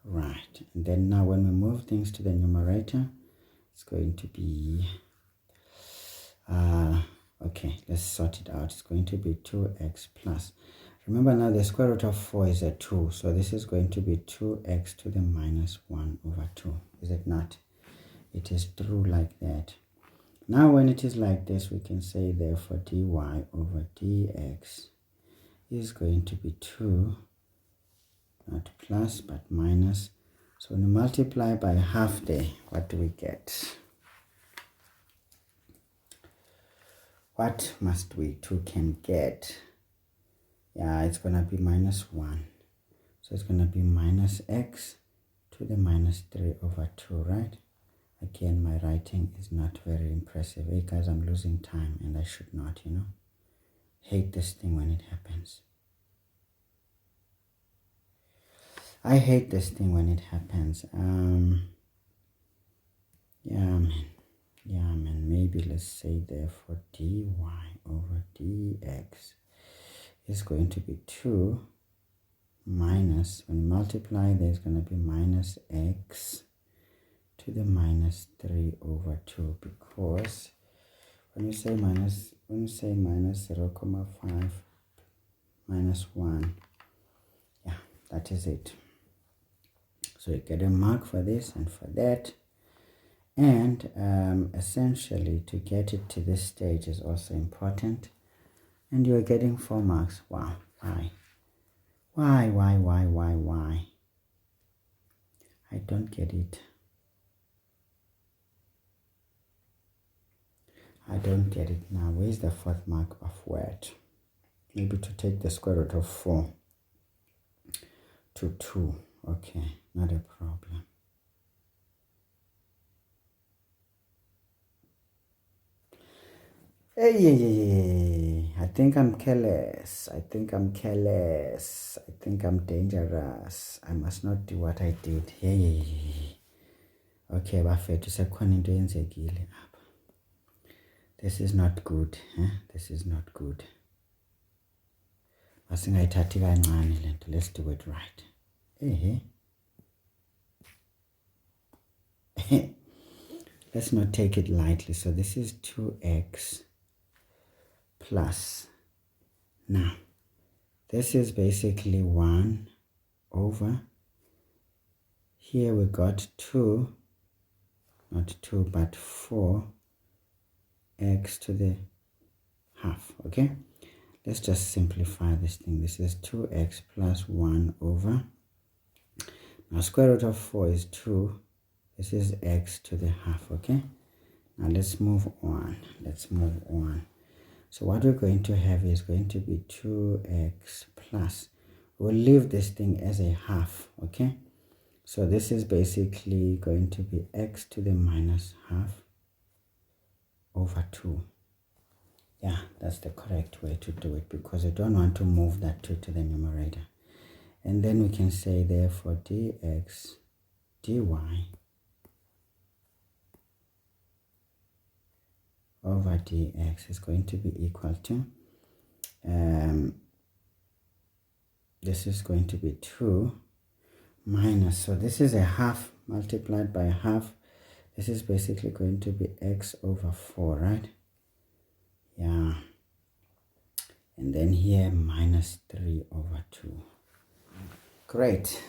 Right. And then now when we move things to the numerator, it's going to be, okay, let's sort it out. It's going to be 2x plus, remember now the square root of 4 is a 2, so this is going to be 2x to the minus 1 over 2. Is it not? It is true like that. Now when it is like this, we can say therefore dy over dx is going to be 2, not plus but minus. So when you multiply by half there, what do we get? what must we 2 can get? Yeah, it's going to be minus 1. So it's going to be minus x to the minus 3 over 2, right? Again, my writing is not very impressive. Hey guys, I'm losing time and I should not, you know. Hate this thing when it happens. I hate this thing when it happens. Yeah, man. Maybe let's say therefore dy over dx is going to be 2 minus, when you multiply, there's going to be minus x to the minus 3 over 2, because when you say minus 0.5 minus 1, yeah, that is it. So you get a mark for this and for that. And essentially to get it to this stage is also important. And you're getting 4 marks. Wow. Why? I don't get it. I don't get it now. Where's the 4th mark of what? Maybe to take the square root of 4 to 2. Okay, not a problem. Hey, I think I'm careless. I think I'm dangerous. I must not do what I did. Hey. Okay, bafethu sekhona into yenzekile apha. This is not good. This is not good. Masingayithathi kancane le nto. Let's do it right. Let's not take it lightly. So this is 2x plus. Now, this is basically 1 over. Here we got 2, not 2, but 4x to the half, okay? Let's just simplify this thing. This is 2x plus 1 over. Now, square root of 4 is 2. This is x to the half, okay? Now, let's move on. So what we're going to have is going to be 2x plus. We'll leave this thing as a half, okay? So this is basically going to be x to the minus half over 2. Yeah, that's the correct way to do it, because we don't want to move that 2 to the numerator. And then we can say therefore dx dy over dx is going to be equal to, this is going to be 2 minus, so this is a half multiplied by half. This is basically going to be x over 4, right? Yeah. And then here minus 3 over 2. Great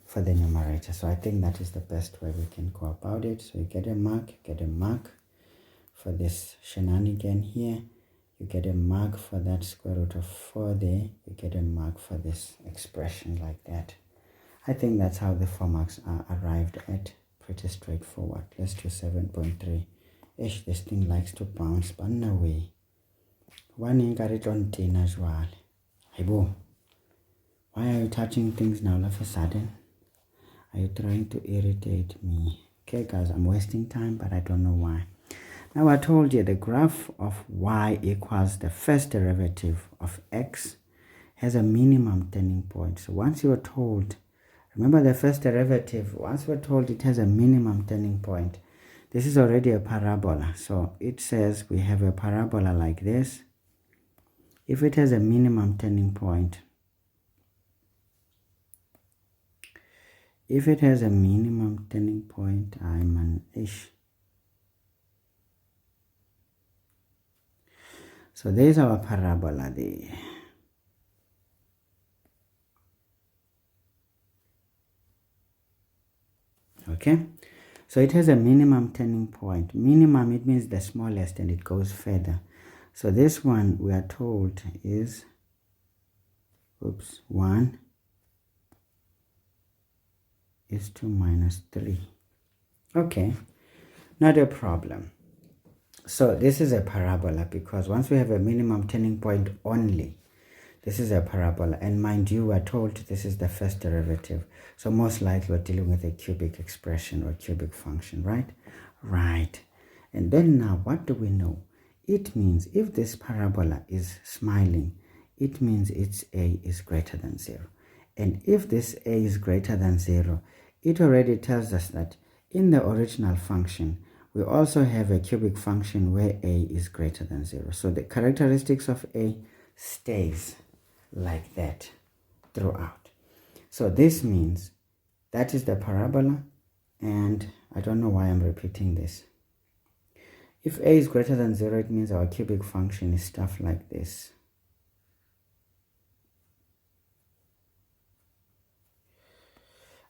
for the numerator. So I think that is the best way we can go about it. So you get a mark, for this shenanigan here. You get a mark for that square root of 4 there. You get a mark for this expression like that. I think that's how the 4 marks are arrived at. Pretty straightforward. Let's do 7.3. Ish, this thing likes to bounce, but no way. One encourage on tin as well. Hey, boo. Why are you touching things now all of a sudden? Are you trying to irritate me? Okay, guys, I'm wasting time, but I don't know why. Now, I told you the graph of y equals the first derivative of x has a minimum turning point. So once you're told, remember the first derivative, once we're told it has a minimum turning point, this is already a parabola. So it says we have a parabola like this. If it has a minimum turning point, I'm an ish. So there's our parabola there. Okay, so it has a minimum turning point. Minimum, it means the smallest, and it goes further. So this one we are told is 1 is to minus 3. Okay, not a problem. So this is a parabola because once we have a minimum turning point only, this is a parabola. And mind you, we're told this is the first derivative. So most likely we're dealing with a cubic expression or cubic function, right? Right. And then now what do we know? It means if this parabola is smiling, it means its a is greater than 0. And if this a is greater than 0, it already tells us that in the original function, we also have a cubic function where a is greater than 0. So the characteristics of a stays like that throughout. So this means that is the parabola, and I don't know why I'm repeating this. If a is greater than 0, it means our cubic function is stuff like this.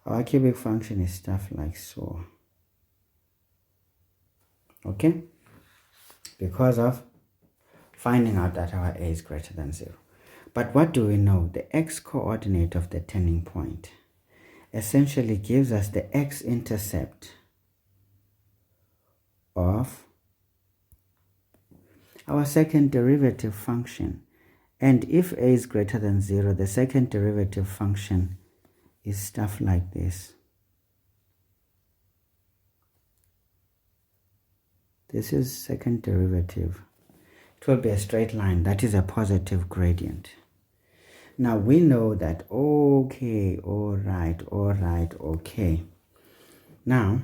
Our cubic function is stuff like so. Okay? Because of finding out that our a is greater than 0. But what do we know? The x-coordinate of the turning point essentially gives us the x-intercept of our second derivative function. And if a is greater than 0, the second derivative function is stuff like this. This is second derivative. It will be a straight line. That is a positive gradient. Now we know that, okay, all right, okay. Now,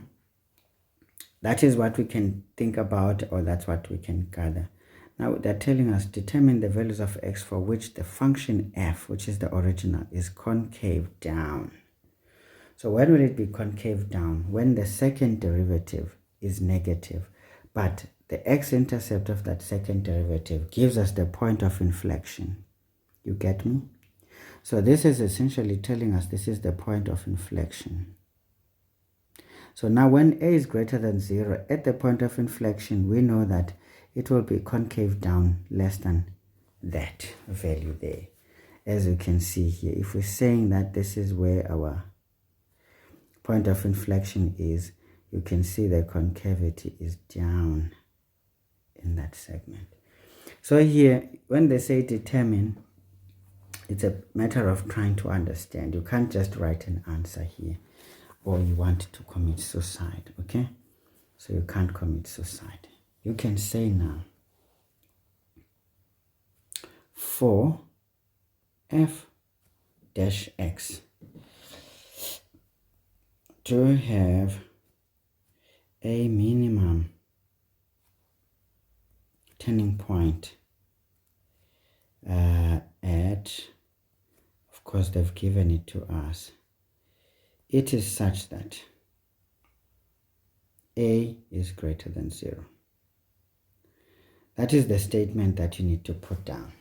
that is what we can think about, or that's what we can gather. Now they're telling us determine the values of x for which the function f, which is the original, is concave down. So when will it be concave down? When the second derivative is negative, but the x-intercept of that second derivative gives us the point of inflection. You get me? So this is essentially telling us this is the point of inflection. So now when a is greater than 0, at the point of inflection, we know that it will be concave down less than that value there. As you can see here, if we're saying that this is where our point of inflection is, you can see the concavity is down in that segment. So here, when they say determine, it's a matter of trying to understand. You can't just write an answer here, or you want to commit suicide, okay? So you can't commit suicide. You can say now, for f dash x to have a minimum turning point at, of course they've given it to us, it is such that a is greater than 0. That is the statement that you need to put down.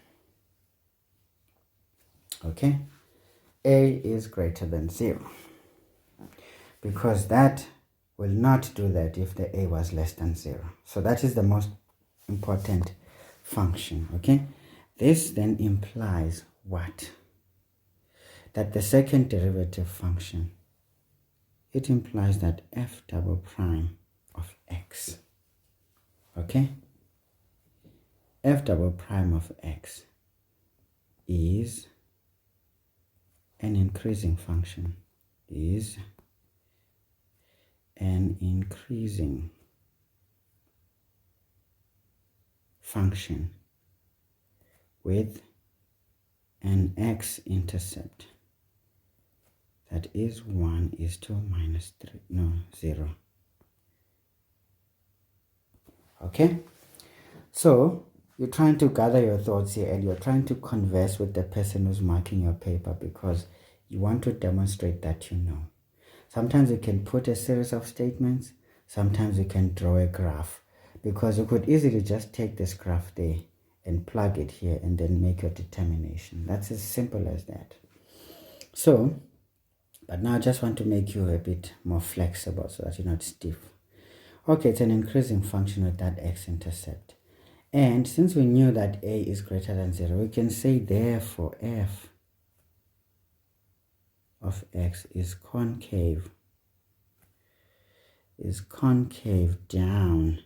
Okay? A is greater than 0. Because that will not do that if the a was less than 0. So that is the most important function. Okay? This then implies what? That the second derivative function, it implies that f double prime of x, okay, f double prime of x is an increasing function, is an increasing function with an x-intercept that is 1 is to minus 3, no, 0. Okay? So, you're trying to gather your thoughts here, and you're trying to converse with the person who's marking your paper because you want to demonstrate that you know. Sometimes you can put a series of statements, sometimes you can draw a graph, because you could easily just take this graph there and plug it here and then make your determination. That's as simple as that. So, but now I just want to make you a bit more flexible so that you're not stiff. Okay, it's an increasing function with that x-intercept. And since we knew that a is greater than 0, we can say therefore f of x is concave down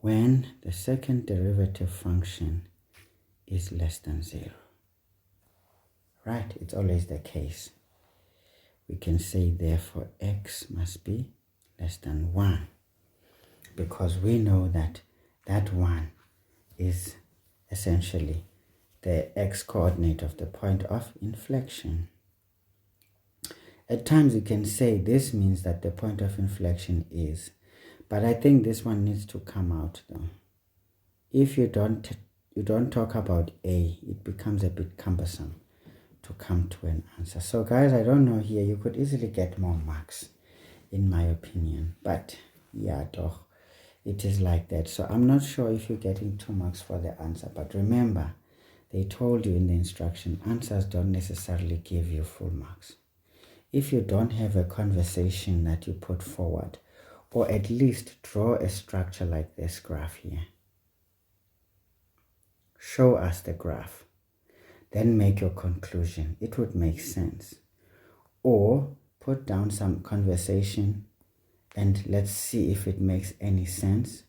when the second derivative function is less than 0. Right? It's always the case. We can say therefore x must be less than 1, because we know that that 1 is essentially the x-coordinate of the point of inflection. At times you can say this means that the point of inflection is, but I think this one needs to come out though. If you don't talk about a, it becomes a bit cumbersome to come to an answer. So guys, I don't know here, you could easily get more marks in my opinion, but yeah, doch, it is like that. So I'm not sure if you're getting 2 marks for the answer, but remember, they told you in the instruction, answers don't necessarily give you full marks. If you don't have a conversation that you put forward, or at least draw a structure like this graph here, show us the graph, then make your conclusion. It would make sense. Or put down some conversation and let's see if it makes any sense,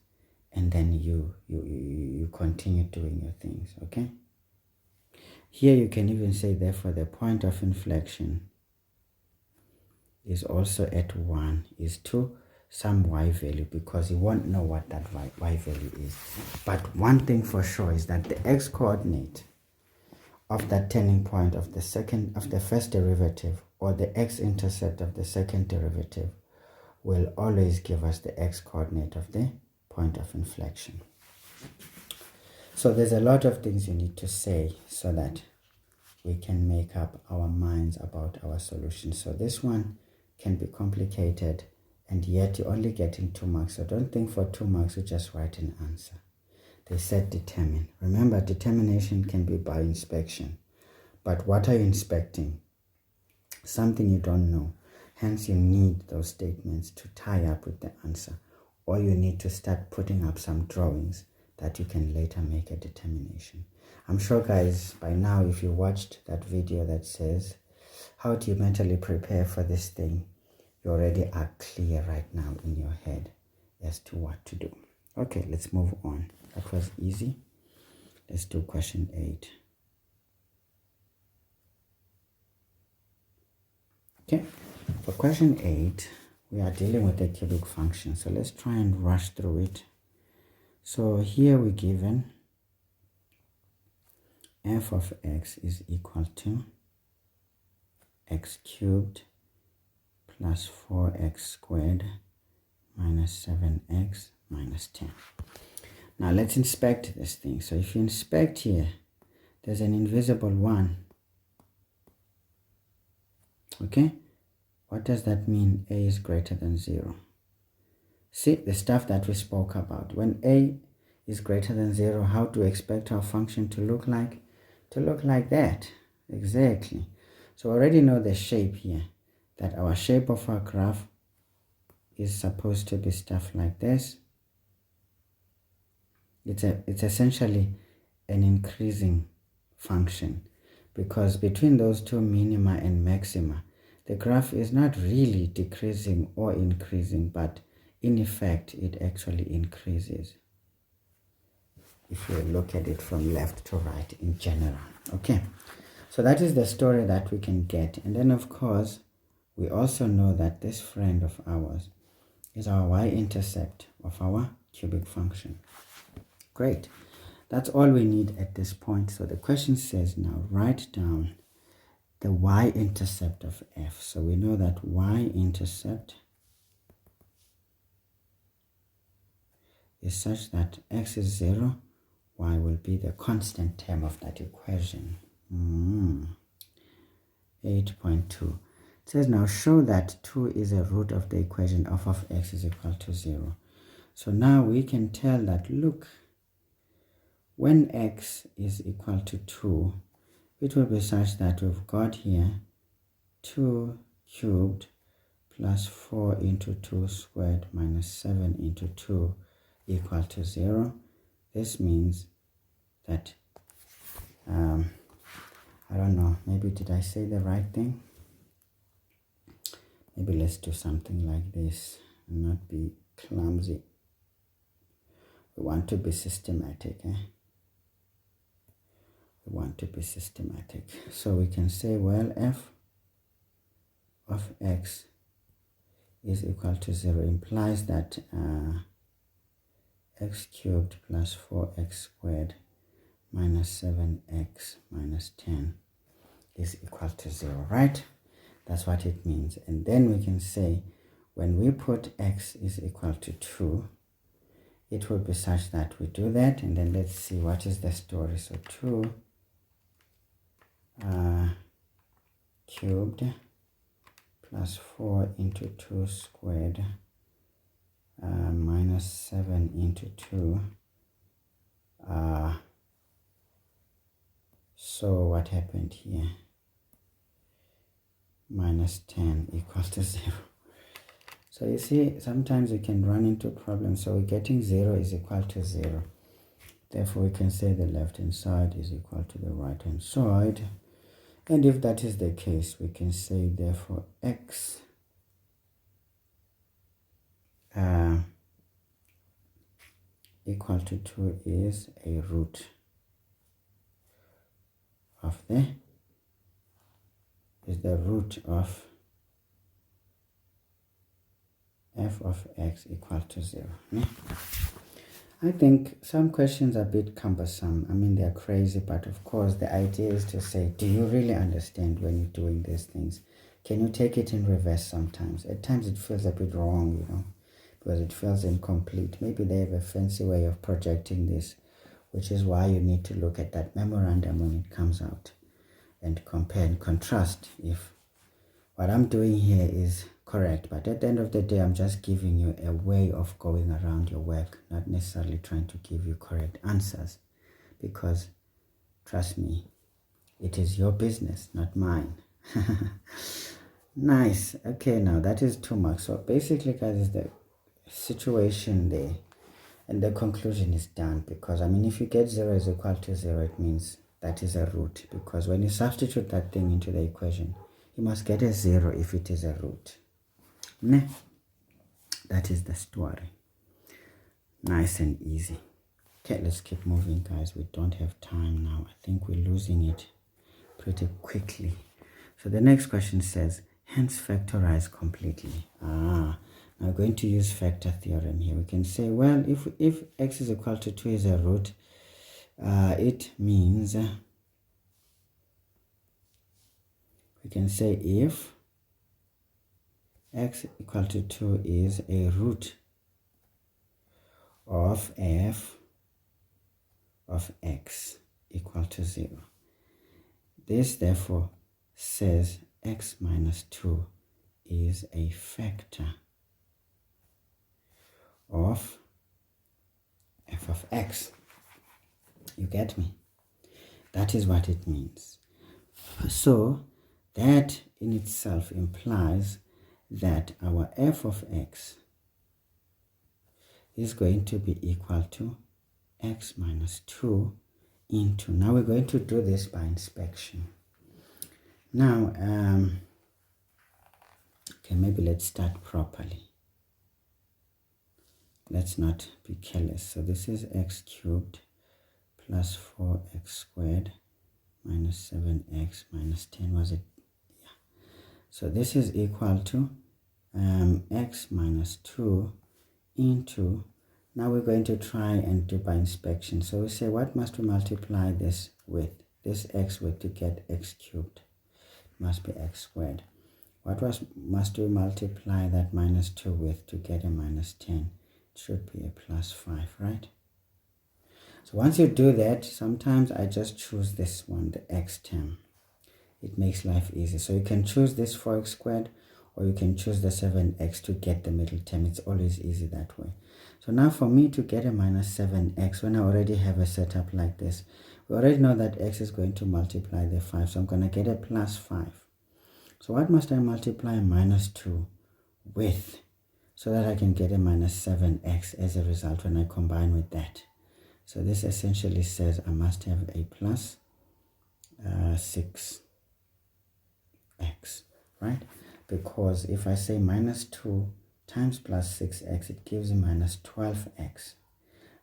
and then you continue doing your things, okay? Here you can even say therefore the point of inflection is also at 1 is to some y value, because you won't know what that y value is. But one thing for sure is that the x-coordinate of that turning point of the first derivative, or the x-intercept of the second derivative, will always give us the x-coordinate of the point of inflection. So there's a lot of things you need to say so that we can make up our minds about our solution. So this one can be complicated, and yet you're only getting 2 marks. So don't think for 2 marks you just write an answer. They said determine. Remember, determination can be by inspection. But what are you inspecting? Something you don't know. Hence, you need those statements to tie up with the answer. Or you need to start putting up some drawings that you can later make a determination. I'm sure, guys, by now, if you watched that video that says, how do you mentally prepare for this thing? You already are clear right now in your head as to what to do. Okay, let's move on. That was easy. Let's do question 8. Okay, for question 8, we are dealing with a cubic function. So let's try and rush through it. So here we're given f of x is equal to x cubed plus 4x squared minus 7x minus 10. Now let's inspect this thing. So if you inspect here, there's an invisible 1. Okay, what does that mean? A is greater than 0. See, the stuff that we spoke about. When a is greater than 0, how do we expect our function to look like? To look like that. Exactly. So we already know the shape here, that our shape of our graph is supposed to be stuff like this. It's essentially an increasing function, because between those two minima and maxima, the graph is not really decreasing or increasing, but in effect, it actually increases if you look at it from left to right in general. Okay, so that is the story that we can get. And then, of course, we also know that this friend of ours is our y-intercept of our cubic function. Great. That's all we need at this point. So the question says now write down the y-intercept of f. So we know that y-intercept is such that x is 0, y will be the constant term of that equation. 8.2. It says now show that 2 is a root of the equation f of x is equal to 0. So now we can tell that, look, when x is equal to 2, it will be such that we've got here 2 cubed plus 4 into 2 squared minus 7 into 2 equal to 0. This means that, I don't know, maybe did I say the right thing? Maybe let's do something like this and not be clumsy. We want to be systematic. We want to be systematic. So we can say, well, f of x is equal to 0 implies that x cubed plus 4x squared minus 7x minus 10 is equal to 0, right? That's what it means. And then we can say when we put x is equal to 2, it will be such that we do that, and then let's see what is the story. So 2 cubed plus 4 into 2 squared minus 7 into 2. So what happened here? Minus 10 equals to 0. So you see, sometimes you can run into problems. So we're getting 0 is equal to 0. Therefore, we can say the left-hand side is equal to the right-hand side. And if that is the case, we can say, therefore, x equal to 2 is a root of the root of f of x equal to 0. I think some questions are a bit cumbersome. I mean, they're crazy, but of course the idea is to say, do you really understand when you're doing these things? Can you take it in reverse sometimes? At times it feels a bit wrong, you know, because it feels incomplete. Maybe they have a fancy way of projecting this, which is why you need to look at that memorandum when it comes out and compare and contrast if what I'm doing here is correct. But at the end of the day, I'm just giving you a way of going around your work, not necessarily trying to give you correct answers, because trust me, it is your business, not mine. Nice. Okay, now that is too much. So basically, guys, is the situation there, and the conclusion is done, because I mean, if you get 0 is equal to 0, it means that is a root, because when you substitute that thing into the equation, you must get a 0 if it is a root. That is the story. Nice and easy. Okay, let's keep moving, guys. We don't have time now. I think we're losing it pretty quickly. So the next question says, hence factorize completely. Now we're going to use factor theorem here. We can say, well, if x is equal to 2 is a root, it means we can say if x equal to 2 is a root of f of x equal to 0. This therefore says x minus 2 is a factor of f of x. You get me? That is what it means. So that in itself implies that our f of x is going to be equal to x minus 2 into, now we're going to do this by inspection. Now, okay, maybe let's start properly. Let's not be careless. So this is x cubed plus 4x squared minus 7x minus 10, was it? Yeah. So this is equal to x minus 2 into, now we're going to try and do by inspection. So we say, what must we multiply this with? This x with to get x cubed. It must be x squared. What must we multiply that minus 2 with to get a minus 10? It should be a plus 5, right? So once you do that, sometimes I just choose this one, the x term. It makes life easy. So you can choose this 4x squared, or you can choose the 7x to get the middle term. It's always easy that way. So now for me to get a minus 7x, when I already have a setup like this, we already know that x is going to multiply the 5. So I'm going to get a plus 5. So what must I multiply minus 2 with so that I can get a minus 7x as a result when I combine with that? So this essentially says I must have a plus 6x, right? Because if I say minus 2 times plus 6x, it gives me minus 12x.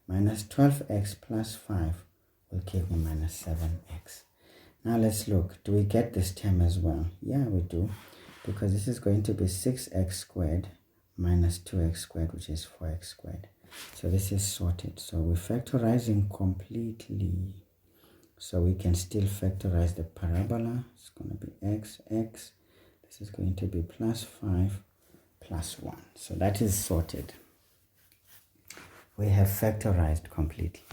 Minus 12x plus 5 will give me minus 7x. Now let's look. Do we get this term as well? Yeah, we do. Because this is going to be 6x squared minus 2x squared, which is 4x squared. So this is sorted. So we're factorizing completely. So we can still factorize the parabola. It's going to be x. This is going to be plus 5 plus 1. So that is sorted. We have factorized completely.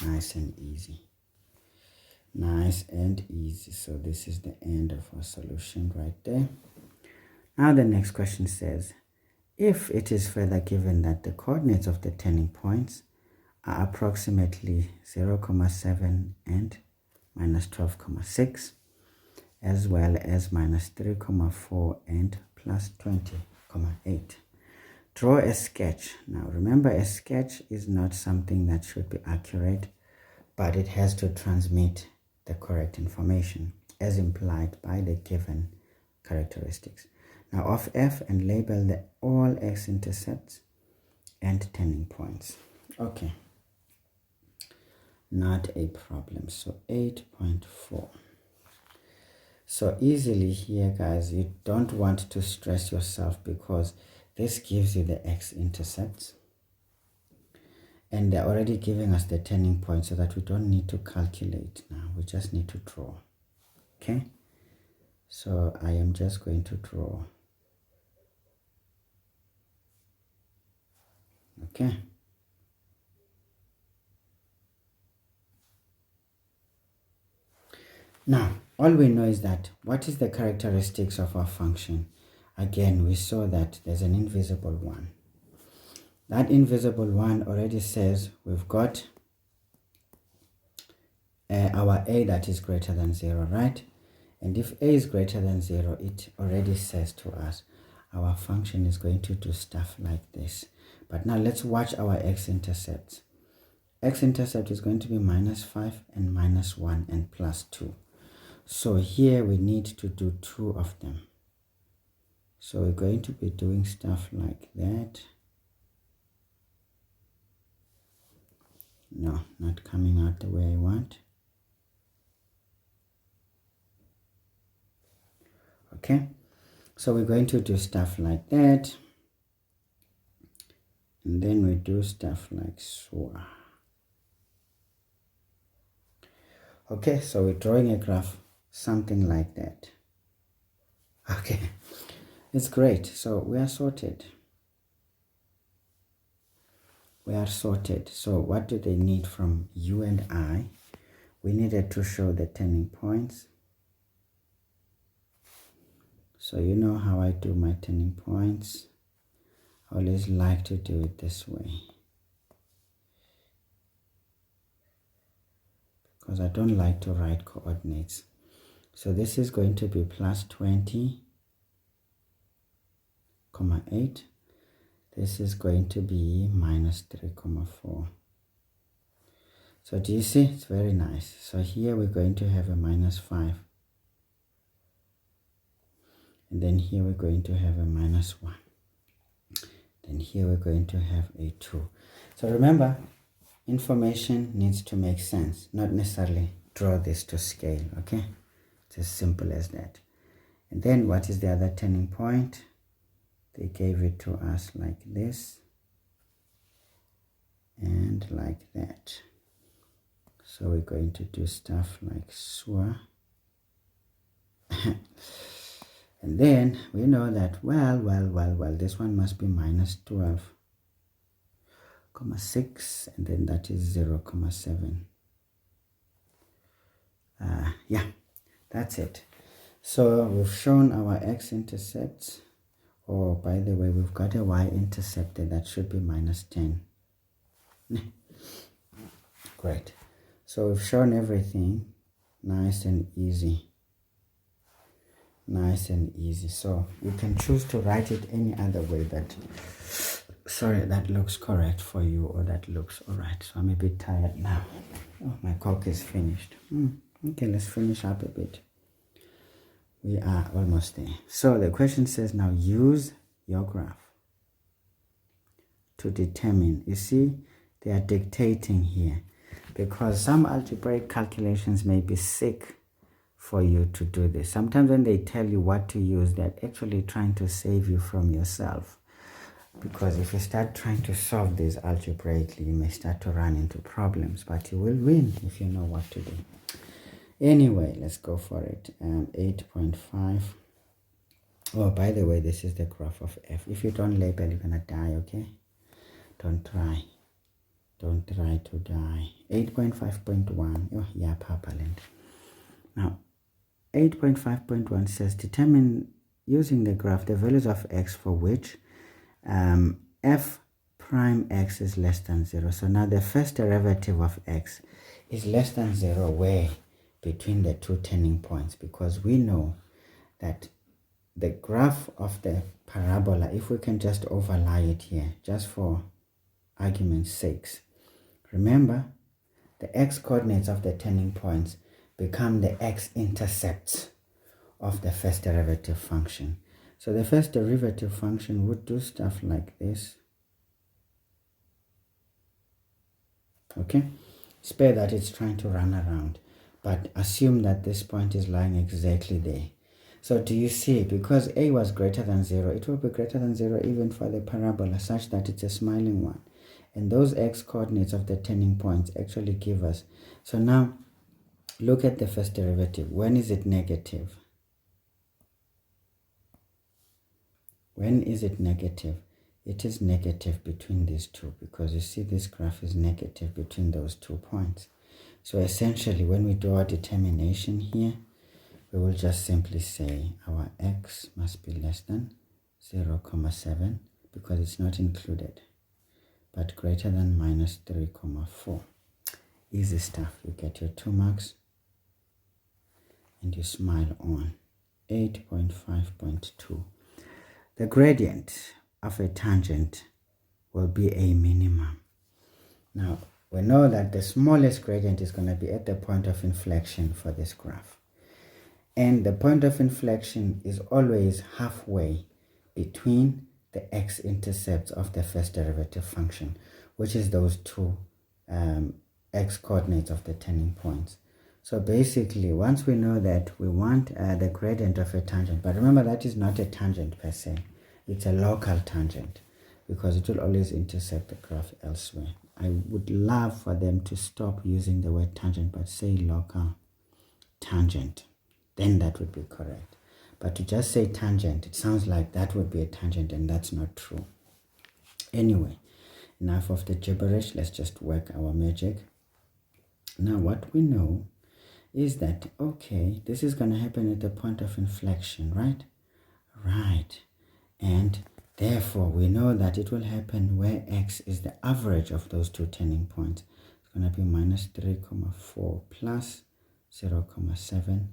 Nice and easy. Nice and easy. So this is the end of our solution right there. Now the next question says, if it is further given that the coordinates of the turning points are approximately 0,7 and minus 12,6, as well as minus 3,4 and plus 20,8. Draw a sketch. Now remember, a sketch is not something that should be accurate, but it has to transmit the correct information as implied by the given characteristics. Now of f, and label the all x-intercepts and turning points. Okay, not a problem. So 8.4. So easily here, guys, you don't want to stress yourself because this gives you the x-intercepts and they're already giving us the turning point, so that we don't need to calculate now. We just need to draw. Okay, so I am just going to draw. Okay, now all we know is that what is the characteristics of our function. Again, we saw that there's an invisible one. That invisible one already says we've got our a that is greater than 0, right? And if a is greater than 0, it already says to us our function is going to do stuff like this. But now let's watch our x-intercepts. X-intercept is going to be minus 5 and minus 1 and plus 2. So here we need to do 2 of them. So we're going to be doing stuff like that. No, not coming out the way I want. Okay, so we're going to do stuff like that. And then we do stuff like so. Okay, so we're drawing a graph, something like that. Okay, it's great. So we are sorted. We are sorted. So what do they need from you and I? We needed to show the turning points. So you know how I do my turning points. I always like to do it this way, because I don't like to write coordinates. So this is going to be plus 20,8. This is going to be minus 3,4. So do you see? It's very nice. So here we're going to have a minus 5. And then here we're going to have a minus 1. Then here we're going to have a 2. So remember, information needs to make sense, not necessarily draw this to scale, okay? It's as simple as that. And then what is the other turning point? They gave it to us like this and like that. So we're going to do stuff like so. And then we know that, well, this one must be minus 12,6, and then that is 0,7. Yeah, that's it. So we've shown our x-intercepts. Oh, by the way, we've got a y-intercept that should be minus 10. Great. So we've shown everything. Nice and easy. Nice and easy. So you can choose to write it any other way that looks correct for you, or that looks all right. So I'm a bit tired now. Oh, my Coke is finished. Okay, let's finish up a bit. We are almost there. So the question says, now use your graph to determine. You see, they are dictating here, because some algebraic calculations may be sick for you to do this. Sometimes when they tell you what to use, they're actually trying to save you from yourself. Because if you start trying to solve this algebraically, you may start to run into problems, but you will win if you know what to do. Anyway, let's go for it. 8.5. Oh, by the way, this is the graph of f. If you don't label, you're gonna die, okay? Don't try to die. 8.5.1. Oh yeah, Papaland. Now 8.5.1 says determine, using the graph, the values of x for which f prime x is less than 0. So now the first derivative of x is less than 0 where? Between the two turning points, because we know that the graph of the parabola, if we can just overlay it here, just for argument's sakes, remember the x-coordinates of the turning points become the x-intercepts of the first derivative function. So the first derivative function would do stuff like this. Okay, spare that it's trying to run around, but assume that this point is lying exactly there. So do you see, because a was greater than 0, it will be greater than 0 even for the parabola, such that it's a smiling one. And those x-coordinates of the turning points actually give us. So now, look at the first derivative. When is it negative? When is it negative? It is negative between these two, because you see this graph is negative between those 2 points. So essentially, when we do our determination here, we will just simply say our x must be less than 0,7 because it's not included, but greater than minus 3,4. Easy stuff. You get your 2 marks and you smile on. 8.5.2. The gradient of a tangent will be a minimum. Now, we know that the smallest gradient is going to be at the point of inflection for this graph. And the point of inflection is always halfway between the x-intercepts of the first derivative function, which is those 2 x-coordinates of the turning points. So basically, once we know that we want the gradient of a tangent, but remember that is not a tangent per se, it's a local tangent, because it will always intercept the graph elsewhere. I would love for them to stop using the word tangent, but say local tangent. Then that would be correct. But to just say tangent, it sounds like that would be a tangent, and that's not true. Anyway, enough of the gibberish. Let's just work our magic. Now what we know is that, okay, this is going to happen at the point of inflection, right? Right. And therefore, we know that it will happen where x is the average of those 2 turning points. It's going to be minus 3,4 plus 0,7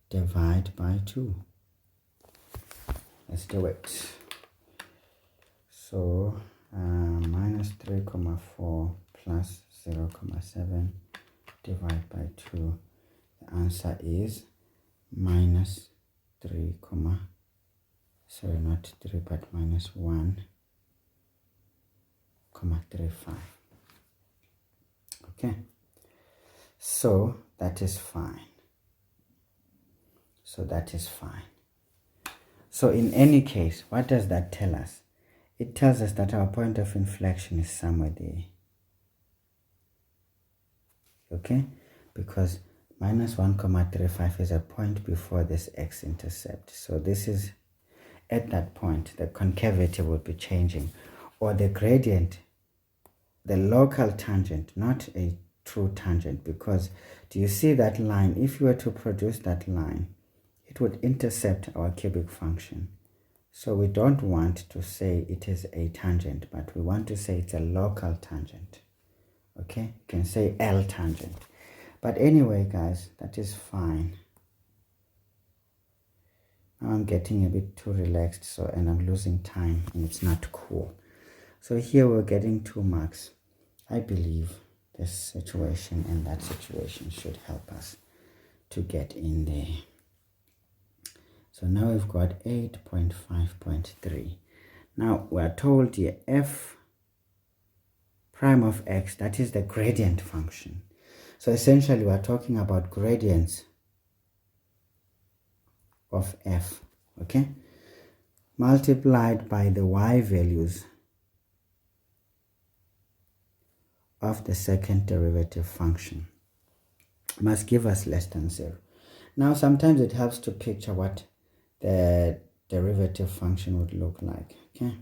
divide by 2. Let's do it. So minus 3,4 plus 0,7 divided by 2. The answer is minus 3, sorry, not 3, but minus 1,35. Okay, so that is fine. So in any case, what does that tell us? It tells us that our point of inflection is somewhere there. Okay, because minus 1,35 is a point before this x-intercept. So this is at that point, the concavity will be changing, or the gradient, the local tangent, not a true tangent, because do you see that line? If you were to produce that line, it would intercept our cubic function. So we don't want to say it is a tangent, but we want to say it's a local tangent. Okay, you can say L tangent. But anyway, guys, that is fine. Now I'm getting a bit too relaxed, and I'm losing time, and it's not cool. So here we're getting 2 marks. I believe this situation and that situation should help us to get in there. So now we've got 8.5.3. Now we're told here f prime of x, that is the gradient function. So essentially we are talking about gradients of f, okay, multiplied by the y values of the second derivative function must give us less than 0. Now sometimes it helps to picture what the derivative function would look like, okay.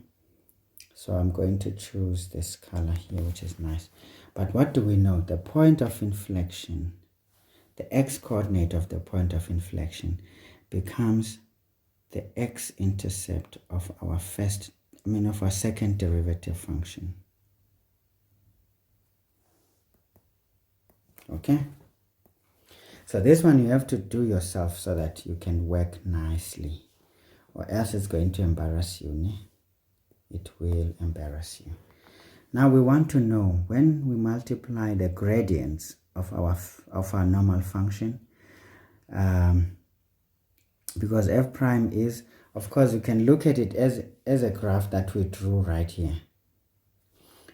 So I'm going to choose this color here, which is nice. But what do we know? The point of inflection, the x-coordinate of the point of inflection becomes the x-intercept of our of our second derivative function. Okay? So this one you have to do yourself so that you can work nicely, or else it's going to embarrass you. Ne? It will embarrass you. Now we want to know when we multiply the gradients of our normal function, because f prime is, of course, you can look at it as a graph that we drew right here.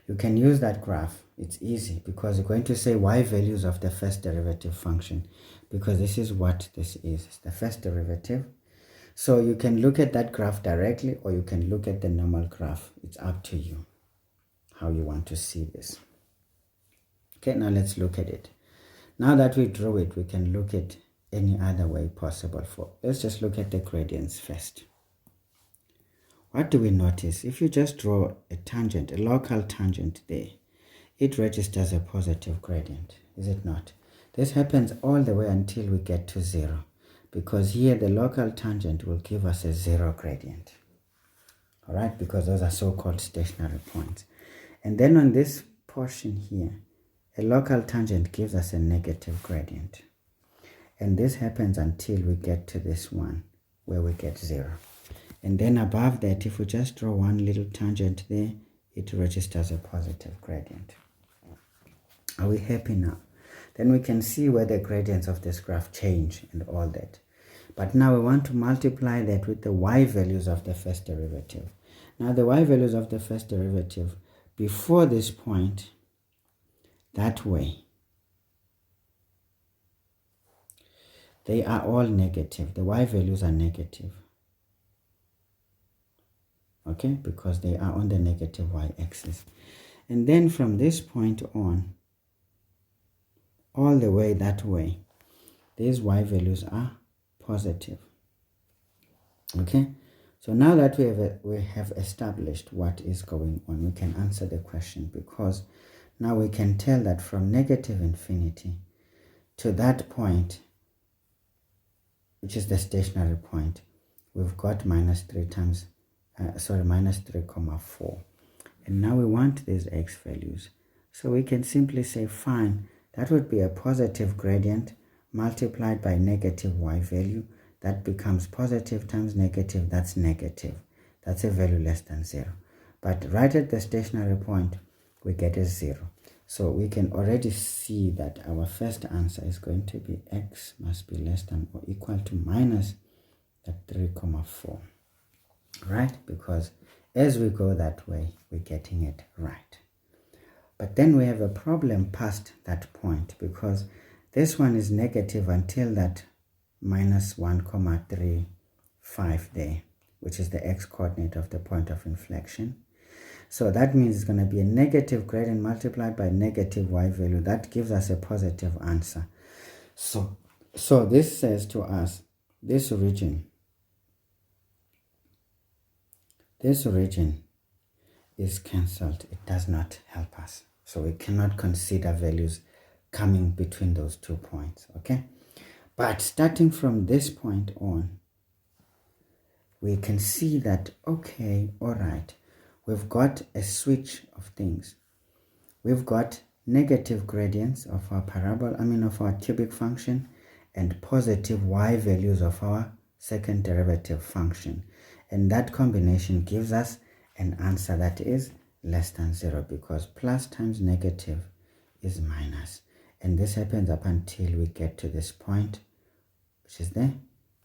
You can use that graph. It's easy because you're going to say y values of the first derivative function, because this is what this is. It's the first derivative. So you can look at that graph directly, or you can look at the normal graph. It's up to you how you want to see this. Okay, now let's look at it. Now that we drew it, we can look at any other way possible for. Let's just look at the gradients first. What do we notice? If you just draw a tangent, a local tangent there, it registers a positive gradient, is it not? This happens all the way until we get to 0, because here the local tangent will give us a 0 gradient. All right, because those are so-called stationary points. And then on this portion here, a local tangent gives us a negative gradient. And this happens until we get to this one, where we get 0. And then above that, if we just draw one little tangent there, it registers a positive gradient. Are we happy now? Then we can see where the gradients of this graph change and all that. But now we want to multiply that with the y values of the first derivative. Now the y values of the first derivative, before this point, that way, they are all negative. The y values are negative. Okay, because they are on the negative y-axis. And then from this point on, all the way that way, these y values are positive. Okay, so now that we have established what is going on, we can answer the question, because now we can tell that from negative infinity to that point, which is the stationary point, we've got minus 3 times, minus 3,4. And now we want these x values. So we can simply say, fine, that would be a positive gradient multiplied by negative y value. That becomes positive times negative, that's negative. That's a value less than 0. But right at the stationary point, we get a 0. So we can already see that our first answer is going to be x must be less than or equal to minus that 3,4. Right? Because as we go that way, we're getting it right. But then we have a problem past that point, because this one is negative until that minus 1,35 there, which is the x-coordinate of the point of inflection. So that means it's going to be a negative gradient multiplied by negative y value. That gives us a positive answer. So this says to us, this region is cancelled. It does not help us. So we cannot consider values coming between those 2 points, okay? But starting from this point on, we can see that, okay, all right, we've got a switch of things. We've got negative gradients of our of our cubic function, and positive y values of our second derivative function. And that combination gives us an answer that is less than 0, because plus times negative is minus. And this happens up until we get to this point, which is the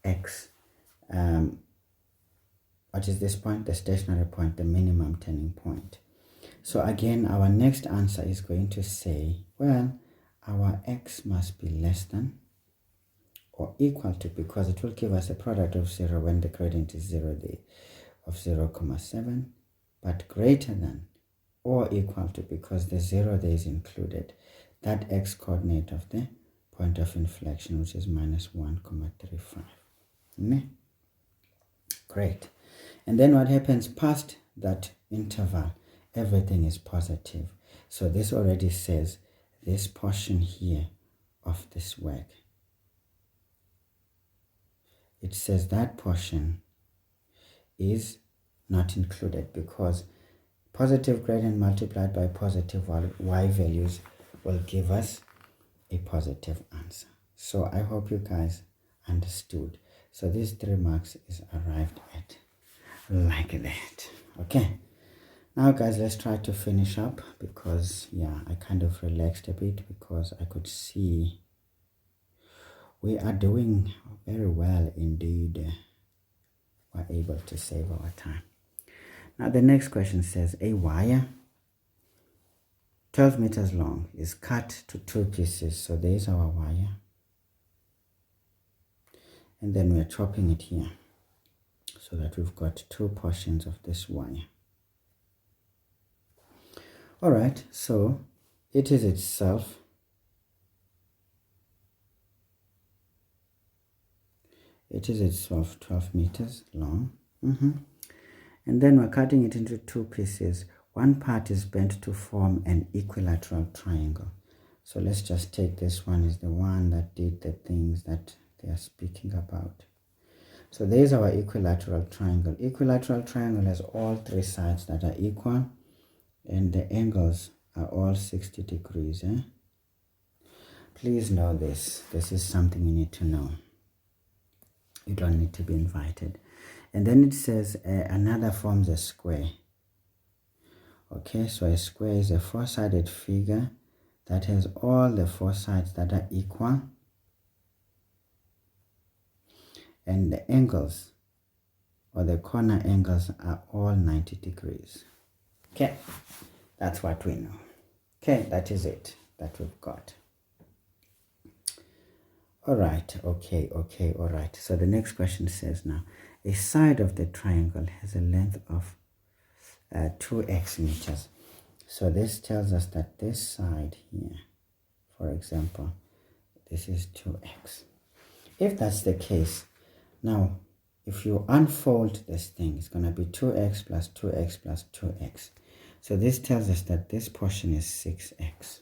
x. What is this point? The stationary point, the minimum turning point. So again, our next answer is going to say, well, our x must be less than or equal to, because it will give us a product of 0 when the gradient is 0 there, of 0, 7, but greater than or equal to, because the 0 there is included, that x coordinate of the point of inflection, which is minus 1,35. Great. And then what happens past that interval? Everything is positive. So this already says this portion here of this work, it says that portion is not included, because positive gradient multiplied by positive y values will give us a positive answer. So I hope you guys understood. So these 3 marks is arrived at like that. Okay, now guys, let's try to finish up, because yeah, I kind of relaxed a bit because I could see we are doing very well indeed. We're able to save our time. Now the next question says a wire 12 meters long is cut to 2 pieces. So there's our wire, and then we're chopping it here so that we've got 2 portions of this wire. All right, so it is itself 12 meters long. And then we're cutting it into 2 pieces. One part is bent to form an equilateral triangle. So let's just take this one is the one that did the things that they are speaking about. So there's our equilateral triangle. Equilateral triangle has all 3 sides that are equal, and the angles are all 60 degrees. Please know this. This is something you need to know. You don't need to be invited. And then it says another forms a square. Okay, so a square is a 4-sided figure that has all the 4 sides that are equal, and the angles or the corner angles are all 90 degrees. Okay, that's what we know. Okay, that is it that we've got. All right, okay, all right. So the next question says now, a side of the triangle has a length of 2x meters. So this tells us that this side here, for example, this is 2x. If that's the case, now if you unfold this thing, it's going to be 2x plus 2x plus 2x. So this tells us that this portion is 6x.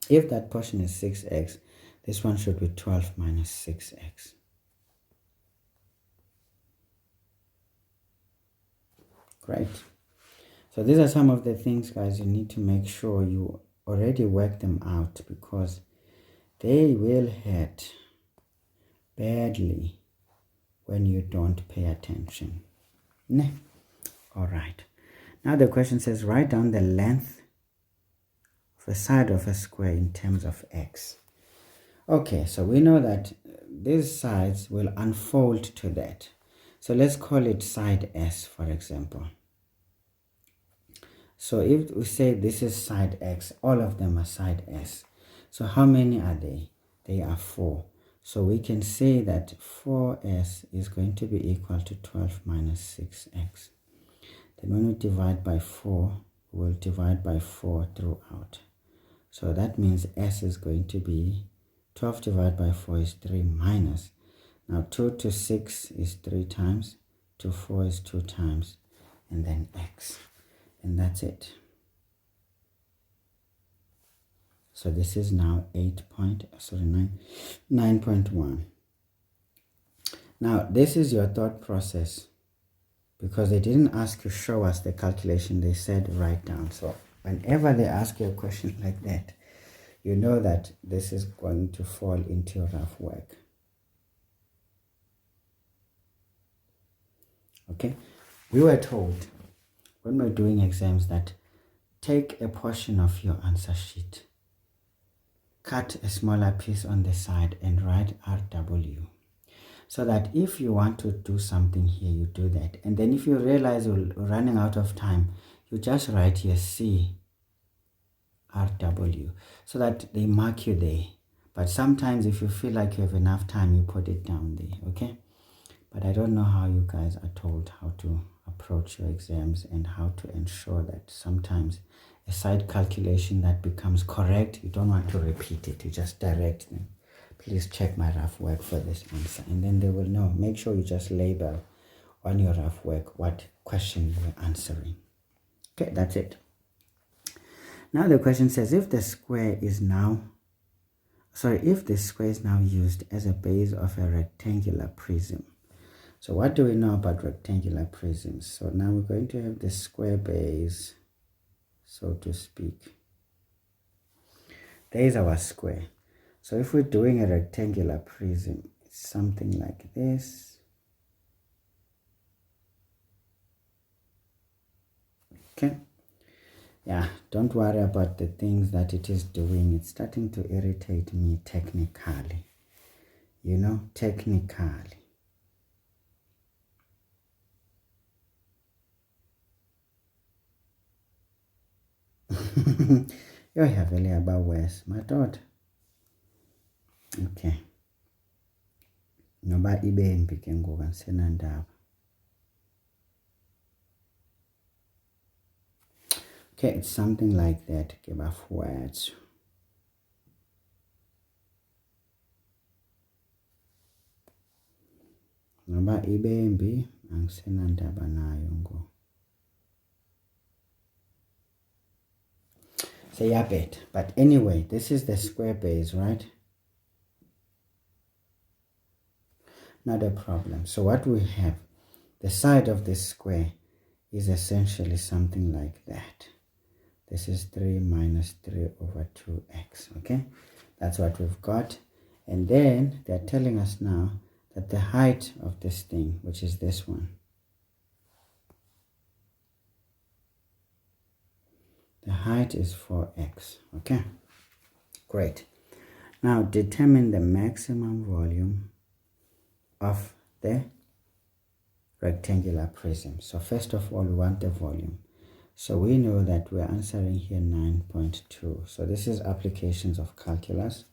If that portion is 6x, this one should be 12 minus 6x. Great. So these are some of the things, guys, you need to make sure you already work them out, because they will hurt badly when you don't pay attention. All right. Now the question says, write down the length of a side of a square in terms of x. Okay, so we know that these sides will unfold to that. So let's call it side S, for example. So if we say this is side X, all of them are side S. So how many are they? They are 4. So we can say that 4S is going to be equal to 12 minus 6x. Then when we divide by 4, we'll divide by 4 throughout. So that means S is going to be 12 divided by 4 is 3 minus. Now 2 to 6 is 3 times, to 4 is 2 times, and then x. And that's it. So this is now 9.1. Now this is your thought process, because they didn't ask you show us the calculation, they said write down. So whenever they ask you a question like that, you know that this is going to fall into your rough work. Okay, we were told when we're doing exams that take a portion of your answer sheet, cut a smaller piece on the side and write RW, so that if you want to do something here, you do that. And then if you realize you're running out of time, you just write here C RW so that they mark you there. But sometimes if you feel like you have enough time, you put it down there, okay? But I don't know how you guys are told how to approach your exams and how to ensure that sometimes a side calculation that becomes correct, you don't want to repeat it, you just direct them. Please check my rough work for this answer, and then they will know. Make sure you just label on your rough work what question you're answering. Okay, that's it. Now the question says, if the square is now used as a base of a rectangular prism. So what do we know about rectangular prisms? So now we're going to have the square base, so to speak. There is our square. So if we're doing a rectangular prism, it's something like this. Okay. Yeah, don't worry about the things that it is doing. It's starting to irritate me technically. You know, technically. You're heavily about worse, my daughter. Okay. Noba ibembi ke ngoku angisenandaba. Okay, it's something like that. Give off words. Noba ibembi angisenandaba nayo ngoku. So yeah, but anyway, this is the square base, right? Not a problem. So what we have, the side of this square is essentially something like that. This is 3 minus 3 over 2x, okay? That's what we've got. And then they're telling us now that the height of this thing, which is this one, the height is 4x, okay? Great. Now determine the maximum volume of the rectangular prism. So first of all, we want the volume. So we know that we're answering here 9.2. So this is applications of calculus.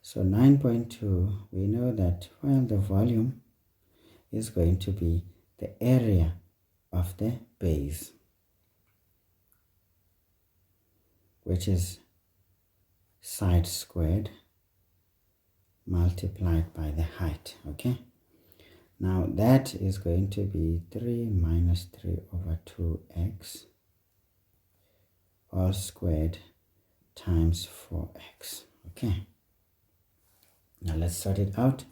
So 9.2, we know that, well, the volume is going to be the area of the base, which is side squared multiplied by the height, okay? Now that is going to be 3 minus 3 over 2x all squared times 4x, okay? Now let's sort it out.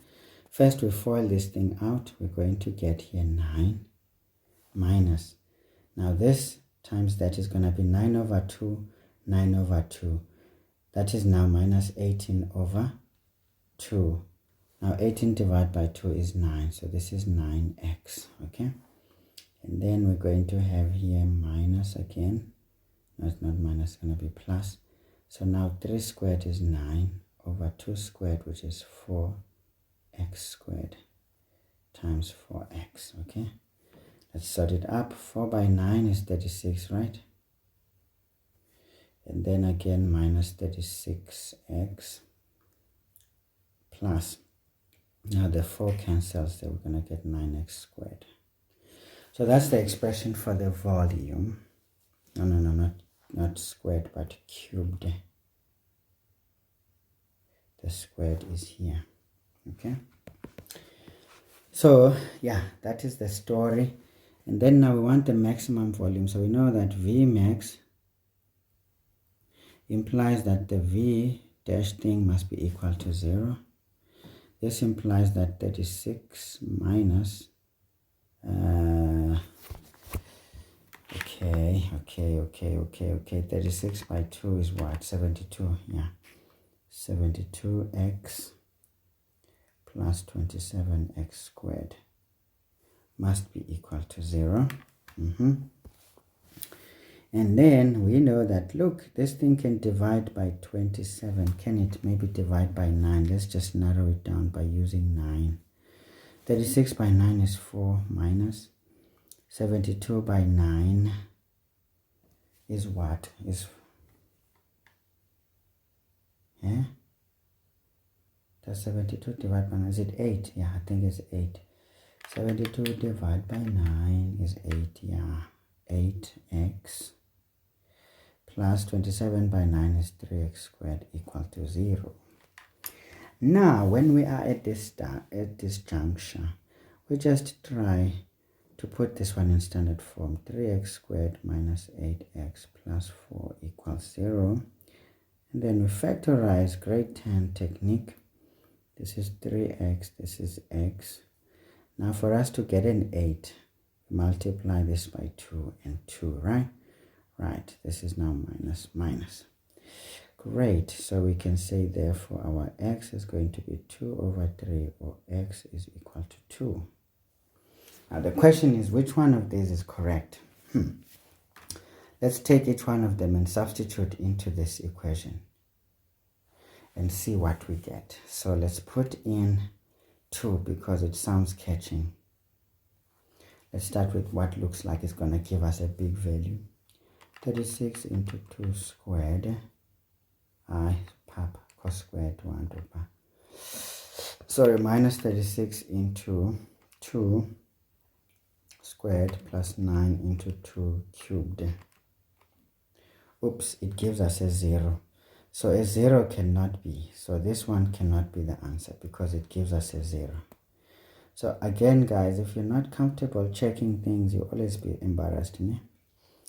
First we FOIL this thing out. We're going to get here 9 minus. Now this times that is going to be 9 over 2, 9 over 2. That is now minus 18 over 2. Now 18 divided by 2 is 9. So this is 9x, okay? And then we're going to have here minus again. No, it's not minus, it's going to be plus. So now 3 squared is 9 over 2 squared, which is 4x squared times 4x, okay? Let's sort it up. 4 by 9 is 36, right? And then again minus 36x plus. Now the 4 cancels, so we're going to get 9x squared. So that's the expression for the volume. No, not squared, but cubed. The squared is here, okay? So yeah, that is the story. And then now we want the maximum volume. So we know that V max implies that the V dash thing must be equal to 0. This implies that 36 minus, okay, 36 by 2 is what? 72, yeah. 72x plus 27x squared must be equal to 0. And then we know that, look, this thing can divide by 27. Can it maybe divide by 9? Let's just narrow it down by using 9. 36 by 9 is 4 minus 72 by 9 is what? Is yeah? Does 72 divide by 9? Is it 8? Yeah, I think it's 8. 72 divided by 9 is 8. Yeah, 8x plus 27 by 9 is 3x squared equal to 0. Now, when we are at this juncture, we just try to put this one in standard form. 3x squared minus 8x plus 4 equals 0. And then we factorize grade 10 technique. This is 3x, this is x. Now for us to get an 8, multiply this by 2 and 2, right? Right, this is now minus minus. Great, so we can say therefore our x is going to be 2 over 3, or x is equal to 2. Now the question is, which one of these is correct? Let's take each one of them and substitute into this equation and see what we get. So let's put in 2 because it sounds catching. Let's start with what looks like it's going to give us a big value. 36 into 2 squared. Cos squared 1 over. Sorry, minus 36 into 2 squared plus 9 into 2 cubed. Oops, it gives us a 0. So a 0 cannot be. So this one cannot be the answer because it gives us a 0. So again, guys, if you're not comfortable checking things, you'll always be embarrassed. Ne?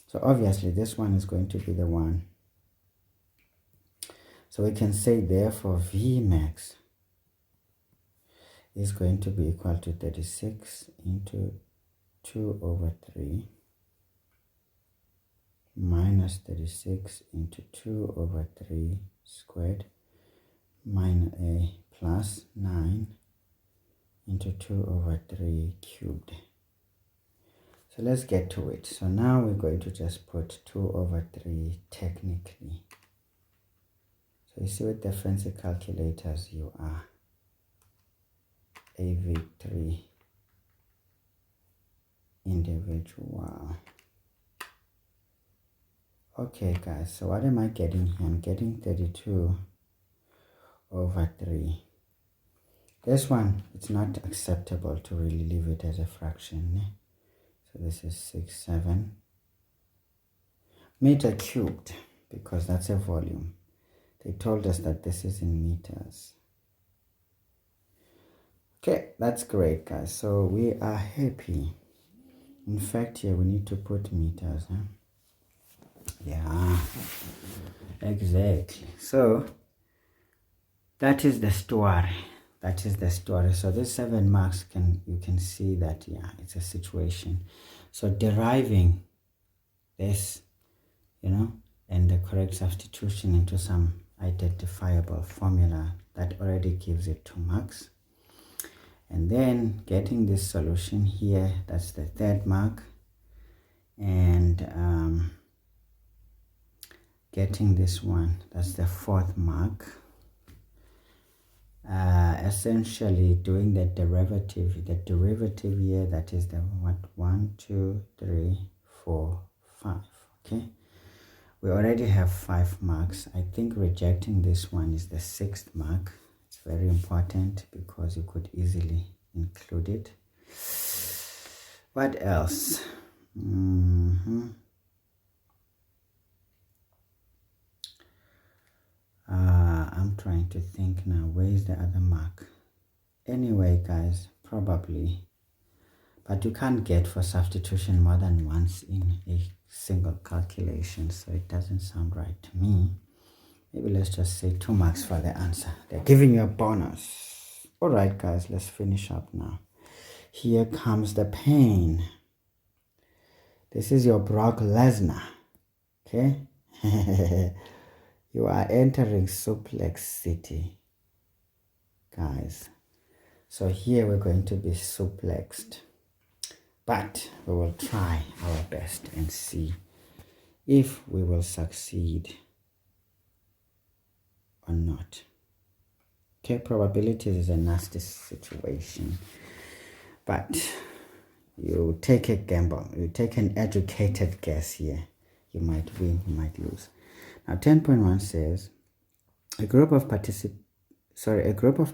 So obviously this one is going to be the one. So we can say therefore V max is going to be equal to 36 into 2 over 3 minus 36 into 2 over 3 squared minus a plus 9 into 2 over 3 cubed. So let's get to it. So now we're going to just put 2 over 3 technically. So you see with the fancy calculators, you are a victory individual. Okay guys, so what am I getting here? I'm getting 32 over 3. This one, it's not acceptable to really leave it as a fraction. So this is 67 meter cubed because that's a volume. They told us that this is in meters. Okay, that's great guys. So we are happy. In fact, here we need to put meters. Huh? Yeah, exactly. So that is the story. That is the story. So this 7 marks, you can see that, yeah, it's a situation. So deriving this, and the correct substitution into some identifiable formula, that already gives it 2 marks. And then getting this solution here, that's the 3rd mark. And getting this one, that's the 4th mark. Essentially doing the derivative here, that is the 1, 2, 3, 4, 5. Okay, we already have 5 marks. I think rejecting this one is the 6th mark. It's very important because you could easily include it. What else? I'm trying to think now. Where is the other mark? Anyway, guys, probably. But you can't get for substitution more than once in a single calculation, so it doesn't sound right to me. Maybe let's just say 2 marks for the answer. They're giving you a bonus. Alright guys, let's finish up now. Here comes the pain. This is your Brock Lesnar. Okay? You are entering Suplex City. Guys. So here we're going to be suplexed. But we will try our best and see if we will succeed or not. Okay, probabilities is a nasty situation. But you take a gamble. You take an educated guess here. You might win, you might lose. Now 10.1 says a group of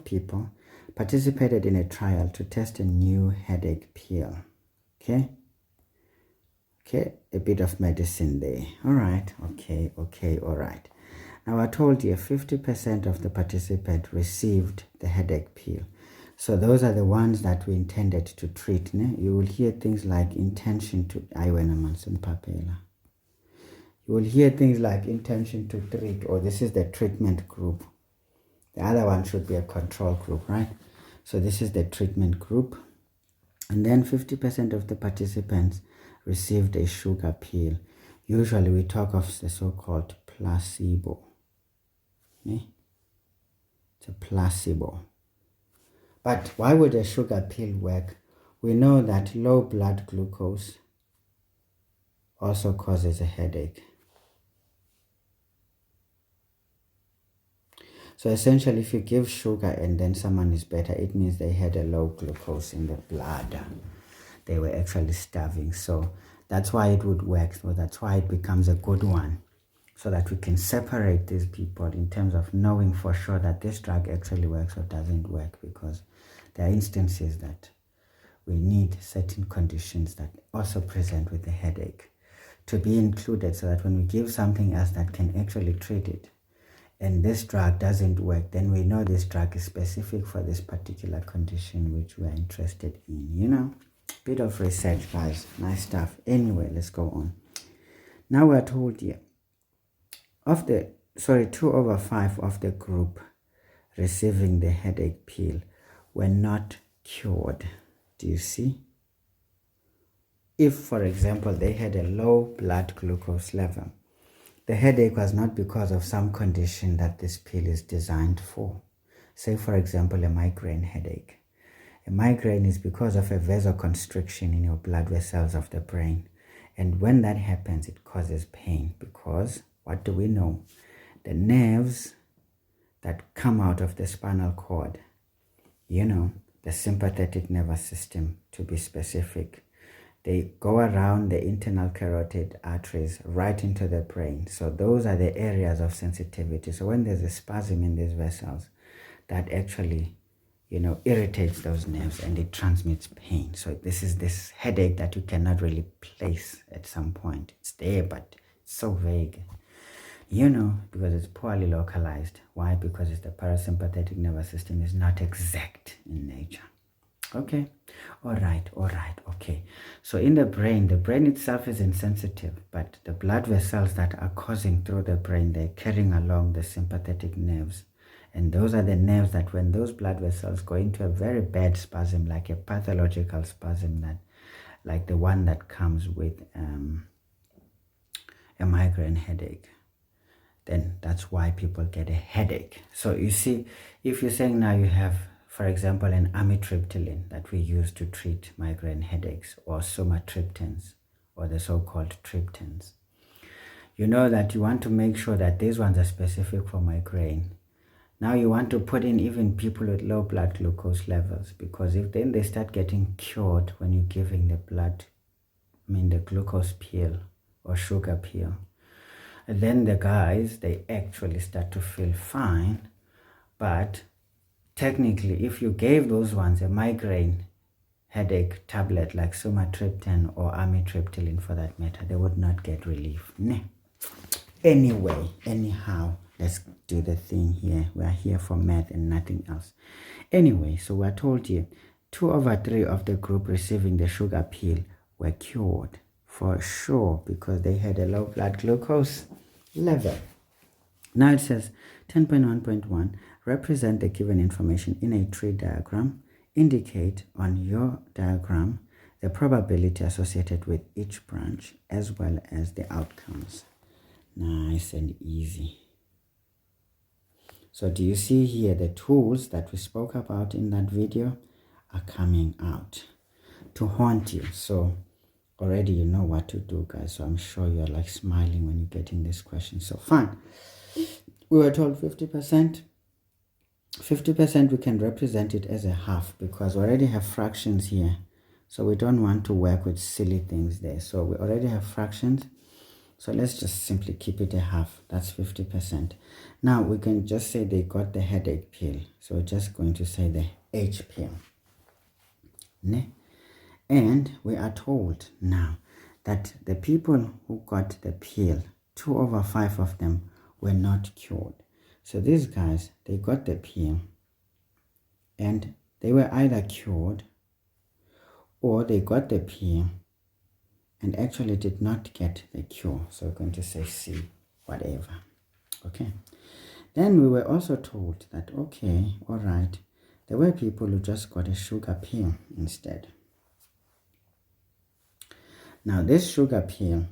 people participated in a trial to test a new headache pill. Okay, a bit of medicine there. All right, okay, all right. Now I told you 50% of the participants received the headache pill. So those are the ones that we intended to treat. Ne? You will hear things like intention to You will hear things like intention to treat, or this is the treatment group. The other one should be a control group, right? So this is the treatment group. And then 50% of the participants received a sugar pill. Usually we talk of the so-called placebo. It's a placebo. But why would a sugar pill work? We know that low blood glucose also causes a headache. So essentially, if you give sugar and then someone is better, it means they had a low glucose in the blood. They were actually starving. So that's why it would work. So that's why it becomes a good one. So that we can separate these people in terms of knowing for sure that this drug actually works or doesn't work. Because there are instances that we need certain conditions that also present with the headache to be included, so that when we give something else that can actually treat it, and this drug doesn't work, then we know this drug is specific for this particular condition which we are interested in. You know, bit of research, guys. Nice stuff. Anyway, let's go on. Now we're told here, 2/5 of the group receiving the headache pill were not cured. Do you see? If, for example, they had a low blood glucose level, the headache was not because of some condition that this pill is designed for. Say, for example, a migraine headache. A migraine is because of a vasoconstriction in your blood vessels of the brain. And when that happens, it causes pain because, what do we know? The nerves that come out of the spinal cord, you know, the sympathetic nervous system to be specific, they go around the internal carotid arteries right into the brain. So those are the areas of sensitivity. So when there's a spasm in these vessels, that actually, you know, irritates those nerves and it transmits pain. So this is this headache that you cannot really place at some point. It's there, but it's so vague, you know, because it's poorly localized. Why? Because it's the parasympathetic nervous system is not exact in nature. Okay, all right, okay. So in the brain itself is insensitive, but the blood vessels that are coursing through the brain, they're carrying along the sympathetic nerves. And those are the nerves that when those blood vessels go into a very bad spasm, like a pathological spasm, that, like the one that comes with a migraine headache, then that's why people get a headache. So you see, if you're saying now you have, for example, an amitriptyline that we use to treat migraine headaches, or sumatriptans, or the so-called triptans. You know that you want to make sure that these ones are specific for migraine. Now you want to put in even people with low blood glucose levels, because if then they start getting cured when you're giving the the glucose pill or sugar pill, and then the guys, they actually start to feel fine, but technically, if you gave those ones a migraine headache tablet like sumatriptan or amitriptyline for that matter, they would not get relief. Nah. Anyway, anyhow, let's do the thing here. We are here for math and nothing else. Anyway, so we're told here 2/3 of the group receiving the sugar pill were cured for sure because they had a low blood glucose level. Now it says 10.1.1, represent the given information in a tree diagram. Indicate on your diagram the probability associated with each branch as well as the outcomes. Nice and easy. So do you see here the tools that we spoke about in that video are coming out to haunt you? So already you know what to do, guys. So I'm sure you're like smiling when you're getting this question. So fine. We were told 50%. 50% we can represent it as a half because we already have fractions here. So we don't want to work with silly things there. So we already have fractions. So let's just simply keep it a half. That's 50%. Now we can just say they got the headache pill. So we're just going to say the H pill. Ne? And we are told now that the people who got the pill, 2/5 of them were not cured. So these guys, they got the pill and they were either cured or they got the pill and actually did not get the cure. So we're going to say C, whatever. Okay. Then we were also told that, okay, all right, there were people who just got a sugar pill instead. Now this sugar pill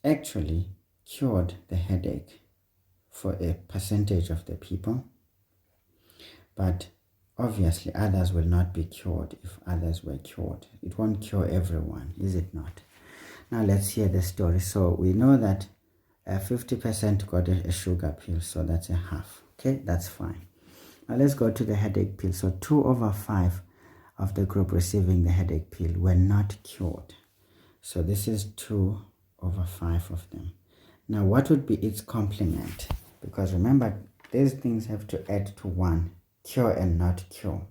actually cured the headache for a percentage of the people, but obviously others will not be cured if others were cured. It won't cure everyone, is it not? Now let's hear the story. So we know that 50% got a sugar pill, so that's a half. Okay, that's fine. Now let's go to the headache pill. So 2/5 of the group receiving the headache pill were not cured. So this is 2/5 of them. Now what would be its complement? Because remember, these things have to add to 1, cure and not cure.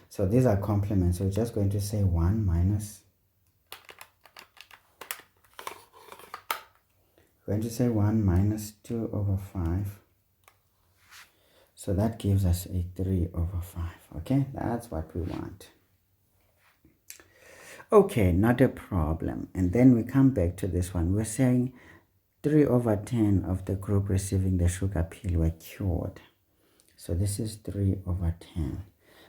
So these are complements. So we're just going to say 1 minus. We're going to say 1 minus 2/5. So that gives us a 3/5. Okay, that's what we want. Okay, not a problem. And then we come back to this one. We're saying 3/10 of the group receiving the sugar pill were cured. So this is 3/10.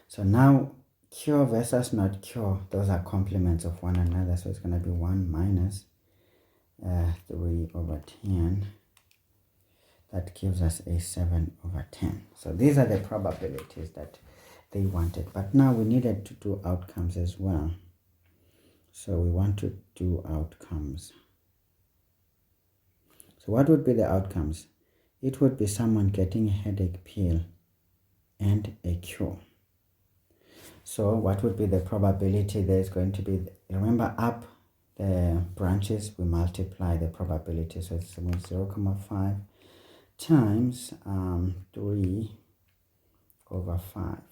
So now cure versus not cure, those are complements of one another. So it's going to be 1 minus 3/10. That gives us a 7/10. So these are the probabilities that they wanted. But now we needed to do outcomes as well. So we want to do outcomes. So what would be the outcomes? It would be someone getting a headache pill and a cure. So what would be the probability? There's going to be, remember, up the branches we multiply the probability. So it's 0.5 times 3/5.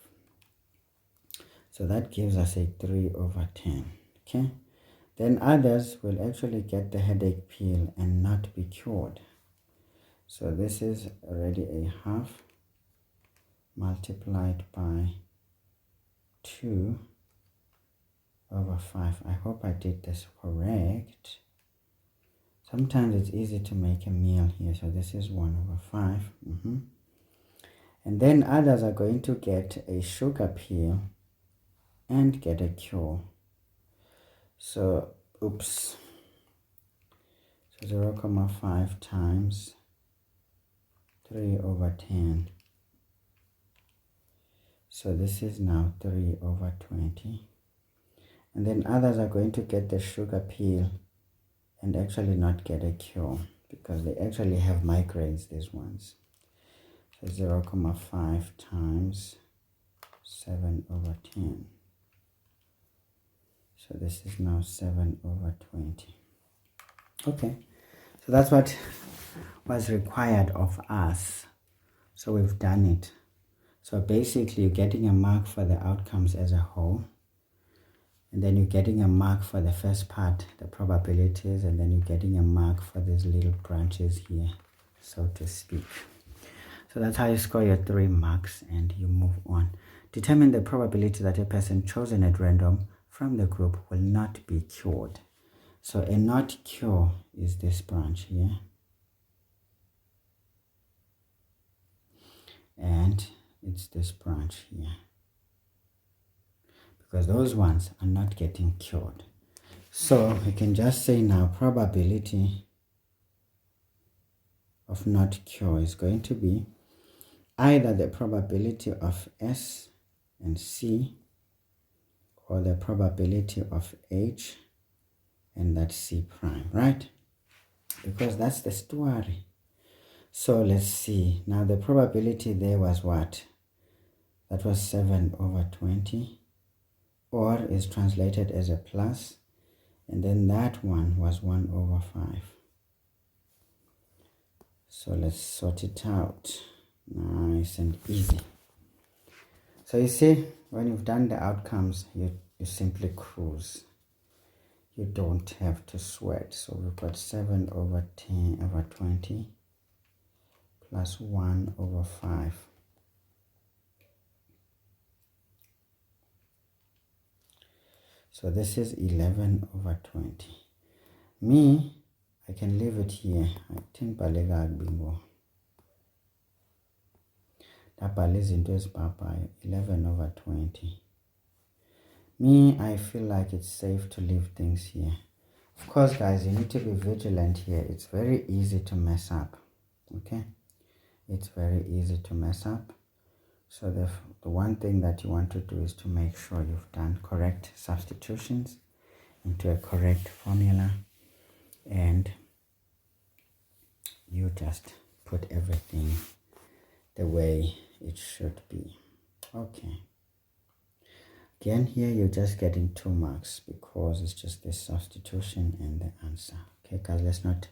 So that gives us a 3/10. Okay, then others will actually get the headache pill and not be cured. So this is already a half multiplied by 2/5. I hope I did this correct. Sometimes it's easy to make a meal here. So this is 1/5. And then others are going to get a sugar pill and get a cure. So, oops. So 0.5 times 3/10. So this is now 3/20. And then others are going to get the sugar pill and actually not get a cure because they actually have migraines, these ones. So 0.5 times 7/10. So this is now 7/20. Okay, so that's what was required of us. So we've done it. So basically you're getting a mark for the outcomes as a whole. And then you're getting a mark for the first part, the probabilities, and then you're getting a mark for these little branches here, so to speak. So that's how you score your 3 marks and you move on. Determine the probability that a person chosen at random from the group will not be cured. So a not cure is this branch here. And it's this branch here. Because those ones are not getting cured. So we can just say now probability of not cure is going to be either the probability of S and C or the probability of H and that's C prime, right? Because that's the story. So let's see. Now the probability there was what? That was 7/20. Or is translated as a plus, and then that one was 1/5. So let's sort it out. Nice and easy. So you see, when you've done the outcomes, you simply cruise. You don't have to sweat. So we've got 7 over 10 over 20 plus 1 over 5. So this is 11 over 20. Me, I can leave it here. I think bingo. That is into 11 over 20. Me, I feel like it's safe to leave things here. Of course, guys, you need to be vigilant here. It's very easy to mess up. Okay? It's very easy to mess up. So the one thing that you want to do is to make sure you've done correct substitutions into a correct formula, and you just put everything the way it should be. Okay. Again, here you're just getting 2 marks because it's just the substitution and the answer. Okay, guys, let's not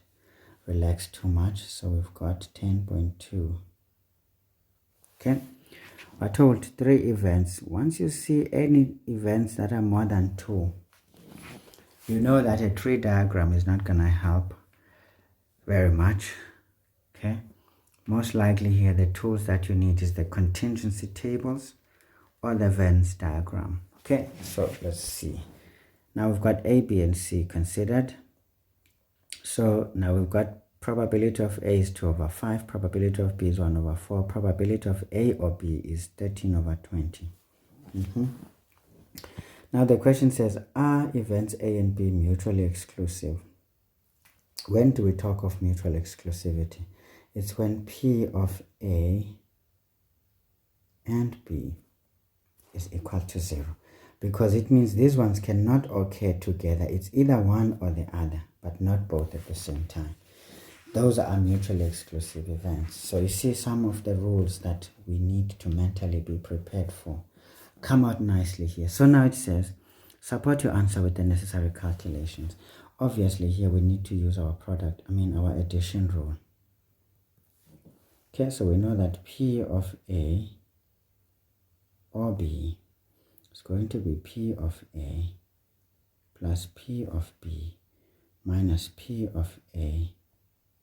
relax too much. So we've got 10.2. Okay, we're told 3 events. Once you see any events that are more than 2, you know that a tree diagram is not going to help very much. Okay, most likely here the tools that you need is the contingency tables or the Venn diagram. Okay, so let's see. Now we've got A, B, and C considered. So now we've got probability of A is 2 over 5, probability of B is 1 over 4, probability of A or B is 13 over 20. Now the question says, are events A and B mutually exclusive? When do we talk of mutual exclusivity? It's when P of A and B is equal to 0. Because it means these ones cannot occur together. It's either one or the other, but not both at the same time. Those are mutually exclusive events. So you see some of the rules that we need to mentally be prepared for come out nicely here. So now it says, support your answer with the necessary calculations. Obviously here we need to use our our addition rule. Okay, so we know that P of A or B is going to be P of A plus P of B minus P of A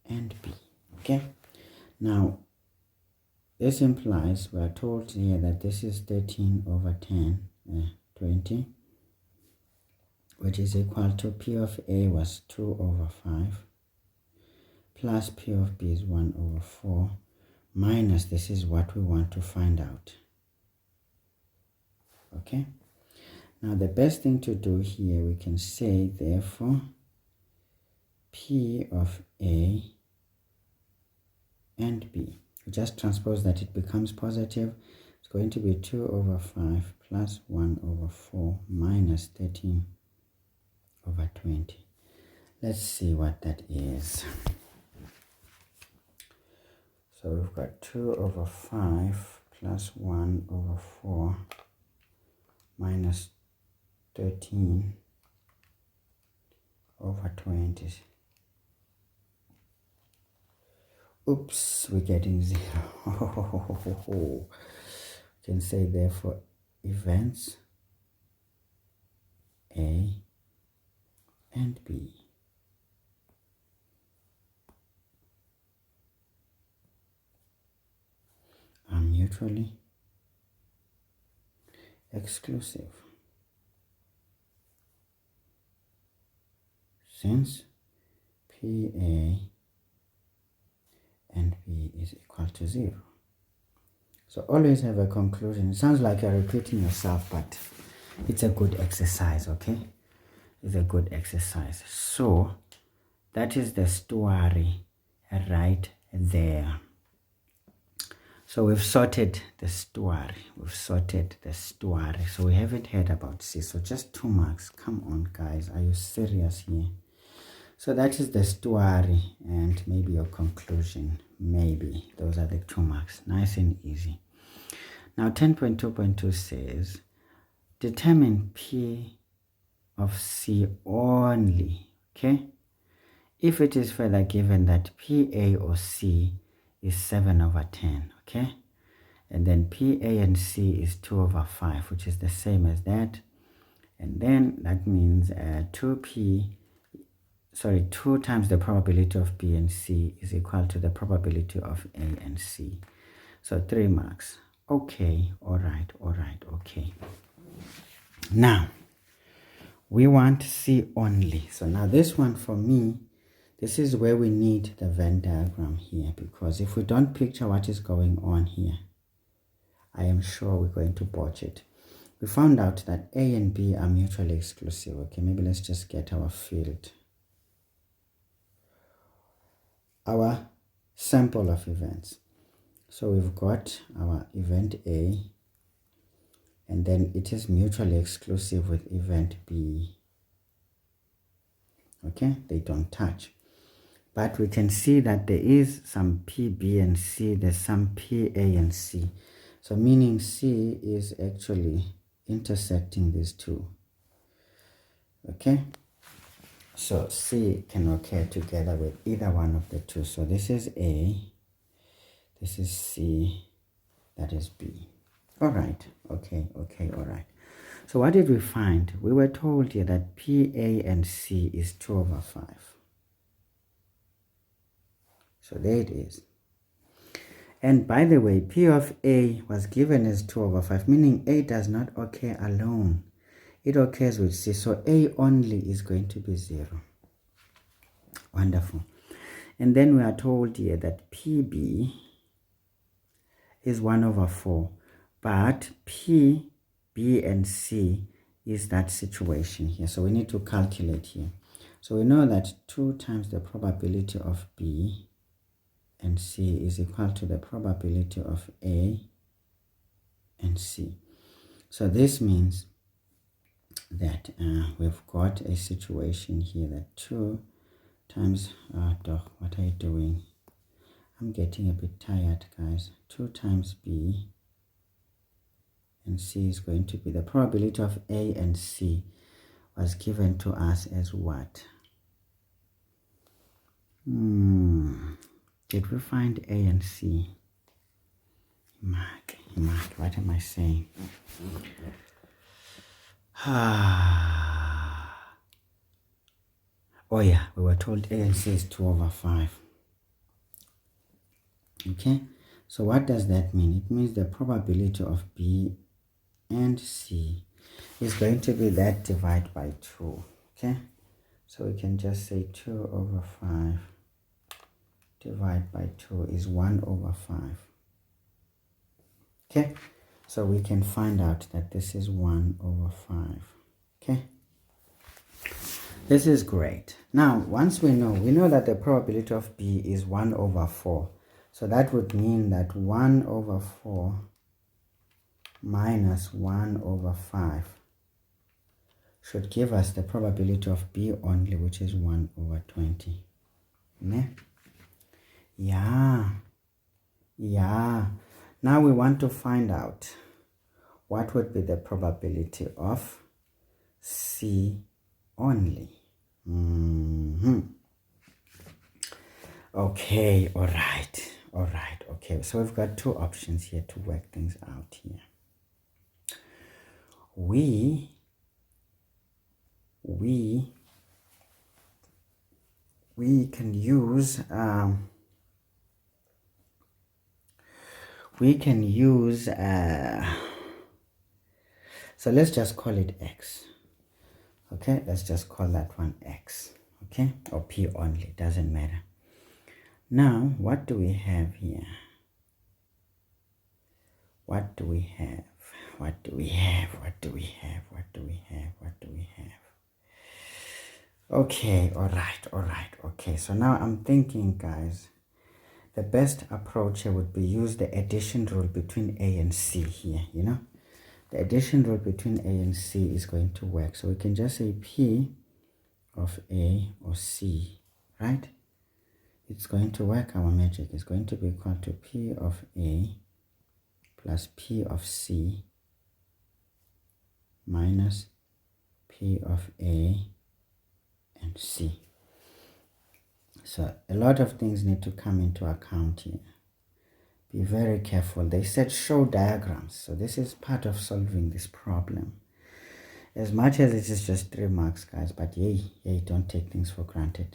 and B. Okay, now this implies we are told here that this is 13 over 20, which is equal to P of A was 2 over 5 plus P of B is 1 over 4 minus, this is what we want to find out. Okay, now the best thing to do here, we can say therefore P of A and B, we just transpose that, it becomes positive. It's going to be 2 over 5 plus 1 over 4 minus 13 over 20. Let's see what that is. So we've got 2 over 5 plus 1 over 4 minus 13 over 20. Oops, we're getting 0. We can say therefore events A and B are mutually exclusive since PA and B is equal to 0. So always have a conclusion. It sounds like you're repeating yourself, but it's a good exercise, okay? It's a good exercise. So that is the story right there. So we've sorted the story. So we haven't heard about C. So just 2 marks. Come on, guys. Are you serious here? So that is the story and maybe your conclusion. Maybe. Those are the 2 marks. Nice and easy. Now 10.2.2 says, determine P of C only, okay, if it is further given that PA or C is 7 over 10, okay? And then PA and C is 2 over 5, which is the same as that. And then that means 2 times the probability of B and C is equal to the probability of A and C. So 3 marks. Okay, all right, okay. Now, we want C only. So now this one for me, this is where we need the Venn diagram here, because if we don't picture what is going on here, I am sure we're going to botch it. We found out that A and B are mutually exclusive. Okay, maybe let's just get our field. Our sample of events. So we've got our event A, and then it is mutually exclusive with event B. Okay, they don't touch. But we can see that there is some P, B, and C. There's some P, A, and C. So meaning C is actually intersecting these two. Okay, so C can occur together with either one of the two. So this is A, this is C, that is B. All right, okay, all right. So what did we find? We were told here that P, A, and C is 2 over 5. So there it is. And by the way, P of A was given as 2 over 5, meaning A does not occur alone. It occurs with C, so A only is going to be 0. Wonderful. And then we are told here that PB is 1 over 4, but P, B, and C is that situation here. So we need to calculate here. So we know that 2 times the probability of B and C is equal to the probability of A and C. So this means that we've got a situation here that 2 times, Doc, what are you doing? I'm getting a bit tired, guys. 2 times B and C is going to be, the probability of A and C was given to us as what? Did we find A and C? Mark, what am I saying? Oh yeah, we were told A and C is 2 over 5. Okay, so what does that mean? It means the probability of B and C is going to be that divided by 2. Okay, so we can just say 2 over 5 divided by 2 is 1 over 5. Okay, so we can find out that this is 1 over 5. Okay, this is great. Now, once we know that the probability of B is 1 over 4. So that would mean that 1 over 4 minus 1 over 5 should give us the probability of B only, which is 1 over 20. Yeah. Now we want to find out what would be the probability of C only. Okay, all right, okay. So we've got 2 options here to work things out here. We can use so let's just call it X. Okay, let's just call that one X. Okay, or P only, doesn't matter. Now, what do we have here? What do we have? Okay, all right, okay. So now I'm thinking, guys, the best approach here would be use the addition rule between A and C here, you know? The addition rule between A and C is going to work. So we can just say P of A or C, right? It's going to work, our magic. It's going to be equal to P of A plus P of C minus P of A and C. So a lot of things need to come into account here. Be very careful. They said show diagrams. So this is part of solving this problem. As much as it is just 3 marks, guys, but yay, don't take things for granted.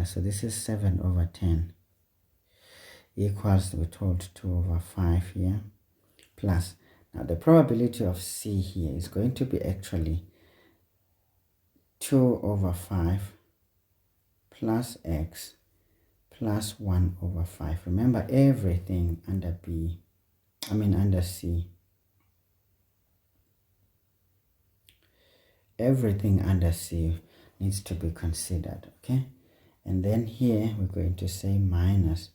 So this is 7 over 10 equals, we're told, 2 over 5 here, plus, now the probability of C here is going to be actually 2 over 5 plus X plus 1 over 5. Remember, everything under under C, everything under C needs to be considered, okay? And then here we're going to say minus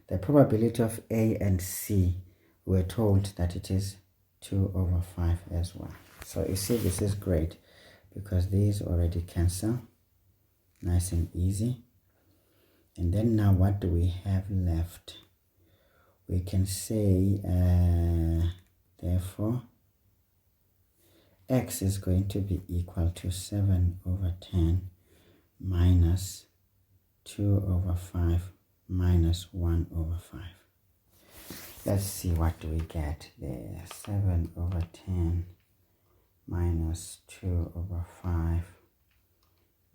the probability of A and C. We're told that it is 2 over 5 as well. So you see, this is great because these already cancel, nice and easy. And then now what do we have left? We can say therefore X is going to be equal to 7 over 10 minus 2 over 5 minus 1 over 5. Let's see, what do we get there? 7 over 10 minus 2 over 5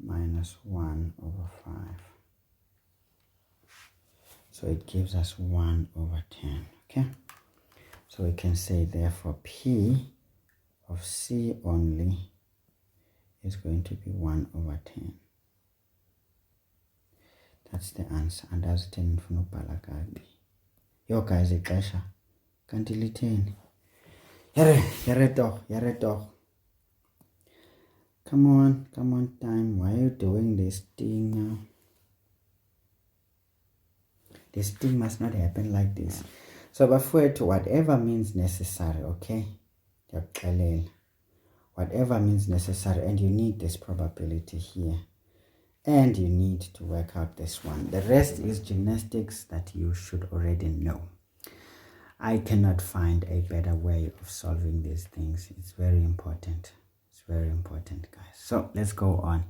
minus 1 over 5. So it gives us 1 over 10, okay? So we can say therefore P of C only is going to be 1 over 10. That's the answer. And that's 10 for no palakabi. Yo guys, ixesha kanti litheni? Yare doch. Come on time. Why are you doing this thing now? This thing must not happen like this. So bafowethu, whatever means necessary, okay? Whatever means necessary, and you need this probability here. And you need to work out this one. The rest is gymnastics that you should already know. I cannot find a better way of solving these things. It's very important. It's very important, guys. So let's go on.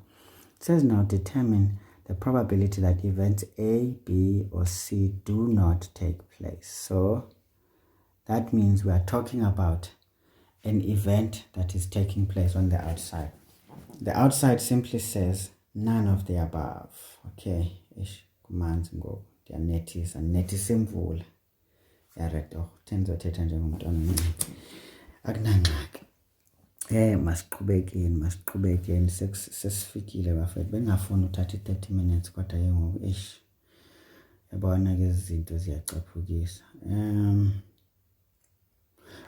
It says now determine the probability that events A, B, or C do not take place. So that means we are talking about an event that is taking place on the outside. The outside simply says none of the above. Okay, ish commands go. They are netis and netis imvula. Yaredo tenzothetha njengomntwana omncinci. Akunangxaki. Masiqhubekeni sesifikile bafethu. Bengafuni uthatha 30 minutes kodwa ke ngoku ish. Yabona ke izinto ziyacaphukisa.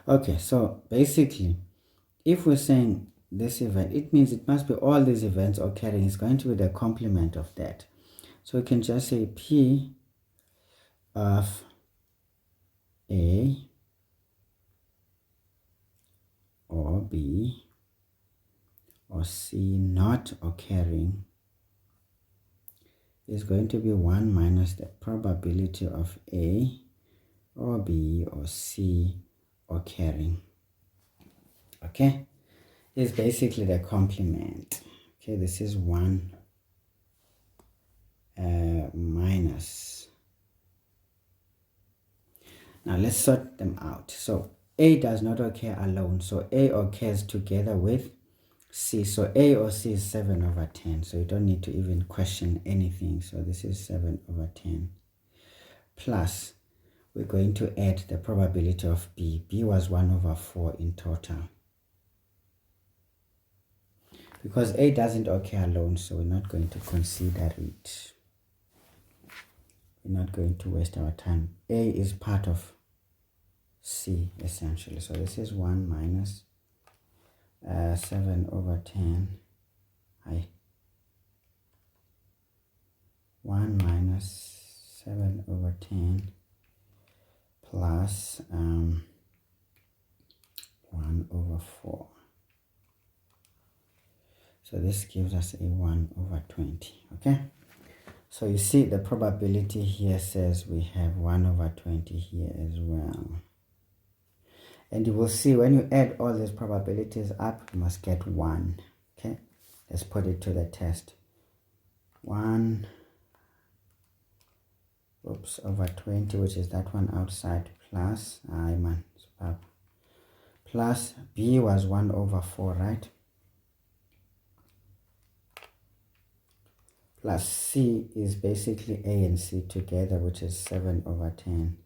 Okay, so basically if we're saying this event, it means it must be all these events occurring is going to be the complement of that. So we can just say P of A or B or C not occurring is going to be 1 minus the probability of A or B or C occurring. Okay, is basically the complement. Okay, this is 1 minus. Now let's sort them out. So A does not occur alone. So A occurs together with C. So A or C is 7 over 10. So you don't need to even question anything. So this is 7 over 10. Plus, we're going to add the probability of B. B was 1 over 4 in total. Because A doesn't occur alone, so we're not going to consider it. We're not going to waste our time. A is part of C, essentially. So this is 1 minus 7 over 10. 1 minus 7 over 10 plus 1 over 4. So this gives us a 1 over 20, okay? So you see the probability here says we have 1 over 20 here as well. And you will see when you add all these probabilities up, you must get 1, okay? Let's put it to the test. 1 oops, over 20, which is that one outside, plus, plus b was 1 over 4, right? Plus c is basically a and c together, which is 7 over 10.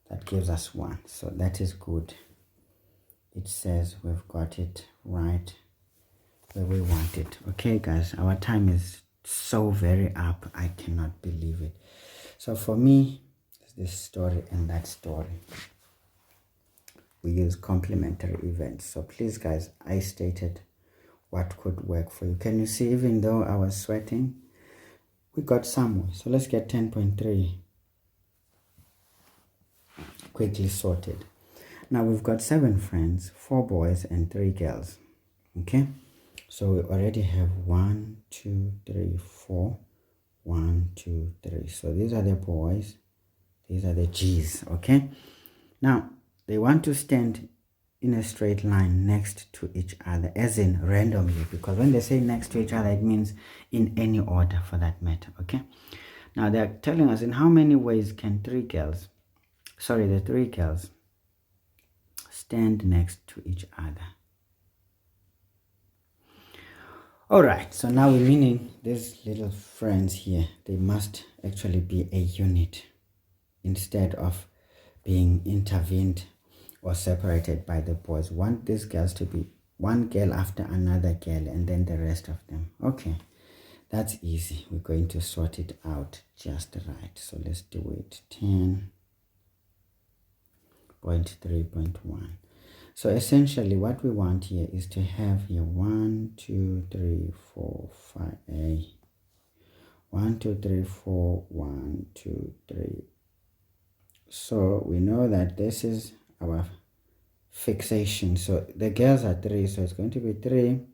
That gives us 1, so that is good. It says we've got it right where we want it. Okay guys, our time is so very up, I cannot believe it. So for me, it's this story and that story. We use complementary events. So please guys, I stated what could work for you. Can you see, even though I was sweating, we got somewhere. So let's get 10.3 quickly sorted. Now we've got 7 friends, 4 boys and 3 girls. Okay, so we already have 1, 2, 3, 4. 1, 2, 3. So these are the boys, these are the G's. Okay, now they want to stand in a straight line next to each other, as in randomly, because when they say next to each other, it means in any order for that matter. Okay, now they're telling us in how many ways can the 3 girls stand next to each other. All right, so now we're meaning these little friends here, they must actually be a unit instead of being intervened or separated by the boys. Want these girls to be one girl after another girl and then the rest of them. Okay, that's easy. We're going to sort it out just right. So let's do it. 10.3.1. So essentially what we want here is to have here 1, 2, 3, 4, 5, 1, 2, 3, 4, 1, 2, 3. So we know that this is our fixation. So the girls are 3, so it's going to be 3,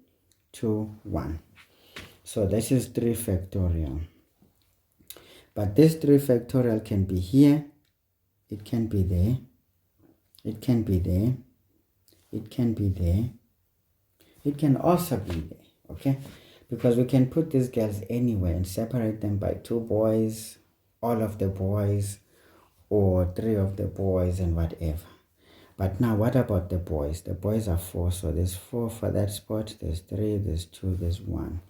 2, 1. So this is 3 factorial. But this 3 factorial can be here, it can be there, it can be there, it can be there, it can also be there. Okay, because we can put these girls anywhere and separate them by 2 boys, all of the boys, or 3 of the boys and whatever. But now what about the boys? The boys are 4, so there's 4 for that spot, there's 3, there's 2, there's 1.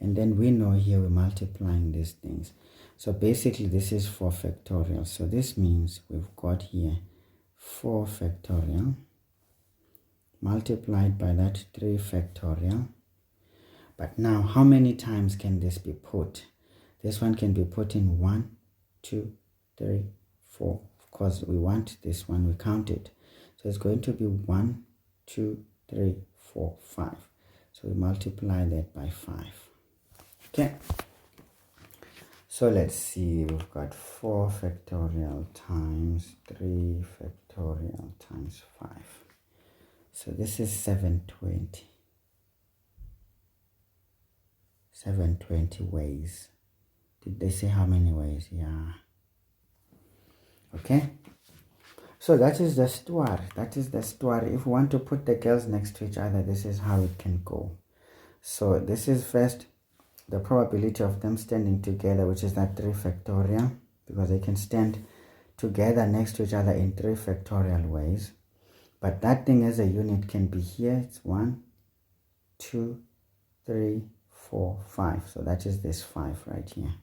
And then we know here we're multiplying these things. So basically this is 4 factorial. So this means we've got here 4 factorial multiplied by that 3 factorial. But now how many times can this be put? This one can be put in 1, 2, 3, 4. Of course we want this one, we count it. So it's going to be 1, 2, 3, 4, 5. So we multiply that by 5. Okay. So let's see, we've got 4 factorial times 3 factorial times 5. So this is 720. 720 ways. Did they say how many ways? Yeah. Okay. So that is the story. That is the story. If we want to put the girls next to each other, this is how it can go. So this is first the probability of them standing together, which is that 3 factorial, because they can stand together next to each other in 3 factorial ways. But that thing as a unit can be here. It's 1, 2, 3, 4, 5. So that is this 5 right here.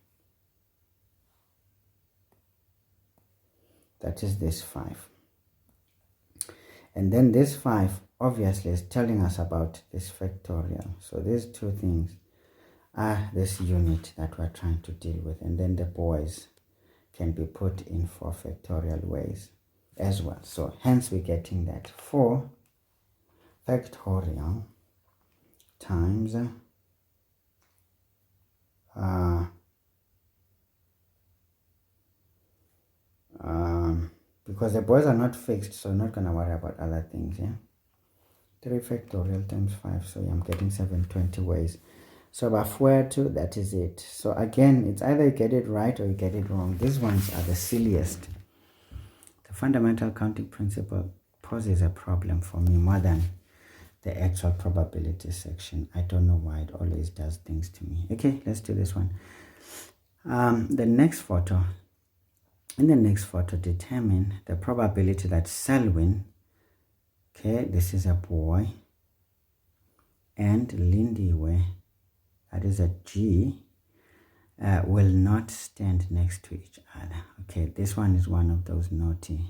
That is this 5. And then this 5 obviously is telling us about this factorial. So these 2 things are this unit that we're trying to deal with. And then the boys can be put in 4 factorial ways as well. So hence we're getting that 4 factorial times because the boys are not fixed, so I'm not going to worry about other things. Yeah, 3 factorial times 5, so I'm getting 720 ways. So by 4, that is it. So again, it's either you get it right or you get it wrong. These ones are the silliest. The fundamental counting principle poses a problem for me more than the actual probability section. I don't know why it always does things to me. Okay, let's do this one. The next photo, in the next photo, determine the probability that Selwyn, okay, this is a boy, and Lindywe, that is a G, will not stand next to each other. Okay, this one is one of those naughty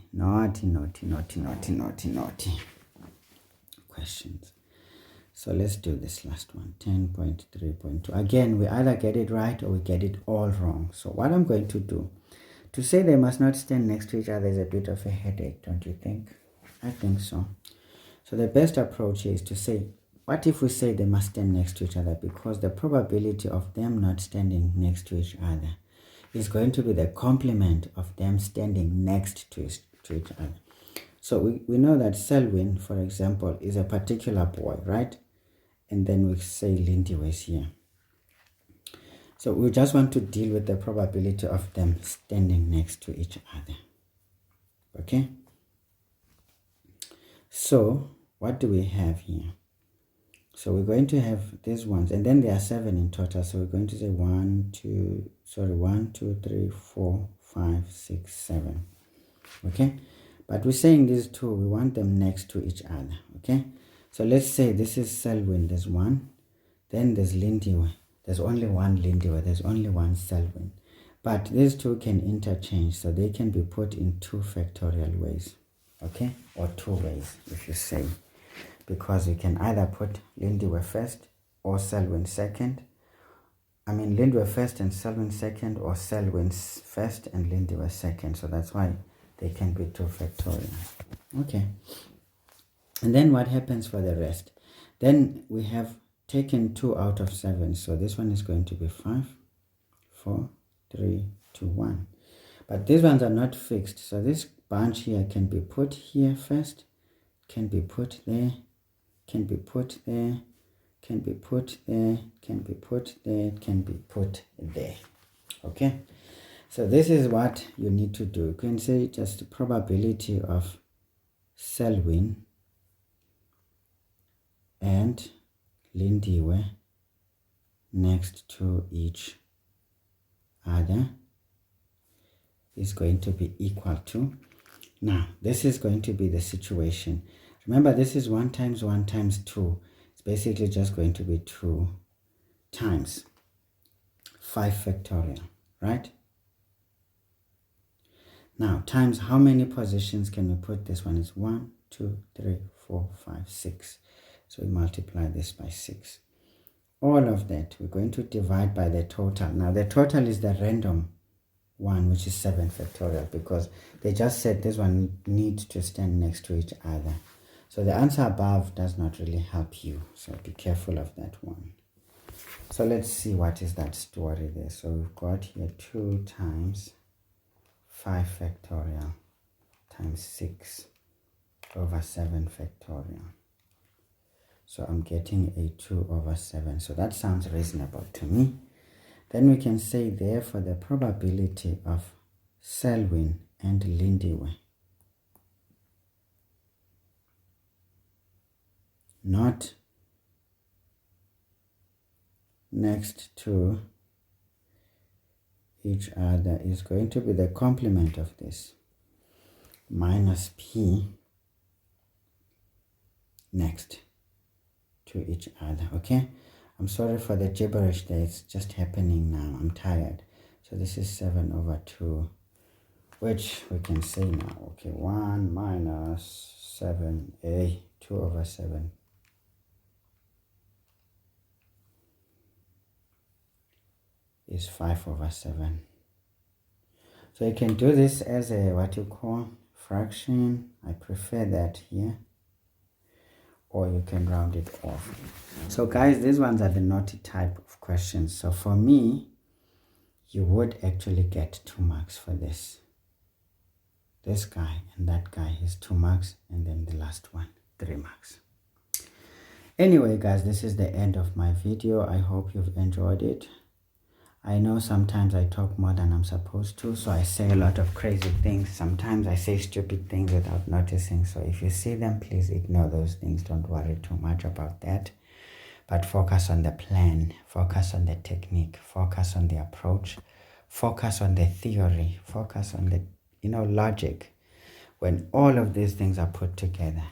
questions. So let's do this last one, 10.3.2. Again, we either get it right or we get it all wrong. So what I'm going to do, to say they must not stand next to each other is a bit of a headache, don't you think? I think so. So the best approach is to say, what if we say they must stand next to each other? Because the probability of them not standing next to each other is going to be the complement of them standing next to each other. So we know that Selwyn, for example, is a particular boy, right? And then we say Lindy was here. So we just want to deal with the probability of them standing next to each other. Okay? So what do we have here? So we're going to have these ones, and then there are 7 in total. So we're going to say 1, 2, 3, 4, 5, 6, 7. Okay? But we're saying these two, we want them next to each other. Okay? So let's say this is Selwyn, there's 1. Then there's Lindywe. There's only one Lindywe. There's only one Selwyn. But these two can interchange, so they can be put in 2 factorial ways. Okay? Or 2 ways, if you say. Because you can either put Lindywe first or Selwyn second. I mean Lindywe first and Selwyn second, or Selwyn first and Lindywe second. So that's why they can be 2 factorial. Okay. And then what happens for the rest? Then we have taken 2 out of 7. So this one is going to be 5, 4, 3, 2, 1. But these ones are not fixed. So this bunch here can be put here first, can be put there, can be put there, can be put there, can be put there, can be put there. Okay? So this is what you need to do. You can say just the probability of Selwyn and Lindywe next to each other is going to be equal to, now this is going to be the situation. Remember, this is 1 times 1 times 2. It's basically just going to be 2 times 5 factorial, right? Now, times how many positions can we put? This one is 1, 2, 3, 4, 5, 6. So we multiply this by 6. All of that, we're going to divide by the total. Now, the total is the random one, which is 7 factorial, because they just said this one needs to stand next to each other. So the answer above does not really help you. So be careful of that one. So let's see what is that story there. So we've got here 2 times 5 factorial times 6 over 7 factorial. So I'm getting a 2 over 7. So that sounds reasonable to me. Then we can say therefore the probability of Selwyn and Lindywe not next to each other is going to be the complement of this minus p next to each other. Okay, I'm sorry for the gibberish there, it's just happening now, I'm tired. So this is 7 over 2, which we can say now, okay, 1 minus 7a, 2 over 7 is 5 over 7. So you can do this as a what you call fraction. I prefer that here. Or you can round it off. So guys, these ones are the naughty type of questions. So for me, you would actually get 2 marks for this. This guy and that guy is 2 marks, and then the last one, 3 marks. Anyway guys, this is the end of my video. I hope you've enjoyed it. I know sometimes I talk more than I'm supposed to, so I say a lot of crazy things. Sometimes I say stupid things without noticing. So if you see them, please ignore those things. Don't worry too much about that. But focus on the plan, focus on the technique, focus on the approach, focus on the theory, focus on the, logic. When all of these things are put together,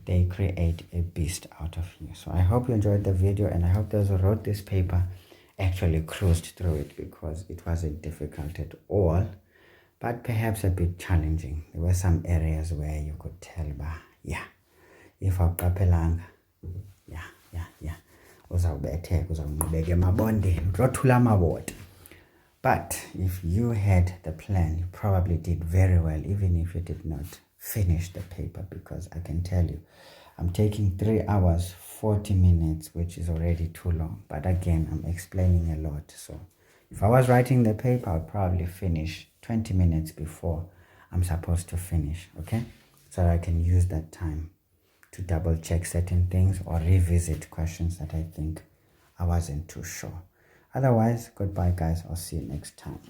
they create a beast out of you. So I hope you enjoyed the video, and I hope those who wrote this paper actually cruised through it, because it wasn't difficult at all, but perhaps a bit challenging. There were some areas where you could tell, yeah, if awuqaphelanga, yeah, uzawubetheka, uzawungqubeka emabondeni, uzothula amabota. But if you had the plan, you probably did very well, even if you did not finish the paper, because I can tell you, I'm taking 3 hours, 40 minutes, which is already too long. But again, I'm explaining a lot. So if I was writing the paper, I'd probably finish 20 minutes before I'm supposed to finish, okay? So I can use that time to double check certain things or revisit questions that I think I wasn't too sure. Otherwise, goodbye guys, I'll see you next time.